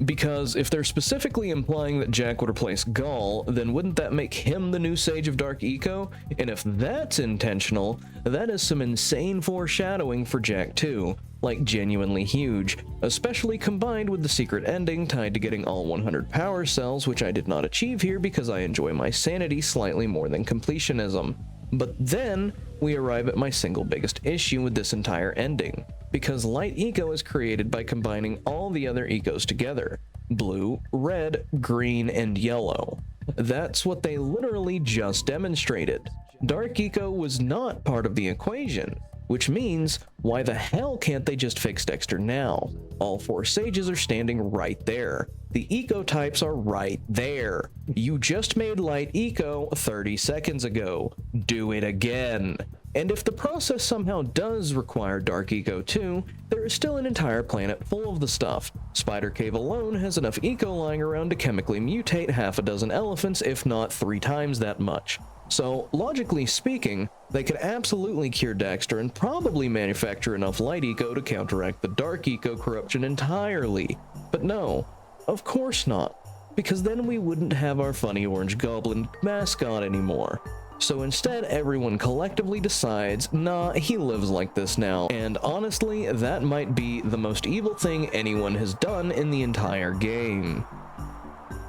Because if they're specifically implying that Jak would replace Gol, then wouldn't that make him the new Sage of Dark Eco? And if that's intentional, that is some insane foreshadowing for Jak 2. Like genuinely huge, especially combined with the secret ending tied to getting all 100 power cells, which I did not achieve here because I enjoy my sanity slightly more than completionism. But then we arrive at my single biggest issue with this entire ending, because light eco is created by combining all the other ecos together: blue, red, green, and yellow. That's what they literally just demonstrated. Dark eco was not part of the equation, which means why the hell can't they just fix Daxter now? All 4 sages are standing right there. The eco types are right there. You just made light eco 30 seconds ago. Do it again. And if the process somehow does require dark eco too, there is still an entire planet full of the stuff. Spider Cave alone has enough eco lying around to chemically mutate half a dozen elephants, if not 3 times that much. So, logically speaking, they could absolutely cure Daxter and probably manufacture enough light eco to counteract the dark eco corruption entirely. But no, of course not, because then we wouldn't have our funny orange goblin mascot anymore. So instead, everyone collectively decides, nah, he lives like this now, and honestly, that might be the most evil thing anyone has done in the entire game.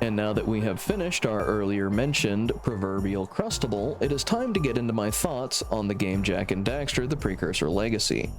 And now that we have finished our earlier mentioned proverbial crustable, it is time to get into my thoughts on the game Jak and Daxter: The Precursor Legacy.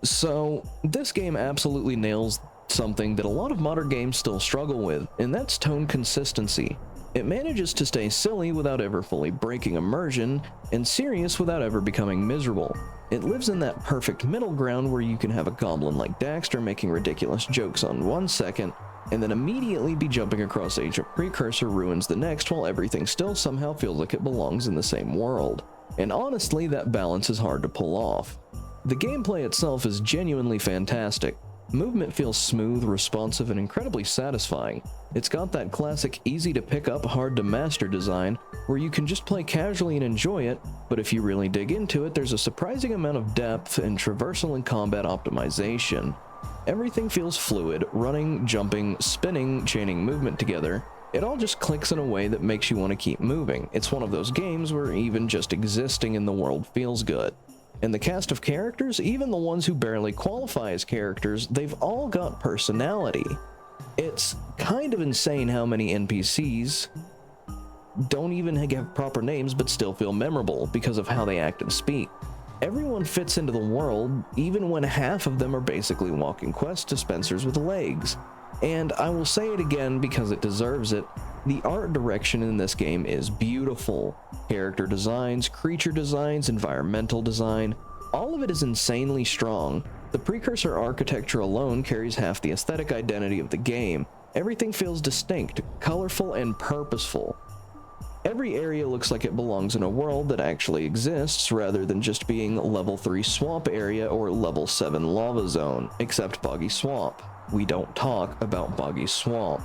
So, this game absolutely nails something that a lot of modern games still struggle with, and that's tone consistency. It manages to stay silly without ever fully breaking immersion, and serious without ever becoming miserable. It lives in that perfect middle ground where you can have a goblin like Daxter making ridiculous jokes on one second, and then immediately be jumping across ancient Precursor ruins the next while everything still somehow feels like it belongs in the same world. and honestly, that balance is hard to pull off. The gameplay itself is genuinely fantastic. Movement feels smooth, responsive, and incredibly satisfying. It's got that classic easy to pick up, hard to master design, where you can just play casually and enjoy it, but if you really dig into it, there's a surprising amount of depth in traversal and combat optimization. Everything feels fluid, running, jumping, spinning, chaining movement together. It all just clicks in a way that makes you want to keep moving. It's one of those games where even just existing in the world feels good. And the cast of characters, even the ones who barely qualify as characters, they've all got personality. It's kind of insane how many NPCs don't even have proper names but still feel memorable because of how they act and speak. Everyone fits into the world, even when half of them are basically walking quest dispensers with legs. And I will say it again because it deserves it, the art direction in this game is beautiful. Character designs, creature designs, environmental design, all of it is insanely strong. The Precursor architecture alone carries half the aesthetic identity of the game. Everything feels distinct, colorful, and purposeful. Every area looks like it belongs in a world that actually exists rather than just being level 3 swamp area or level 7 lava zone, except Boggy Swamp. We don't talk about Boggy Swamp.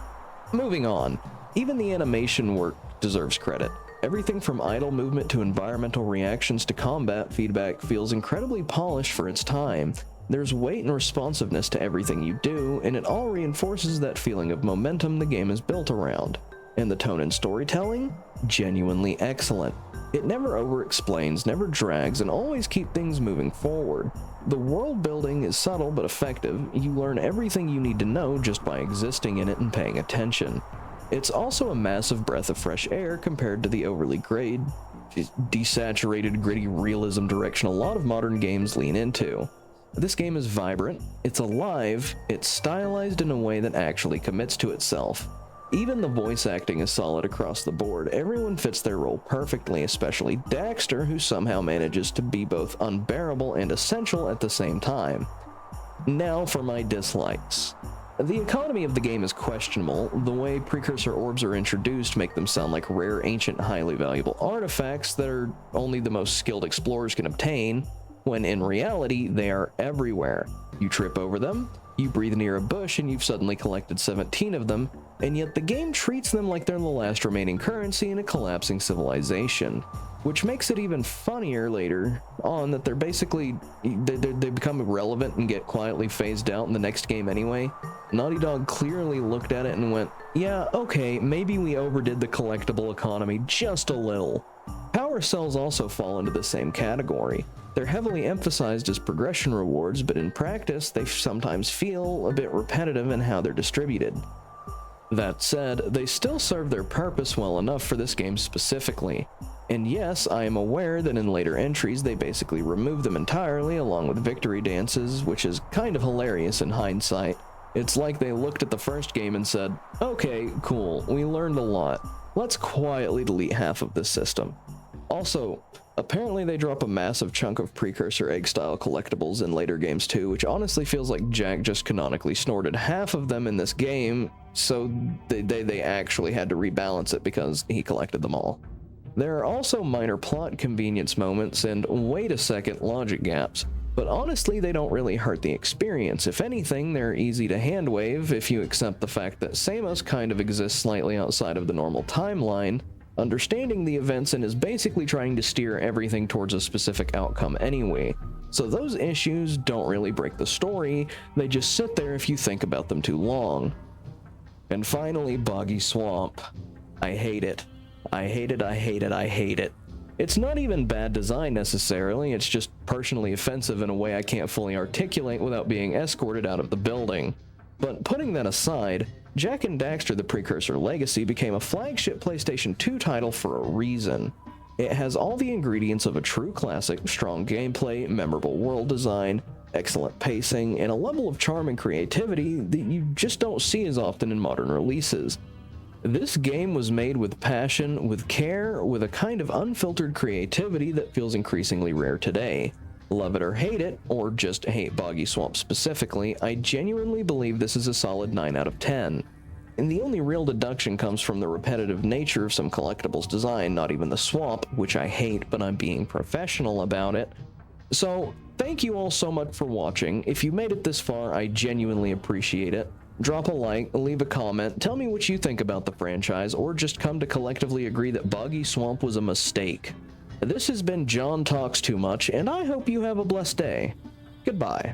Moving on, even the animation work deserves credit. Everything from idle movement to environmental reactions to combat feedback feels incredibly polished for its time. There's weight and responsiveness to everything you do, and it all reinforces that feeling of momentum the game is built around. And the tone and storytelling? Genuinely excellent. It never over-explains, never drags, and always keeps things moving forward. The world building is subtle but effective. You learn everything you need to know just by existing in it and paying attention. It's also a massive breath of fresh air compared to the overly desaturated, gritty realism direction a lot of modern games lean into. This game is vibrant, it's alive, it's stylized in a way that actually commits to itself. Even the voice acting is solid across the board. Everyone fits their role perfectly, especially Daxter, who somehow manages to be both unbearable and essential at the same time. Now for my dislikes. The economy of the game is questionable. The way precursor orbs are introduced make them sound like rare, ancient, highly valuable artifacts that are only the most skilled explorers can obtain, when in reality, they are everywhere. You trip over them, you breathe near a bush, and you've suddenly collected 17 of them, and yet the game treats them like they're the last remaining currency in a collapsing civilization, which makes it even funnier later on that they're basically, they become irrelevant and get quietly phased out in the next game anyway. Naughty Dog clearly looked at it and went, yeah, okay, maybe we overdid the collectible economy just a little. Power cells also fall into the same category. They're heavily emphasized as progression rewards, but in practice, they sometimes feel a bit repetitive in how they're distributed. That said, they still serve their purpose well enough for this game specifically. And yes, I am aware that in later entries they basically remove them entirely along with victory dances, which is kind of hilarious in hindsight. It's like they looked at the first game and said, okay, cool, we learned a lot. Let's quietly delete half of this system. Also, apparently they drop a massive chunk of Precursor egg-style collectibles in later games too, which honestly feels like Jak just canonically snorted half of them in this game, so they actually had to rebalance it because he collected them all. There are also minor plot convenience moments and wait a second logic gaps, but honestly they don't really hurt the experience. If anything, they're easy to handwave if you accept the fact that Samos kind of exists slightly outside of the normal timeline, understanding the events and is basically trying to steer everything towards a specific outcome anyway. So those issues don't really break the story, they just sit there if you think about them too long. And finally, Boggy Swamp. I hate it. I hate it, I hate it, I hate it. It's not even bad design necessarily, it's just personally offensive in a way I can't fully articulate without being escorted out of the building. But putting that aside, Jak and Daxter: The Precursor Legacy became a flagship PlayStation 2 title for a reason. It has all the ingredients of a true classic: strong gameplay, memorable world design, excellent pacing, and a level of charm and creativity that you just don't see as often in modern releases. This game was made with passion, with care, with a kind of unfiltered creativity that feels increasingly rare today. Love it or hate it, or just hate Boggy Swamp specifically, I genuinely believe this is a solid 9 out of 10. And the only real deduction comes from the repetitive nature of some collectibles design, not even the swamp, which I hate, but I'm being professional about it. So, thank you all so much for watching. If you made it this far, I genuinely appreciate it. Drop a like, leave a comment, tell me what you think about the franchise, or just come to collectively agree that Boggy Swamp was a mistake. This has been John Talks Too Much, and I hope you have a blessed day. Goodbye.